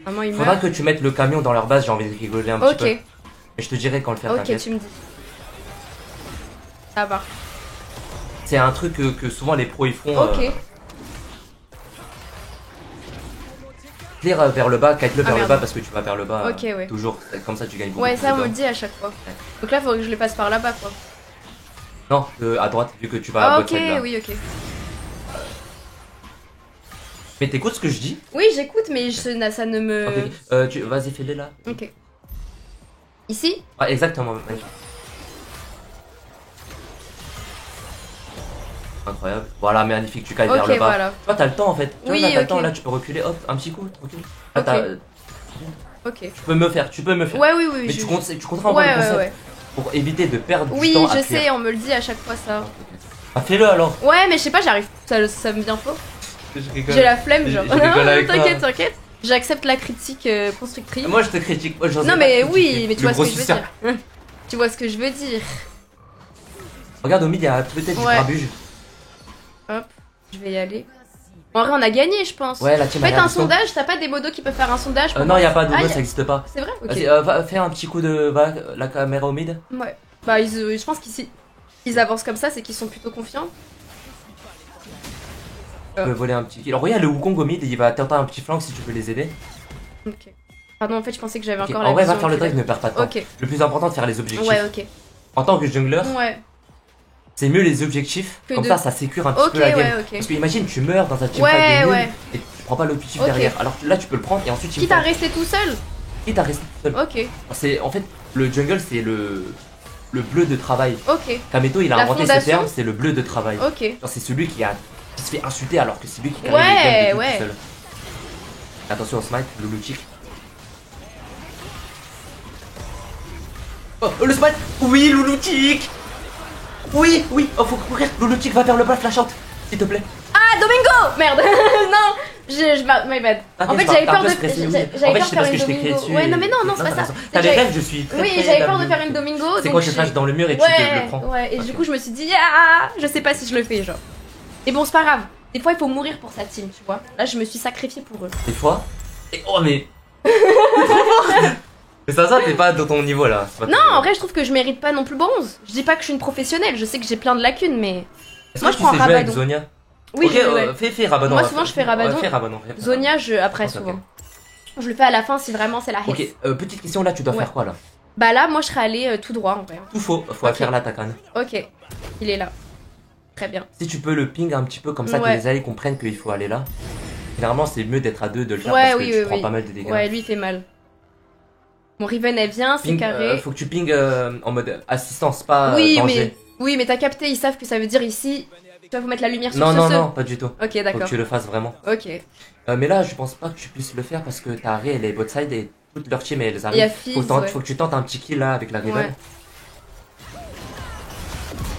Maman, il faudra que tu mettes le camion dans leur base, j'ai envie de rigoler un petit peu. Mais je te dirai quand le faire, t'inquiète. Ok, tu me dis. Ça va. C'est un truc que souvent les pros ils font. Ok. Clear vers le bas, kite-le vers le bas parce que tu vas vers le bas. Ok, ouais. Toujours, comme ça tu gagnes beaucoup. Ouais, ça on me le dit à chaque fois. Donc là, il faut que je les passe par là-bas quoi. Non, à droite, vu que tu vas à ok, oui, ok. Mais t'écoutes ce que je dis? Oui, j'écoute, mais ça ne me. Okay. Vas-y, fais-les là. Ok. Ici? Ouais, exactement. Incroyable. Voilà, magnifique, tu kites vers le bas. Voilà. Tu vois, t'as le temps en fait. Tu vois, là, t'as le temps, là, tu peux reculer, hop, un petit coup, tranquille. Ok. Tu peux me faire. Ouais, oui. Mais tu comprends pas le concept. Pour éviter de perdre du temps. Oui, je sais, on me le dit à chaque fois ça. Bah, fais-le alors. Ouais, mais je sais pas, j'arrive. Ça me vient faux. J'ai la flemme, genre. Non, t'inquiète. J'accepte la critique constructrice. Moi, je te critique. Non, mais oui, mais tu vois ce que je veux dire. Tu vois ce que je veux dire. Regarde, au mid, il y a peut-être du grabuge. Hop, je vais y aller. En vrai, on a gagné, je pense. Ouais, la team a Faites l'air un de sondage, t'as pas des modos qui peuvent faire un sondage pour non, voir y a pas de Ah, mode, ça existe pas. C'est vrai? Ok. Vas-y, fais un petit coup de la caméra au mid. Ouais. Bah, je pense qu'ils avancent comme ça, c'est qu'ils sont plutôt confiants. Tu peux voler un petit kill. Alors, regarde le Wukong au mid, il va tenter un petit flank si tu peux les aider. Ok. Pardon, en fait, je pensais que j'avais Ok, encore la en vrai, va vision faire le oculaire. drive, ne perds pas de temps. Ok. Le plus important, c'est de faire les objectifs. Ouais, ok. En tant que jungler, Ouais. c'est mieux les objectifs. Que Comme de- ça sécure un petit Ok, peu la game. ouais, ok. Parce que imagine, tu meurs dans un teamfight Ouais, de nul ouais. et tu prends pas l'objectif Ok. derrière. Alors que là, tu peux le prendre et ensuite Quitte à rester tout seul. Quitte à rester tout seul. Ok. C'est en fait le jungle, c'est le bleu de travail. Ok. Kameto, il a La inventé ce fondation terme, c'est le bleu de travail. Ok. Genre, c'est celui qui se fait insulter alors que c'est lui qui carry Ouais, les games de tout ouais. seul. Attention au smite, le Lutic. Oh, le smite. Oui, Louloutique. Oui, oh faut courir. Louloutique va faire le bas flashante, s'il te plaît. Ah, Domingo. Merde. Non, my bad. En fait, j'avais peur de faire une Domingo. Ouais, non, mais non, c'est pas ça. T'as les rêves, je suis très, Oui, très j'avais peur de nerveux. faire une Domingo. C'est quand tu flashes dans le mur et tu le prends. Ouais, et Ok. du coup, je me suis dit, ah, je sais pas si je le fais, genre. Mais bon, c'est pas grave. Des fois, il faut mourir pour sa team, tu vois. Là, je me suis sacrifiée pour eux. Des fois. Et oh, mais. Mais ça, t'es pas dans ton niveau là. C'est pas Non, ton- en vrai, je trouve que je mérite pas non plus bronze. Je dis pas que je suis une professionnelle, je sais que j'ai plein de lacunes, mais. Est-ce moi, que je tu prends sais jouer avec Rabadon. Zonia? Oui, Ok, fais Rabadon. Moi, souvent, je fais Rabadon. Ouais, fais Rabadon. Zonia, après, Ok, souvent. ok. Je le fais à la fin si vraiment c'est la haine. Ok, petite question là, tu dois Ouais. faire quoi là? Bah là, moi, je serais allée tout droit en vrai. Tout faux, faut Ok. faire l'attaquant. Ok, il est là. Très bien. Si tu peux le ping un petit peu comme ça, Ouais. que les alliés comprennent qu'il faut aller là. Généralement, c'est mieux d'être à deux, de le faire Ouais, parce oui, que tu oui, prends oui. pas mal de dégâts. Ouais, lui, il fait mal. Mon Riven, elle vient, c'est Ping, carré. faut que tu ping en mode assistance, pas Oui, danger. mais t'as capté, ils savent que ça veut dire ici. Tu dois vous mettre la lumière sur Non, ce non, ce. non, pas du tout. Ok, Faut d'accord. que tu le fasses vraiment. Ok. Mais là, je pense pas que tu puisses le faire parce que ta Ré, elle est bot side et toute leur team, elles Il y a arrivent. Fizz, Faut ouais. que tu tentes un petit kill là avec la Riven. Ouais.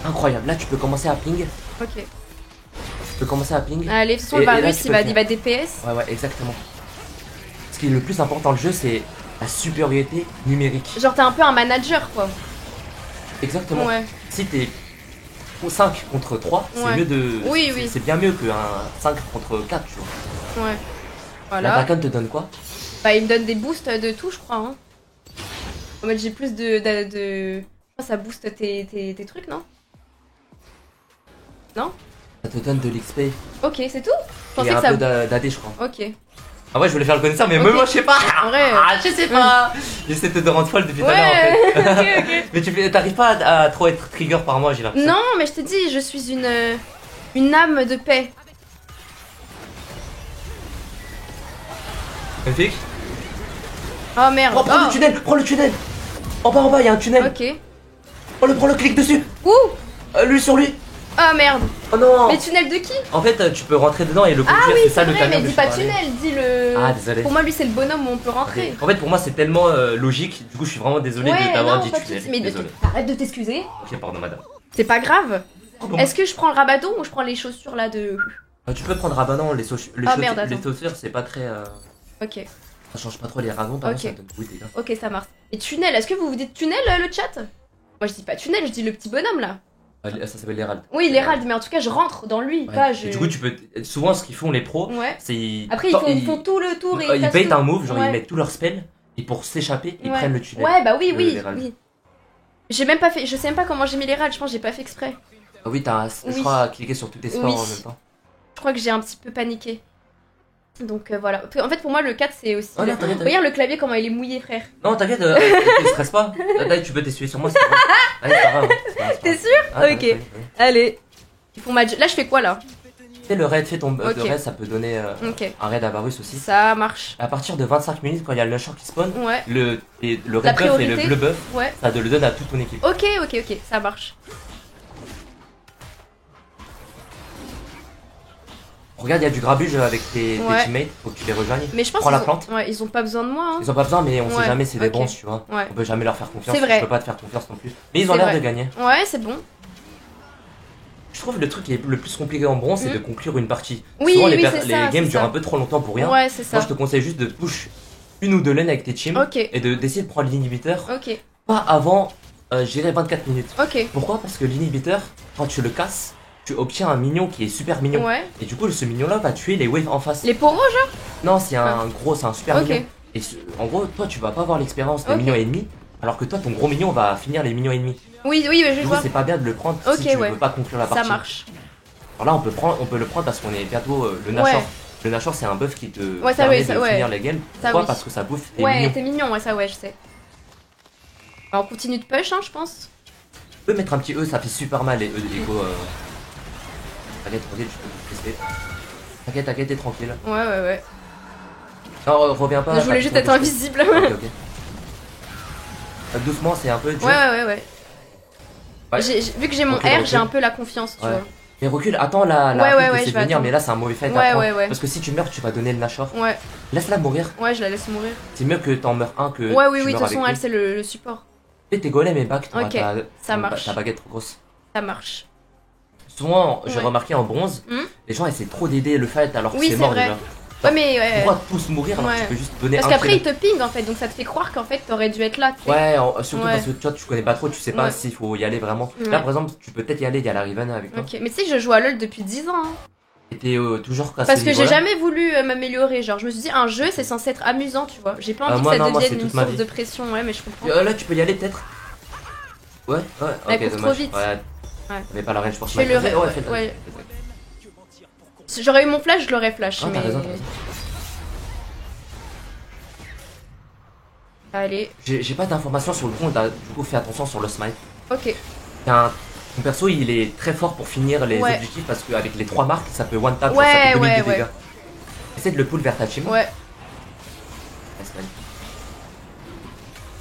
Incroyable, là tu peux commencer à ping. Ok. Tu peux commencer à ping. Allez, de toute façon, Et- le et là, Varus, tu il peux le va DPS. Ouais, exactement. Ce qui est le plus important dans le jeu, c'est la supériorité numérique. Genre, t'es un peu un manager, quoi. Exactement. Ouais. Si t'es 5 contre 3, c'est Ouais. mieux de. Oui, c'est- oui. C'est bien mieux qu'un 5 contre 4, tu vois. Ouais. Voilà. L'attaquant te donne quoi? Bah, il me donne des boosts de tout, je crois. Hein. En mode, j'ai plus de. Je crois que ça booste tes trucs, non? Non? Ça te donne de l'XP Ok, c'est tout? Je et pensais un que ça. peu d'AD, je crois. Ok. Ah ouais, je voulais faire le connaisseur, mais Ok. même moi, je sais pas. En vrai. Je sais pas. J'essaie de te rendre folle depuis tout à l'heure en fait. Ouais, ok, Mais t'arrives pas à trop être trigger par moi, j'ai l'impression. Non, mais je te dis, je suis une âme de paix. Magnifique. Oh merde. Oh, prends le tunnel. En bas, il y a un tunnel. Ok. Prends le, clique dessus. Ouh. Lui sur lui. Oh merde. Oh non. Mais tunnel de qui? En fait, tu peux rentrer dedans et le Ah conduire, oui, c'est ça c'est le vrai, camion mais dont dis je pas parlais. tunnel, dis le. Ah, désolé. Pour moi, lui, c'est le bonhomme où on peut rentrer. En fait, pour moi, c'est tellement logique. Du coup, je suis vraiment désolé de t'avoir dit pas de tunnel. soucis, mais Désolé. arrête de t'excuser. Ok, pardon, madame. C'est pas grave. Pardon. Est-ce que je prends le rabadon ou je prends les chaussures là de. Tu peux prendre Rabadan, les merde, les attends. chaussures, c'est pas très. Ok, Ça change pas trop les ragonds, par Ok. contre, ça donne oui, les gars. ok, ça marche. Et tunnel, est-ce que vous vous dites tunnel le chat? Moi je dis pas tunnel, je dis le petit bonhomme là. Ça s'appelle l'Herald. Oui, l'Hérald, mais en tout cas je rentre dans lui, Ouais. pas Et je. du coup, tu peux. Souvent, ce qu'ils font, les pros, Ouais. c'est. Après ils font tout le tour et Ils cassent baitent tout. un move, genre Ouais. ils mettent tous leurs spells, et pour s'échapper, ils Ouais. prennent le tunnel. Ouais, bah oui, Le- oui, l'Hérald. oui. J'ai même pas fait, je sais même pas comment j'ai mis l'Hérald, je pense que j'ai pas fait exprès. Ah oui, t'as, je Oui. crois, à cliquer sur tous tes sports Oui. en même temps. Je crois que j'ai un petit peu paniqué. Donc voilà. En fait pour moi le 4 c'est aussi. Oh, non, t'inquiète, Regarde le clavier comment il est mouillé frère. Non, t'inquiète, te stresse pas. Là, tu peux t'essuyer sur moi, c'est pas grave. Allez, c'est pas grave. c'est pas grave. T'es sûr? Ah, ouais, Ok. ouais, ouais. Allez. Ils font match. Là je fais quoi là? Tu sais, le raid, fais ton. Ok. Le raid, ça peut donner Ok. un raid à Varus aussi. Ça marche. À partir de 25 minutes, quand il y a le lusher qui spawn, Ouais. le La red buff et le priorité. bleu buff, Ouais. ça te le donne à toute ton équipe. Ok, ok, ok. Ça marche. Regarde, il y a du grabuge avec tes Ouais. teammates, faut que tu les rejoignes. Mais je pense Prends la qu'ils plante. ouais, ils ont pas besoin de moi. Hein. Ils ont pas besoin, mais on Ouais, sait jamais, c'est des ok. bronzes, tu vois. Ouais. On peut jamais leur faire confiance. C'est vrai. Je peux pas te faire confiance non plus. Mais ils ont C'est l'air vrai. de gagner. Ouais, c'est bon. Je trouve le truc le plus compliqué en bronze, c'est de conclure une partie. Oui, Souvent, oui, les c'est ça, games c'est durent ça. un peu trop longtemps pour rien. Ouais, c'est ça. Moi, je te conseille juste de push une ou deux lanes avec tes teams Ok. et d'essayer de prendre l'inhibiteur Ok. pas avant, je dirais 24 minutes. Ok. Pourquoi? Parce que l'inhibiteur, quand tu le casses, tu obtiens un mignon qui est super mignon. Ouais. Et du coup, ce mignon-là va tuer les waves en face. Les poros, genre? Non, c'est un gros, c'est un super Ok. mignon. Et en gros, toi, tu vas pas avoir l'expérience des Ok. minions ennemis, alors que toi, ton gros mignon va finir les minions ennemis. Oui, je Du coup, vois. c'est pas bien de le prendre Ok, si tu ouais. veux pas conclure la partie. Ça marche. Alors là, on peut le prendre parce qu'on est bientôt le Nashor. Ouais. Le Nashor, c'est un buff qui te Ouais, ça, permet ouais, ça, de ouais. finir les games. Ça, Pourquoi? oui. Parce que ça bouffe tes Ouais, minions. t'es mignon, ouais, ça, ouais, je sais. Bah, on continue de push, hein, je pense. Tu peux mettre un petit E, ça fait super mal les E de l'écho. T'inquiète, tu peux tester. T'inquiète, t'es tranquille. Ouais. Non, reviens pas. Je voulais juste être invisible. Ok. Doucement, c'est un peu dur. Ouais. Ouais. Vu que j'ai mon Recule, R, j'ai un peu la confiance, tu Ouais. vois. Mais recule, attends la Ouais, de je vais venir, attendre. mais là c'est un mauvais fait. Ouais. Parce que si tu meurs, tu vas donner le Nashor. Ouais, Laisse-la mourir. je la laisse mourir. C'est mieux que t'en meurs un que. Ouais, tu oui, de meurs toute façon, avec elle, lui. c'est le support. Et tes golems et back, t'auras Ok, ça marche. ta baguette trop grosse. Ça marche. Souvent, j'ai Ouais. remarqué en bronze, les gens essaient trop d'aider le fight alors que Oui, c'est c'est mort vrai. déjà. Ouais, mais ouais. Pourquoi tous mourir alors que Ouais. tu peux juste donner Parce un qu'après, kill. il te ping en fait, donc ça te fait croire qu'en fait, t'aurais dû être là. Tu sais. Ouais, surtout Ouais. parce que toi tu connais pas trop, tu sais pas Ouais. s'il faut y aller vraiment. Ouais. Là par exemple, tu peux peut-être y aller, il y a la Riven avec toi. Ok, mais tu sais que je joue à LoL depuis 10 ans. Hein. Et t'es toujours à Parce ce que j'ai niveau-là. jamais voulu m'améliorer. Genre, je me suis dit, un jeu, c'est censé être amusant, tu vois. J'ai pas envie moi, que ça non, moi, devienne c'est une toute ma source vie. de pression, ouais, mais je comprends. Là tu peux y aller peut-être. Ouais, Elle ok, court trop dommage. vite. Ouais. Mais pas la range pour Je fais le ouais, ouais, fais-le. ouais. J'aurais eu mon flash, je l'aurais flash. Ah, mais... t'as raison. Allez, J'ai pas d'informations sur le compte, du coup fais attention sur le smite. ok. Ton perso il est très fort pour finir les Ouais. objectifs parce qu'avec les 3 marques ça peut one tap, Ouais, ça fait 2000 ouais, de dégâts. Essaie de le pull vers ta team. Ouais, Smite.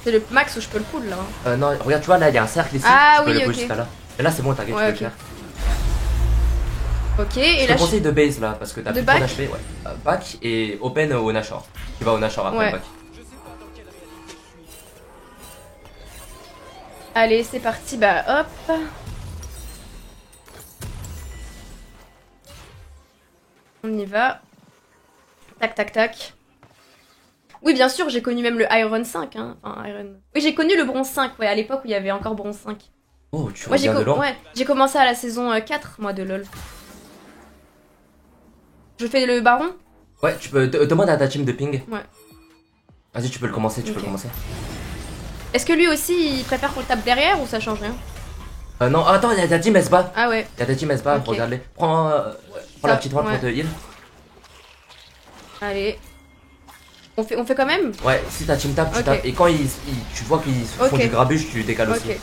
c'est le max où je peux le pull là. Hein. Non, regarde, tu vois là il y a un cercle ici, Ah, tu peux oui, le pull ok. jusqu'à là. Et là c'est bon, t'inquiète, Ouais, tu peux ok. le faire. Ok, et Je là te conseille de base là parce que t'as De plus trop back d'HP. Ouais. Back et open au Nashor. Tu vas au Nashor après Ouais. le back. Allez, c'est parti, bah hop. On y va. Tac, tac, tac. Oui, bien sûr, j'ai connu même le Iron 5. Hein. Enfin, Iron... Oui, j'ai connu le Bronze 5, ouais, à l'époque où il y avait encore Bronze 5. Oh, tu Moi, reviens de loin. j'ai commencé à la saison 4, moi, de LoL. Je fais le baron? Ouais, tu peux demande à ta team de ping. Ouais. Vas-y, tu peux le commencer, tu peux Ok. le commencer. Est-ce que lui aussi, il préfère qu'on le tape derrière ou ça change rien? Non, attends, il y a ta team elle se bat. Ah ouais. Il y a ta team elle se bat, Ok. regarde-les. Prends la petite round ouais. pour te heal. Allez. On fait quand même? Ouais, si ta team tape, tu Ok. tapes. Et quand tu vois qu'ils font Ok. du grabuge, tu décales aussi. Ok.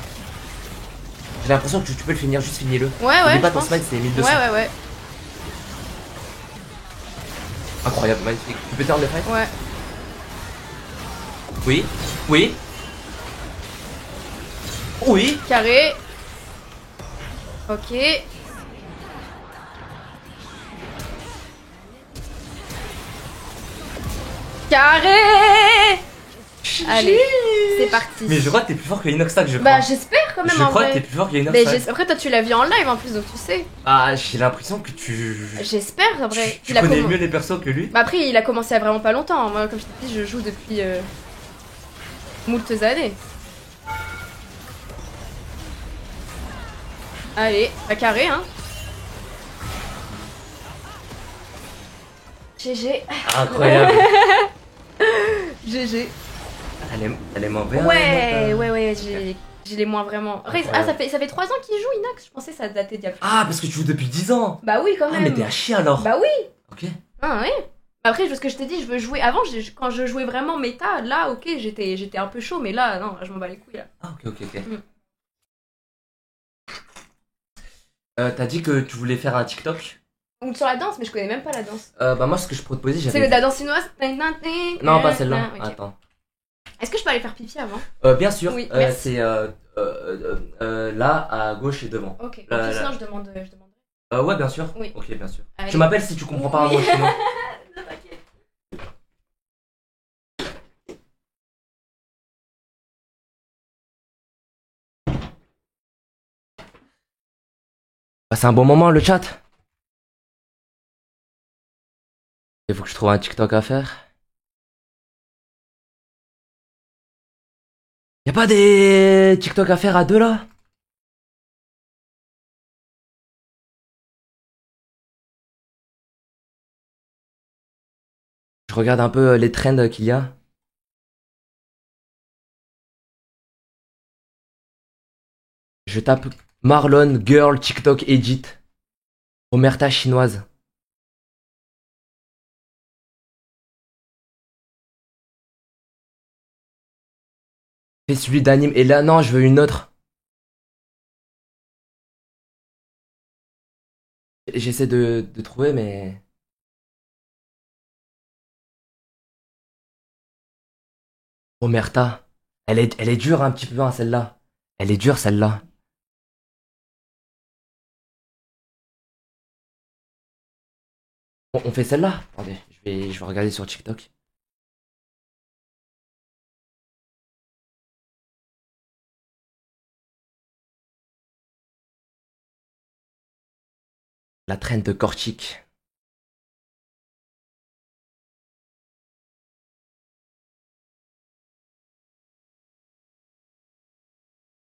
J'ai l'impression que tu peux le finir, juste finis-le. Ouais, N'oublie ouais, pas je ton pense. smite, c'est 1200. Ouais. Incroyable, magnifique. Tu peux turn le fight? Ouais. Oui. Oui. Oui. Carré. Ok. Carré. Allez, c'est parti. Mais je crois que t'es plus fort que Inoxtag, je crois. Bah j'espère quand même je en crois que vrai. t'es plus fort que Mais Inoxtag. après toi tu l'as vu en live en plus donc tu sais. Ah, j'ai l'impression que tu. J'espère en vrai. Tu Il a connais comm- mieux les persos que lui. Bah après il a commencé à vraiment pas longtemps. Moi comme je t'ai dit je joue depuis moultes années. Allez, bah carré hein. GG. Incroyable. GG. Elle est mauvaise. Ouais, j'ai les moins vraiment. Après, Incroyable. ça fait 3 ans qu'il joue Inox, je pensais que ça datait d'il y a plus. Ah, parce que tu joues depuis 10 ans. Bah oui, quand Ah, même. mais t'es un chien alors. Bah oui. Ok. Ah ouais. Après, parce que je t'ai dit, je veux jouer. Avant, quand je jouais vraiment méta, là, ok, j'étais un peu chaud, mais là, non, je m'en bats les couilles là. Ah, ok. Mm. T'as dit que tu voulais faire un TikTok. Ou sur la danse, mais je connais même pas la danse. Bah, moi, ce que je proposais, C'est j'avais. le de la danse chinoise. Non, pas celle-là. Ok. Attends. Est-ce que je peux aller faire pipi avant? Bien sûr. Oui, merci. C'est là, à gauche et devant. Ok. Là, Sinon, là. je demande. Ouais, bien sûr. Oui. Ok, bien sûr. Allez. Tu m'appelles si tu comprends pas un Oui. mot chinois. Non, t'inquiète. Bah, c'est un bon moment le chat. Il faut que je trouve un TikTok à faire. Y'a pas des TikTok à faire à deux là? Je regarde un peu les trends qu'il y a. Je tape Marlon Girl TikTok Edit. Omerta chinoise. Fais celui d'anime. Et là, non, je veux une autre. J'essaie de trouver, mais... Omerta. Elle est dure un petit peu, hein, celle-là. Elle est dure, celle-là. On fait celle-là? Attendez, je vais regarder sur TikTok. La traîne de Korchik.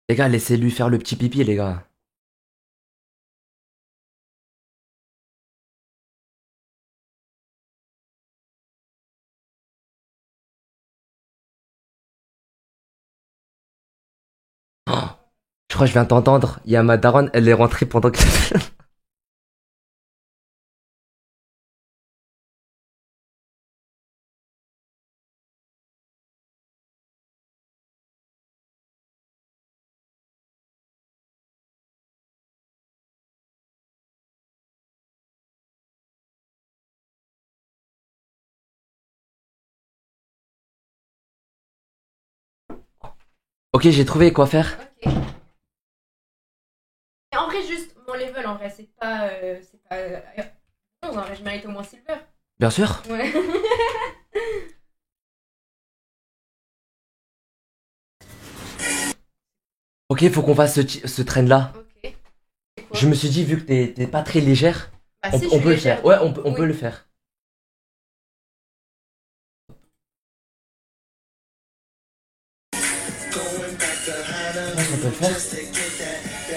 Les gars, laissez-lui faire le petit pipi, les gars. Oh, je crois que je viens t'entendre. Il y a ma daronne, elle est rentrée pendant que... Ok, j'ai trouvé quoi faire. Ok. Et en vrai, juste mon level, en vrai, c'est pas 11, en vrai, je mérite au moins silver. Bien sûr. Ouais. Ok, faut qu'on fasse ce train-là. Ok. C'est quoi? Je me suis dit, vu que t'es pas très légère, Bah, on, si, je on suis peut le légère. faire. Ouais, on peut Oui. le faire. On peut le faire.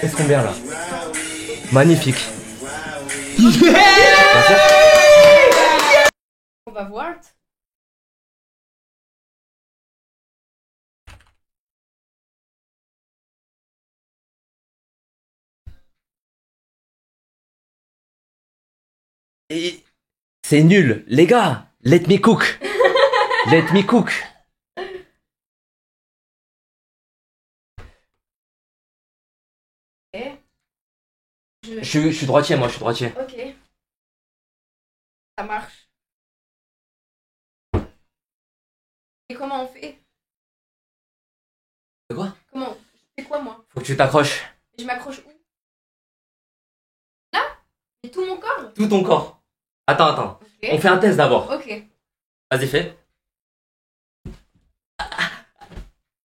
Est-ce combien là? Magnifique. Bien sûr. On va voir. Et c'est nul, les gars. Let me cook. Let me cook. Ok. Je suis droitier, moi, je suis droitier. Ok. Ça marche. Et comment on fait? C'est quoi? Comment? Je fais quoi, moi? Faut que tu t'accroches. Je m'accroche où? Là? Et tout mon corps? Tout ton corps. Attends. Ok. On fait un test d'abord. Ok. Vas-y, fais.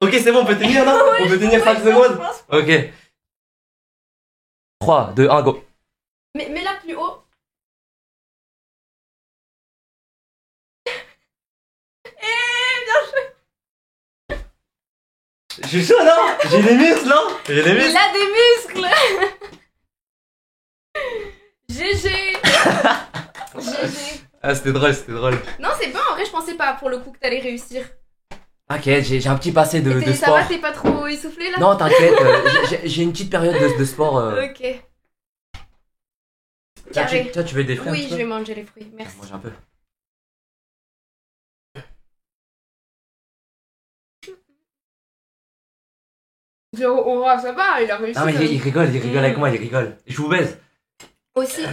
Ok, c'est bon, on peut tenir, non? On peut tenir 5 secondes? Ok. 3, 2, 1, go. Mais là, plus haut. Je suis chaud, non? J'ai des muscles, non? J'ai des Il muscles. a des muscles. GG. GG. Ah, c'était drôle, c'était drôle. Non, c'est bon, en vrai, je pensais pas pour le coup que t'allais réussir. T'inquiète, j'ai un petit passé de Ça sport. va, t'es pas trop essoufflé là? Non, t'inquiète, j'ai une petite période de sport. Ok. Tiens, Carré. tu veux des fruits un Oui, petit je peu? vais manger les fruits, merci. Mange un peu. Oh, ça va, il a réussi. Non, mais il rigole avec moi, il rigole. Je vous baise. Aussi.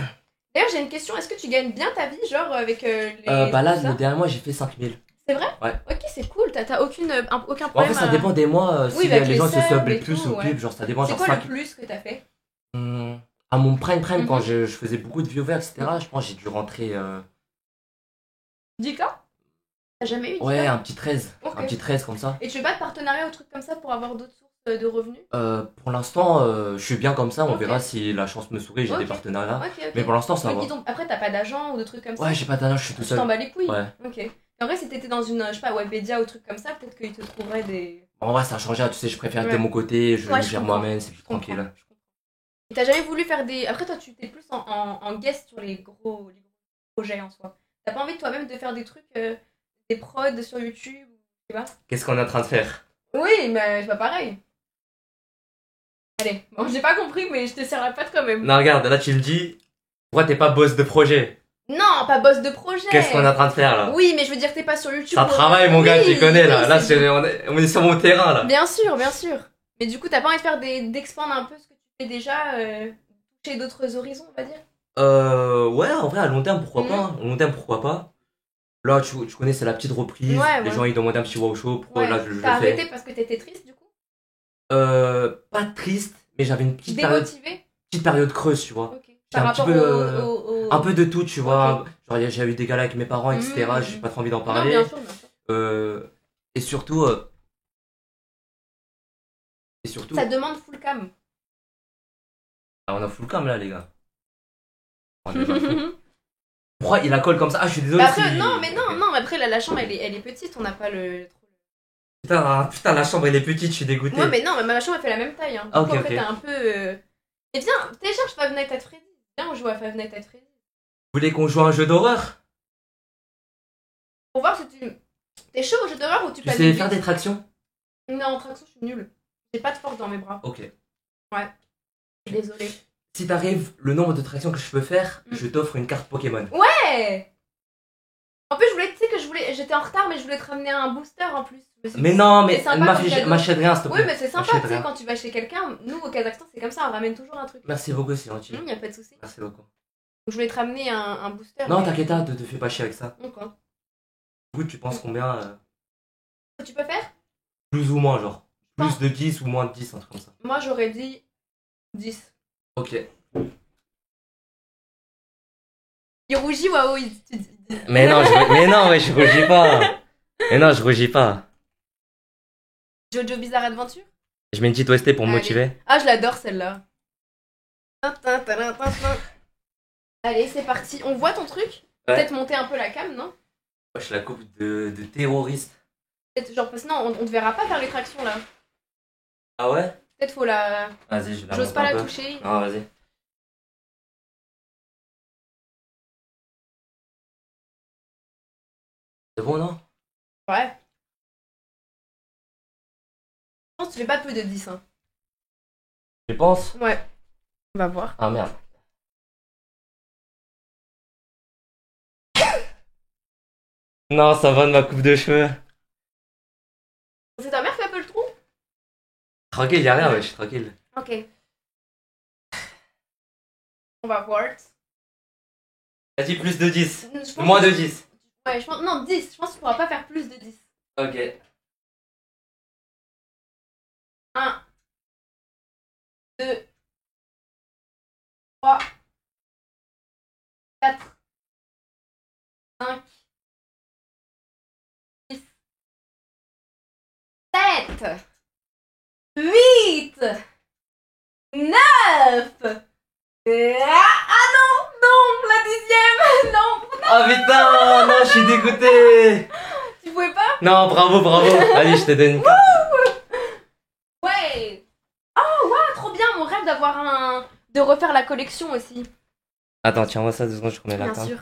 D'ailleurs, j'ai une question, est-ce que tu gagnes bien ta vie, genre avec les. Bah là, tout ça le dernier mois, j'ai fait 5000. C'est vrai? Ouais. Ok, c'est cool, t'as aucun En problème. fait, ça dépend des mois. Oui, Si bah, avec les gens se les subs sublent et plus tout, ou ouais. plus, genre ça dépend. C'est Genre quoi 5. le plus que t'as fait? À mon prime, quand Mhm. je faisais beaucoup de viewers, etc., je pense que j'ai dû rentrer. 10K? T'as jamais eu 10K? Ouais, un petit 13. Ok. Un petit 13 comme ça. Et tu fais pas de partenariat ou trucs comme ça pour avoir d'autres sources de revenus? Pour l'instant, je suis bien comme ça. On Ok. verra si la chance me sourit. J'ai des Ok. partenariats. Ok. Mais pour l'instant, ça Mais va. dis donc, après, t'as pas d'agent ou de trucs comme ça? Ouais, j'ai pas d'âge, je suis tout Tu t'en seul. bats les couilles? Ouais. Ok. Et en vrai, si t'étais dans une, je sais pas, Webedia ou truc comme ça, peut-être qu'ils te trouveraient des. En vrai, ça a changé. Tu sais, je préfère être Ouais. de mon côté. Je Ouais, me je gère comprends. moi-même. C'est plus Je comprends, tranquille. je comprends. Et t'as jamais voulu faire des. Après, toi, tu t'es plus en guest sur les gros projets en soi. T'as pas envie toi-même de faire des trucs, des prods sur YouTube, tu vois? Qu'est-ce qu'on est en train de faire? Oui, mais c'est pas pareil. Allez, bon, j'ai pas compris, mais je te serre la patte quand même. Non, regarde, là tu le dis. Pourquoi t'es pas boss de projet? Non, pas boss de projet. Qu'est-ce qu'on est en train de faire là? Oui, mais je veux dire, t'es pas sur YouTube. C'est un travail, mon gars, tu connais là. Oui, Là, on est sur mon terrain là. Bien sûr, bien sûr. Mais du coup, t'as pas envie de faire d'expandre un peu ce que tu fais déjà, toucher d'autres horizons, on va dire? Ouais, en vrai, à long terme, pourquoi pas? À long terme, pourquoi pas? Là, tu connais, c'est la petite reprise. Ouais, les gens, ils demandent un petit wow show. Pourquoi là, je le fais? T'as arrêté parce que t'étais triste, du coup? Pas triste, mais j'avais une petite période creuse, tu vois. Ok. J'ai Par un petit rapport peu, un peu de tout, tu vois. Ok. Genre, j'ai eu des galères avec mes parents, etc. J'ai pas trop envie d'en Non, parler. bien sûr, bien sûr. Et surtout, Ça demande full cam. Ah, on a full cam là, les gars. On est partout. Pourquoi il la colle comme ça? Ah, je suis désolé. Bah après, non, mais après, la chambre, elle est petite, on n'a pas le. Putain, la chambre elle est petite, je suis dégoûté. Ouais, mais non, mais ma chambre elle fait la même taille. Hein. Ah, ok, en ok. fait, t'as un peu. Mais viens, télécharge Five Nights at Freddy's. Viens, on joue à Five Nights at Freddy's. Vous voulez qu'on joue à un jeu d'horreur? Pour voir si tu. T'es chaud au jeu d'horreur ou tu Tu passes sais faire des tractions? Non, en traction, je suis nulle. J'ai pas de force dans mes bras. Ok. Ouais. Désolée. Si t'arrives le nombre de tractions que je peux faire, je t'offre une carte Pokémon. Ouais! En plus, tu sais que j'étais en retard, mais je voulais te ramener un booster en plus. Mais non, mais sympa comme cadeau. m'achète rien, s'il te plaît. Oui, mais c'est sympa, tu sais, quand tu vas chez quelqu'un, nous au Kazakhstan, c'est comme ça, on ramène toujours un truc. Merci beaucoup, c'est gentil. Y a pas de soucis. Merci beaucoup. Donc, je voulais te ramener un booster. Non, mais- t'inquiète pas, te fais pas chier avec ça. Donc, quoi. Du coup, tu penses combien Tu peux faire? plus ou moins, genre Non. plus de 10 ou moins de 10, un truc comme ça. Moi, j'aurais dit 10. Ok. Il rougit, waouh, il dit. Mais non, je rougis pas. Mais non, je rougis pas. Jojo Bizarre Adventure? Je mets une petite OST pour me Allez. motiver. Ah, je l'adore celle-là. Allez, c'est parti. On voit ton truc? Ouais. Peut-être monter un peu la cam, non? Je la coupe de terroriste. Peut-être, genre, parce que non, on te verra pas faire les tractions là. Ah ouais? Peut-être faut la. Vas-y, je la J'ose monte pas un la peu. toucher. Ah, vas-y. C'est bon, non? Ouais. Je pense que tu fais pas peu de 10. Hein. Tu penses? Ouais. On va voir. Ah merde. Non, ça va de ma coupe de cheveux. C'est ta mère qui a peu le trou? Tranquille, y'a rien, ouais, je suis tranquille. Ok. On va voir. Vas-y, plus de 10. Je pense Moins que- de 10. Ouais, je pense. Non, 10. Je pense que tu pourras pas faire plus de 10. Ok. 1, 2, 3, 4, 5, 6, 7, 8, 9. Ah non, non, la 10e, non. Oh putain, non, je suis dégoûté. Tu pouvais pas? Non, bravo, bravo. Allez, je te donne une carte. Ouais. Oh, ouais, trop bien, mon rêve d'avoir de refaire la collection aussi. Attends, tiens-moi ça 2 secondes, je remets la Bien carte. sûr.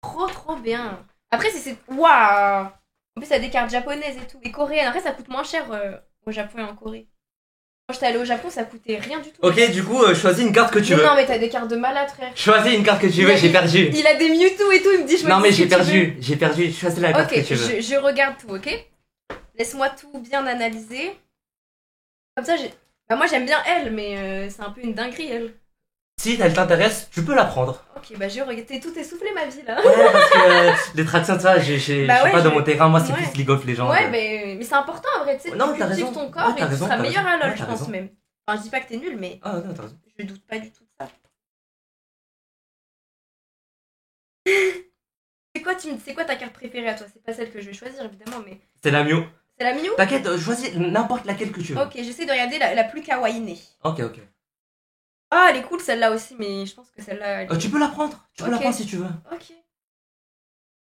Trop bien. Après, c'est. Waouh! En plus, il y a des cartes japonaises et tout. Et coréennes. Après, ça coûte moins cher au Japon et en Corée. Quand j'étais allée au Japon, ça coûtait rien du tout. Ok, du coup, choisis une carte que tu Mais veux. non, mais t'as des cartes de malade, frère. Choisis une carte que tu veux, j'ai perdu. Il a des Mewtwo et tout, il me dit Non, mais choisis ce j'ai que tu perdu. J'ai perdu. Choisis la veux. carte Ok, que tu veux. je regarde tout, ok? Laisse-moi tout bien analyser. Comme ça, j'ai. Bah, moi, j'aime bien elle, mais c'est un peu une dinguerie, elle. Si elle t'intéresse, tu peux la prendre. Ok, bah, j'ai regardé. T'es tout essoufflé, ma vie, là. Ouais, parce que les tractions, tu vois, je sais Bah ouais, pas, dans je- mon terrain, moi, c'est Ouais. plus League of Legends. Ouais, mais c'est important en vrai, tu sais, Non, tu t'as cultives raison. ton corps Ouais, et t'as tu raison, seras t'as meilleur raison. à LoL, Ouais, je t'as pense raison. même. Enfin, je dis pas que t'es nul, mais Ah, non, t'as raison. je doute pas du tout de ça. C'est quoi ta carte préférée à toi? C'est pas celle que je vais choisir, évidemment, mais... C'est la Mew. C'est la Mew? T'inquiète, choisis n'importe laquelle que tu veux. Ok, j'essaie de regarder la plus kawaii. Ok, ok. Ah, elle est cool celle-là aussi, mais je pense que celle-là... elle est- Tu peux la prendre. Tu peux la Ok. prendre si tu veux. Ok. Je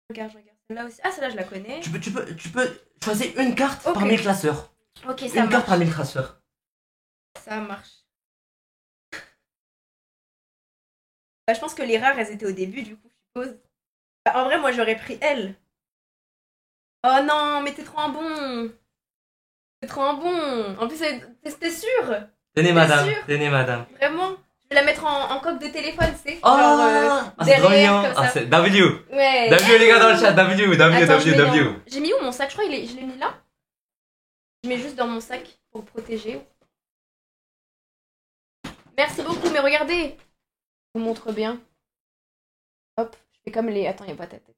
regarde celle-là aussi. Ah, celle-là, je la connais. Tu peux choisir une carte Ok. parmi les classeurs. Ok, ça Une carte marche. parmi les classeurs. Ça marche. Bah, je pense que les rares, elles étaient au début, du coup, je suppose. Bah, en vrai, moi, j'aurais pris elle. Oh non, mais t'es trop un bon. T'es trop un bon. En plus, t'es sûr? Tenez, madame. Vraiment? Je vais la mettre en coque de téléphone, tu sais. Oh, genre, c'est trop mignon. comme ça. C'est W. Ouais. W, les gars, dans le chat. W. Attends, j'ai mis où mon sac? Je crois que je l'ai mis là. Je mets juste dans mon sac pour protéger. Merci beaucoup, mais regardez. Je vous montre bien. Hop, je fais comme les... Attends, il n'y a pas ta tête.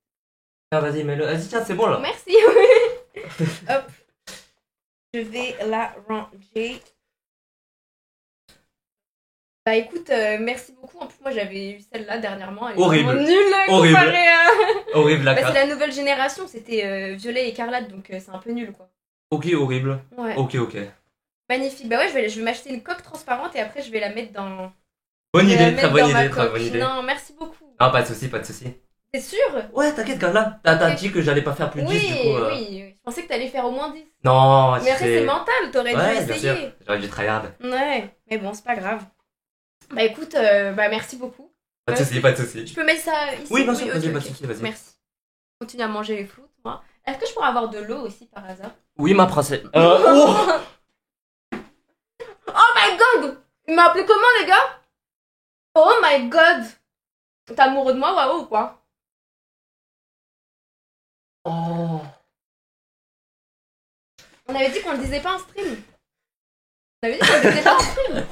Ah, vas-y, mets-le. Vas-y, tiens, c'est bon, là. Merci. Hop. Je vais la ranger. Bah écoute, merci beaucoup. En plus, moi, j'avais eu celle-là dernièrement. Elle horrible. Est nulle comparée à... Horrible, la carte. C'est la nouvelle génération. C'était violet et écarlate, donc c'est un peu nul, quoi. Ok, horrible. Ouais. Ok. Magnifique. Bah ouais, je vais m'acheter une coque transparente et après, je vais la mettre dans... Bonne idée, très bonne idée. Non, merci beaucoup. Non, pas de soucis. T'es sûr? Ouais, t'inquiète, Carla. T'as dit que j'allais pas faire plus de 10, du coup. Oui. Je pensais que t'allais faire au moins 10. Non, mais après, c'est mental. T'aurais dû essayer. Bien sûr. J'aurais dû tryhard. Ouais, mais bon, c'est pas grave. Bah écoute, merci beaucoup. Pas de soucis. Je peux mettre ça ici? Oui, bien sûr, vas-y. Merci. Continue à manger les floutes, moi. Est-ce que je pourrais avoir de l'eau aussi, par hasard? Oui, ma princesse. Oh my god! Il m'a appelé comment, les gars? Oh my god! T'es amoureux de moi, waouh, ou quoi? Oh. On avait dit qu'on le disait pas en stream. On avait dit qu'on le disait pas en stream.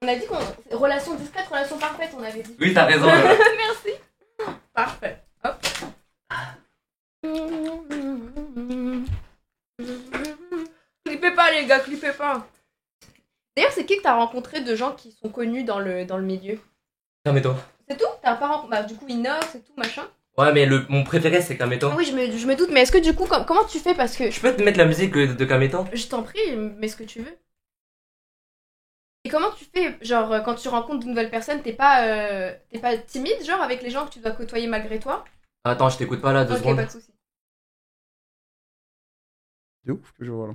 On a dit qu'on... Relation discrète, relation parfaite, on avait dit. Oui, t'as raison. Merci. Parfait. Hop. Clippez pas, les gars, clippez pas. D'ailleurs, c'est qui que t'as rencontré de gens qui sont connus dans le milieu? Kameto. C'est tout? T'as pas rencontré... Bah, du coup, Inox et tout, machin. Ouais, mais mon préféré, c'est Kameto. Oui, je me doute, mais est-ce que du coup, comment tu fais? Parce que... Je peux te mettre la musique de Kameto? Je t'en prie, mets ce que tu veux. Et comment tu fais, genre, quand tu rencontres de nouvelles personnes, t'es pas timide, genre, avec les gens que tu dois côtoyer malgré toi? Attends, je t'écoute pas là, 2 secondes. Ok, pas de soucis. C'est ouf que je vois là.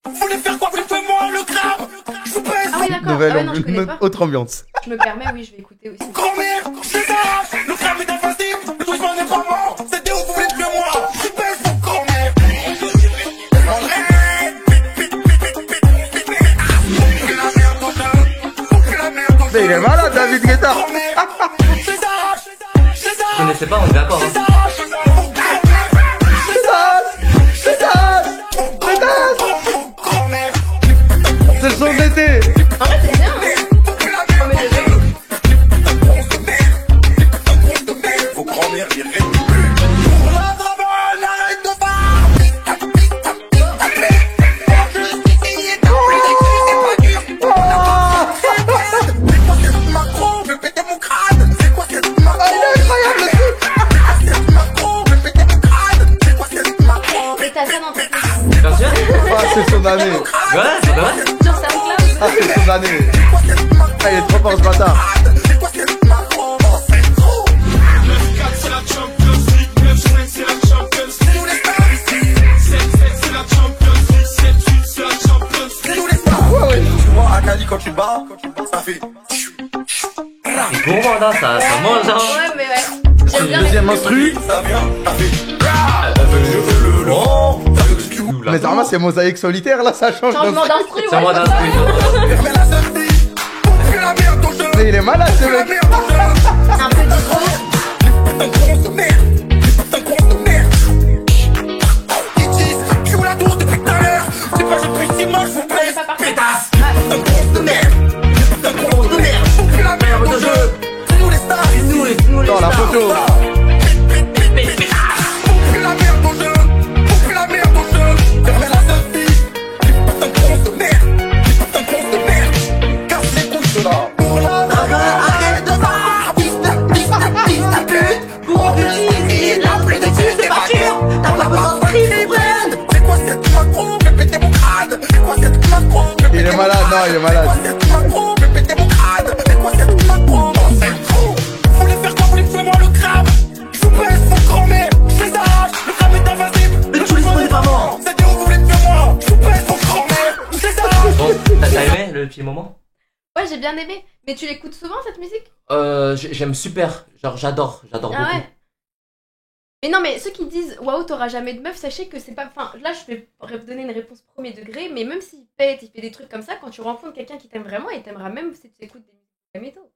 Vous voulez faire quoi? Faites-moi le crabe! Je vous pèse! Ah oui, d'accord. Nouvelle, Ah ouais, non, je connais pas. autre ambiance. Je me permets, oui, je vais écouter aussi. Grand-mère, je les arrache! Le crabe est invincible! Le touchement n'est pas mort! C'est Théo, vous voulez tuer moi! Je pèse mon grand-mère! Mais il est malade, David Guetta! Je connaissais pas, on est d'accord. Hein. C'est le son de l'été! En vrai, c'est bien, hein. Oh, mais déjà. Vos grand-mères iraient plus! La drabonne, arrête de faire! Macron, je vais péter mon crâne! C'est quoi cette Macron? Il est incroyable le Cette Macron, je vais péter mon crâne! C'est quoi cette Macron? Mais t'as ça dans ta tête. Bien sûr. Ah, c'est son année! Ouais, c'est vrai. Sur SoundCloud. Ah, c'est son année! Ah, il est trop fort ce bâtard! C'est quoi cette Macron? C'est trop! 9-4 c'est la Champions League, 9-5 c'est la Champions League. C'est nous les stars ici! 7-7 c'est la Champions League, 7-8 c'est la Champions League. C'est nous les stars! Ouais, ouais! Tu vois, Akali quand tu bats, ça fait... C'est gourmand, hein, ça mange, hein. Ouais, mais ouais. J'aime bien. Deuxième instru! Ça vient, ça fait... Je veux le long! Mais normalement, c'est mosaïque solitaire là, ça change. Changement d'instru, C'est moi ouais. d'instru. Fermez la sortie! Fais la merde au jeu! Mais il est malade ce Fais la mec! merde au jeu! Un peu d'intro. Un gros de merde! Un gros de merde! Ils disent, je joue la tour depuis tout à l'heure! C'est pas je suis si moche, vous plaît! Pas parfait. Pétasse! Un gros de merde! Un gros de merde! Fais la merde au jeu! C'est nous les stars! Dans la photo! Fais la merde au jeu! Fais la merde au jeu! Fermez la sortie! Un gros de merde! Un gros de merde! Casse les couilles de là! Pour la drague, arrête de voir! Piste pute! Pour que la pluie dessus, c'est pas sûr! T'as pas besoin de prix, c'est brand! C'est quoi cette Macron? Je vais péter mon crâne! C'est quoi cette Macron? Il est malade, non, il est malade. C'est quoi cette Macron? Je vais péter mon crâne! C'est quoi cette Macron? C'est trop! Vous voulez faire quoi? Vous voulez tuer moi le crabe? Je vous pèse vos grand-mères! Je les arrache! Le crabe est invincible! Le tourisme n'est pas mort! C'est Théo, vous voulez tuer moi? Je vous pèse vos grand-mères! Je les arrache! Bon, t'as aimé le petit moment? Ouais, j'ai bien aimé. Mais tu l'écoutes souvent cette musique? J'aime super. Genre, j'adore beaucoup. Ouais. Mais non, mais ceux qui disent waouh, t'auras jamais de meuf, sachez que c'est pas. Enfin, là, je vais donner une réponse premier degré, mais même s'il pète, il fait des trucs comme ça, quand tu rencontres quelqu'un qui t'aime vraiment, il t'aimera même si tu écoutes des musiques de métaux.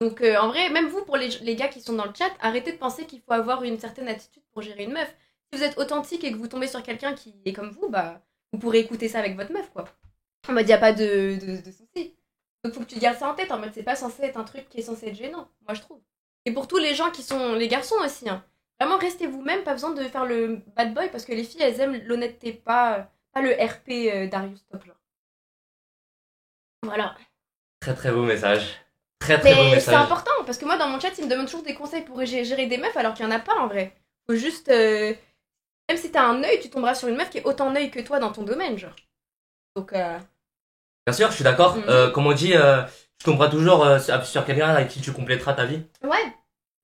Donc, en vrai, même vous, pour les gars qui sont dans le chat, arrêtez de penser qu'il faut avoir une certaine attitude pour gérer une meuf. Si vous êtes authentique et que vous tombez sur quelqu'un qui est comme vous, bah, vous pourrez écouter ça avec votre meuf, quoi. En mode, y a pas de soucis. Donc, faut que tu gardes ça en tête, en mode, c'est pas censé être un truc qui est censé être gênant, moi, je trouve. Et pour tous les gens qui sont. Les garçons aussi, hein. Vraiment, restez vous-même, pas besoin de faire le bad boy, parce que les filles, elles aiment l'honnêteté, pas le RP Darius Top, genre. Voilà. Très très beau message. Très beau Mais message. c'est important, parce que moi, dans mon chat, ils me demandent toujours des conseils pour gérer des meufs, alors qu'il y en a pas, en vrai. Faut juste... Même si t'as un œil, tu tomberas sur une meuf qui est autant œil que toi dans ton domaine, genre. Donc, Bien sûr, je suis d'accord. Comme on dit, tu tomberas toujours sur quelqu'un avec qui tu compléteras ta vie. Ouais.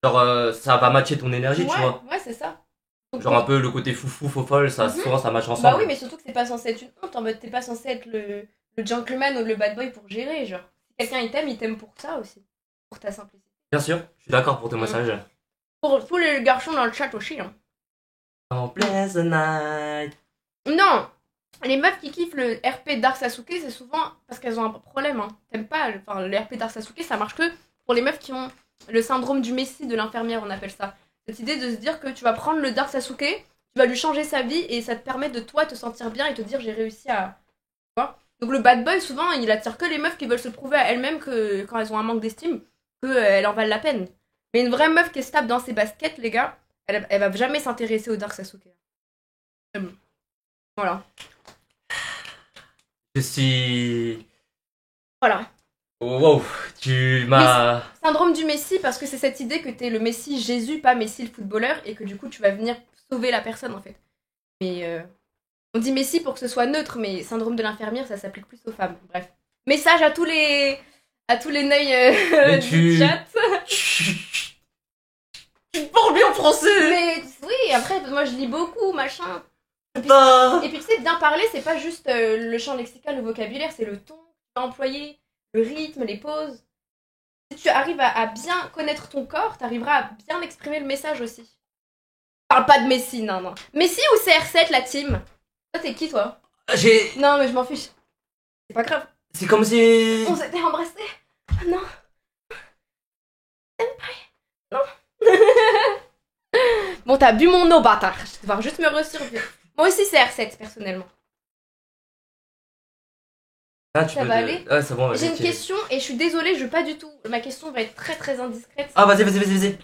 Genre, ça va matcher ton énergie, Ouais, tu vois. ouais, c'est ça. Donc, Genre un peu le côté foufou, faux folle, ça, souvent ça match ensemble. Bah oui, mais surtout que c'est pas censé être une honte, en mode t'es pas censé être le gentleman ou le bad boy pour gérer, genre. Si quelqu'un il t'aime pour ça aussi. Pour ta simplicité. Bien sûr, je suis d'accord pour ton message. Pour tous les garçons dans le chat aussi, hein. En pleasant night. Non! Les meufs qui kiffent le RP Dark Sasuke, c'est souvent parce qu'elles ont un problème, hein. T'aimes pas, enfin, le RP Dark Sasuke, ça marche que pour les meufs qui ont le syndrome du messie de l'infirmière, on appelle ça. Cette idée de se dire que tu vas prendre le Dark Sasuke, tu vas lui changer sa vie et ça te permet de toi te sentir bien et te dire j'ai réussi à... Tu vois. Donc le bad boy, souvent, il attire que les meufs qui veulent se prouver à elles-mêmes que quand elles ont un manque d'estime, qu'elles en valent la peine. Mais une vraie meuf qui est stable dans ses baskets, les gars, elle va jamais s'intéresser au Dark Sasuke. Voilà. Je suis... Voilà. Wow, tu m'as... Syndrome du Messie, parce que c'est cette idée que t'es le Messie Jésus, pas Messie le footballeur, et que du coup tu vas venir sauver la personne en fait. Mais on dit Messie pour que ce soit neutre, mais syndrome de l'infirmière, ça s'applique plus aux femmes. Bref. Message à tous les neuils du chat. Tu parles bien français. Mais oui, après moi je lis beaucoup, machin. Et puis tu sais, bien parler, c'est pas juste le champ lexical, le vocabulaire, c'est le ton que tu vas employer, le rythme, les pauses. Si tu arrives à bien connaître ton corps, t'arriveras à bien exprimer le message aussi. Parle pas de Messi, non. Messi ou CR7, la team? Toi, t'es qui, toi? Non, mais je m'en fiche. C'est pas grave. C'est comme si... On s'était embrassés. Non. Non. Bon, t'as bu mon eau, bâtard. Je vais devoir juste me ressurvivre. Moi aussi, CR7, personnellement. Ah, ça va aller? Ouais, c'est bon. J'ai une question et je suis désolée, je veux pas du tout. Ma question va être très très indiscrète. Ah, vas-y.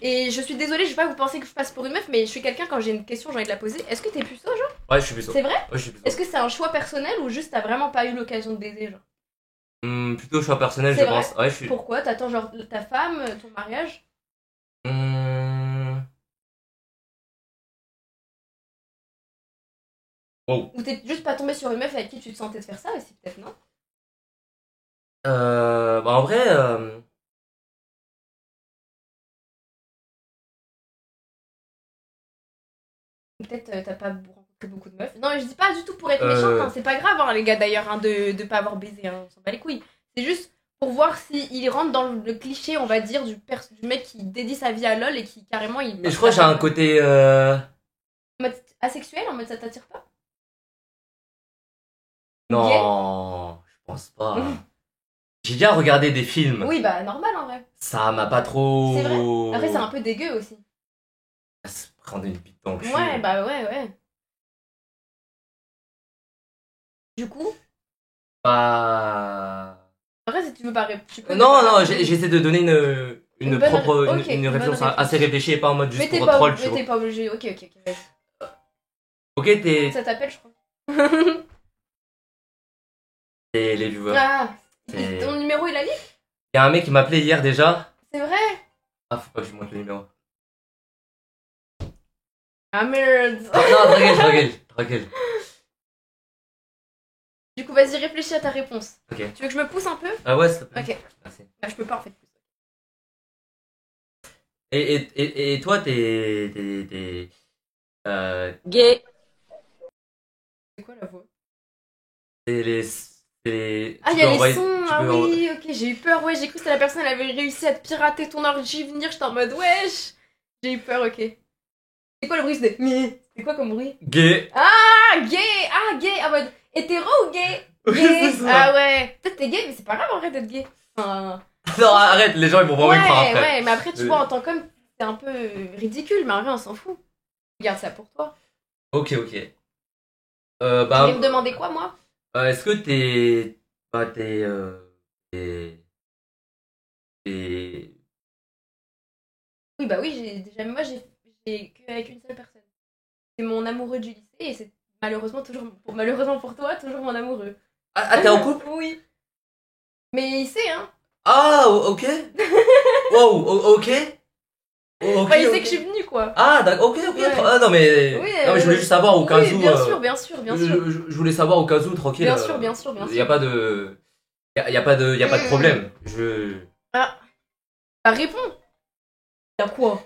Et je suis désolée, je vais pas vous penser que je passe pour une meuf, mais je suis quelqu'un quand j'ai une question, j'ai envie de la poser. Est-ce que t'es puceau, genre? Ouais, je suis puceau. C'est vrai? Ouais, je suis puceau. Est-ce que c'est un choix personnel ou juste t'as vraiment pas eu l'occasion de baiser, genre? Plutôt choix personnel, je pense. Ouais, je suis... Pourquoi? T'attends genre ta femme, ton mariage? Oh. Ou t'es juste pas tombé sur une meuf avec qui tu te sentais de faire ça aussi, peut-être, non? Bah en vrai... Peut-être t'as pas rencontré beaucoup de meufs. Non, mais je dis pas du tout pour être méchante, hein. C'est pas grave, hein, les gars, d'ailleurs, hein, de pas avoir baisé, hein. On s'en bat les couilles. C'est juste pour voir s'il rentre dans le cliché, on va dire, du mec qui dédie sa vie à LoL et qui carrément... Mais je crois que j'ai un côté... En mode asexuel, en mode ça t'attire pas? Non, je pense pas. J'ai déjà regardé des films. Oui, bah normal en vrai. Ça m'a pas trop... C'est vrai. Après, c'est un peu dégueu aussi. Se prendre une bite dans le cul. Ouais, bah ouais. Du coup? Bah... Après, si tu veux pas répondre... Non, j'essaie de donner une réflexion assez réfléchie et pas en mode juste pour troll, tu vois. Mais t'es pas obligé, ok, vas-y. Ok, t'es... Ça t'appelle, je crois. Et les viewers. Ah, ton numéro il a leak? Il y a un mec qui m'a appelé hier déjà. C'est vrai? Ah, faut pas que je montre le numéro. Ah merde. Non, tranquille. Du coup, vas-y, réfléchis à ta réponse. Ok. Tu veux que je me pousse un peu? Ah ouais, s'il te plaît. Ok. Merci. Bah, je peux pas en fait. Et toi, t'es... Gay. C'est quoi la voix? C'est Ah, il y a les sons, ah oui, ok, j'ai eu peur, ouais, j'ai cru que la personne elle avait réussi à te pirater ton ordi, venir, j'étais en mode wesh. J'ai eu peur, ok. C'est quoi le bruit? C'est quoi comme bruit? Gay. Ah, gay, en mode hétéro ou gay? Gay, ah ouais. Peut-être t'es gay, mais c'est pas grave en vrai d'être gay. Enfin... Non, arrête, les gens ils vont vraiment y croire après. Ouais, mais après tu vois, en tant qu'homme, c'est un peu ridicule, mais en vrai on s'en fout. Regarde ça pour toi. Ok. Tu voulais me demander quoi, moi? Est-ce que t'es... Oui, bah oui, moi j'ai qu'avec une seule personne. C'est mon amoureux du lycée et c'est malheureusement pour toi, toujours mon amoureux. Ah, t'es en couple? Oui. Mais il sait, hein. Ah, ok. Wow, ok. Enfin, il sait que je suis venue, quoi. Ah, d'accord, ok. Ouais. Ah, non, mais je voulais juste savoir au cas où... Bien sûr. Je voulais savoir au cas où, tranquille. Bien sûr. Y a pas de... Y a pas de problème. Ah. Bah, réponds. Y'a quoi?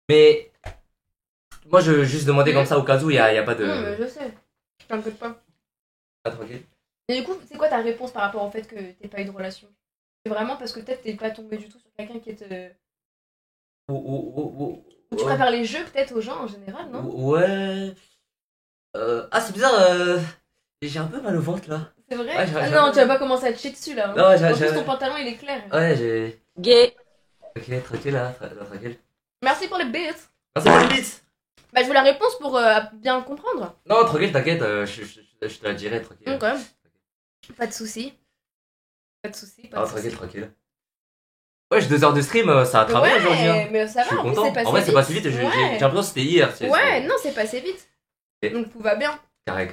Mais... Moi, je juste demandais comme ça au cas où, y a pas de... Non, mais je sais. T'inquiète pas. Ah, tranquille. Et du coup, c'est quoi ta réponse par rapport au fait que t'aies pas eu de relation? C'est vraiment parce que peut-être t'es pas tombé du tout sur quelqu'un qui est... Ou tu préfères les jeux peut-être aux gens en général, non? Ouais... Ah, c'est bizarre, j'ai un peu mal au ventre, là. C'est vrai? Ouais, non, tu vas pas commencer à te chier dessus, là. Hein. Non, en plus, ton pantalon, il est clair. Ouais, j'ai... Gay. Ok, tranquille, là, tranquille. Merci pour les bits. Merci pour les bits. Bah, je veux la réponse pour bien comprendre. Non, tranquille, t'inquiète, je te la dirai, tranquille. Ok. Pas de soucis. Tranquille. Ouais, j'ai 2 heures de stream, ça a travaillé aujourd'hui. Hein. Mais ça va, en plus, c'est passé vite. En vrai, c'est passé vite, j'ai l'impression que c'était hier. Non, c'est passé vite. Okay. Donc tout va bien. Carré.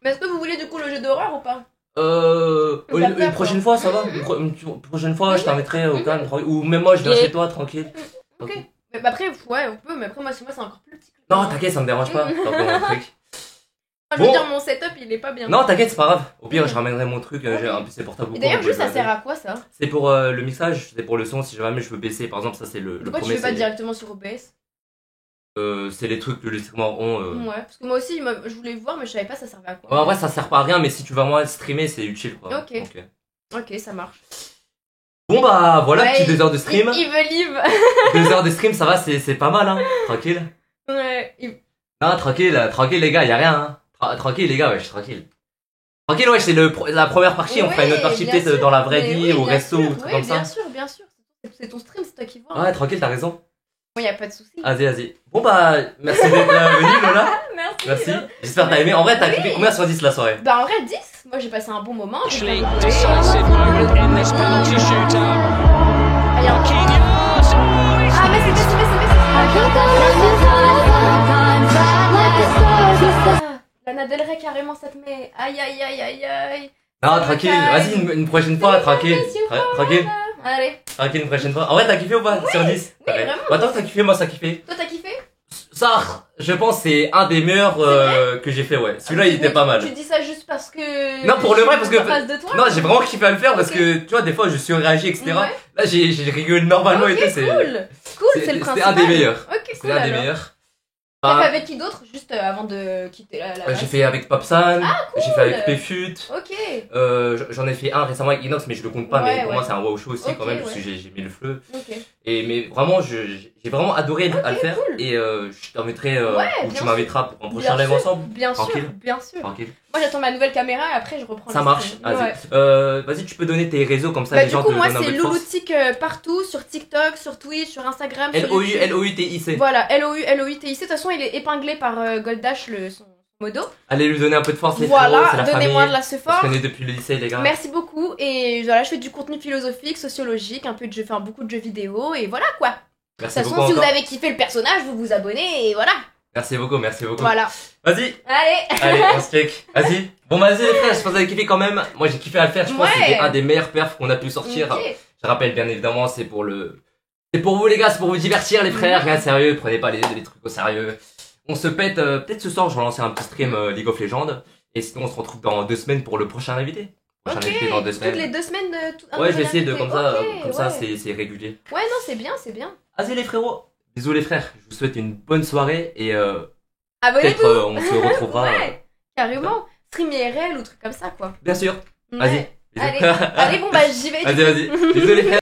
Mais est-ce que vous voulez du coup le jeu d'horreur ou pas? Une prochaine fois, ça va. Une prochaine fois, je t'inviterai au calme, ou même moi, je viens chez toi, tranquille. Ok. Mais après, ouais, on peut, mais après, moi, c'est encore plus petit. Non, t'inquiète, ça me dérange pas. Je veux dire, mon setup, il est pas bien. Non, t'inquiète, c'est pas grave. Au pire, je ramènerai mon truc, en plus, c'est portable. Et d'ailleurs, juste, ça sert à quoi, ça? C'est pour le mixage, c'est pour le son, si jamais je veux baisser. Par exemple, ça, c'est le pourquoi premier. Pourquoi tu fais pas directement sur OBS? C'est les trucs que les streamers ont. Ouais, parce que moi aussi, je voulais voir, mais je savais pas ça servait à quoi. Ouais, en vrai, ça sert pas à rien, mais si tu veux vraiment streamer, c'est utile, quoi. Ok, ça marche. Bon, bah, voilà, petit 2 heures de stream. Il veut live. 2 heures de stream, ça va, c'est pas mal, hein. Tranquille. Ouais. Non, tranquille, les gars, y'a rien, hein. Tranquille, les gars, wesh, tranquille. Tranquille, wesh, c'est la première partie, on fera une autre partie peut-être dans la vraie vie, au resto, ou truc comme ça. Bien sûr. C'est ton stream, c'est toi qui vois. Ouais, tranquille, t'as raison. Bon, y a pas de soucis. Vas-y. Bon, bah, merci d'être venu, Lola. Merci. J'espère que t'as aimé. En vrai, t'as kiffé combien sur 10 la soirée? Bah, en vrai, 10. Moi, j'ai passé un bon moment. Allez, mais Lana Del Rey, carrément, ça te met. Aïe. Non, tranquille, vas-y, une prochaine fois, tranquille. Allez. Tranquille, une prochaine fois. En vrai, t'as kiffé ou pas sur 10? Oui, vraiment. Attends, t'as kiffé, moi, ça a kiffé. Toi, t'as kiffé? Ça, je pense, c'est un des meilleurs que j'ai fait, ouais. Celui-là, il était pas mal. Tu dis ça juste parce que. Non, pour le vrai, parce que. Non, j'ai vraiment kiffé à le faire parce que, tu vois, des fois, je surréagis, etc. Ouais. Là, j'ai rigolé normalement et tout. Cool, c'est le principal. C'était un des meilleurs. Ok, cool. C'est un des meilleurs. T'as fait avec qui d'autre, juste avant de quitter la j'ai fait avec Popsan, cool. J'ai fait avec Pfut. Ok. J'en ai fait un récemment avec Inox, mais je le compte pas, mais pour moi c'est un wow show aussi quand même, parce que j'ai mis le feu. Mais vraiment, j'ai vraiment adoré à le faire, et je t'inviterai, ou tu m'inviteras pour un prochain live ensemble. Bien sûr. Tranquille. Moi j'attends ma nouvelle caméra et après je reprends. Ça marche, vas-y, tu peux donner tes réseaux comme ça, les gens te donnent un peu de force. Du coup, moi c'est Louloutic partout, sur TikTok, sur Twitch, sur Instagram, sur YouTube. L-O-U-T-I-C. Voilà, L-O-U-T-I-C. De toute façon, il est épinglé par Goldash, son modo. Allez lui donner un peu de force, les frérots, c'est la famille. Voilà, donnez-moi de la ce fort. On se connaît depuis le lycée, les gars. Merci beaucoup, et voilà, je fais du contenu philosophique, sociologique, un peu de jeux, enfin beaucoup de jeux vidéo, et voilà quoi. Merci beaucoup. De toute façon, si vous avez kiffé le personnage, vous vous abonnez, et voilà. Merci beaucoup. Voilà. Vas-y. Allez, on se check. Vas-y. Bon, vas-y les frères, je pense que vous avez kiffé quand même. Moi, j'ai kiffé à le faire. Je pense que c'était un des meilleurs perfs qu'on a pu sortir. Je rappelle, bien évidemment, c'est pour vous les gars, c'est pour vous divertir les frères. Rien de sérieux, prenez pas les trucs au sérieux. On se pète, peut-être ce soir, je vais lancer un petit stream League of Legends. Et sinon, on se retrouve dans 2 semaines pour le prochain invité. Invité dans 2 semaines. Toutes les 2 semaines ouais, je vais essayer de comme ça, c'est régulier. Ouais, non, c'est bien. Vas-y les frérots. Bisous les frères, je vous souhaite une bonne soirée et Abonnez-vous. Peut-être on se retrouvera. Ouais, carrément. Stream IRL ou truc comme ça, quoi. Bien sûr. Ouais. Vas-y. Allez, bon, bah, j'y vais. Vas-y. Désolé.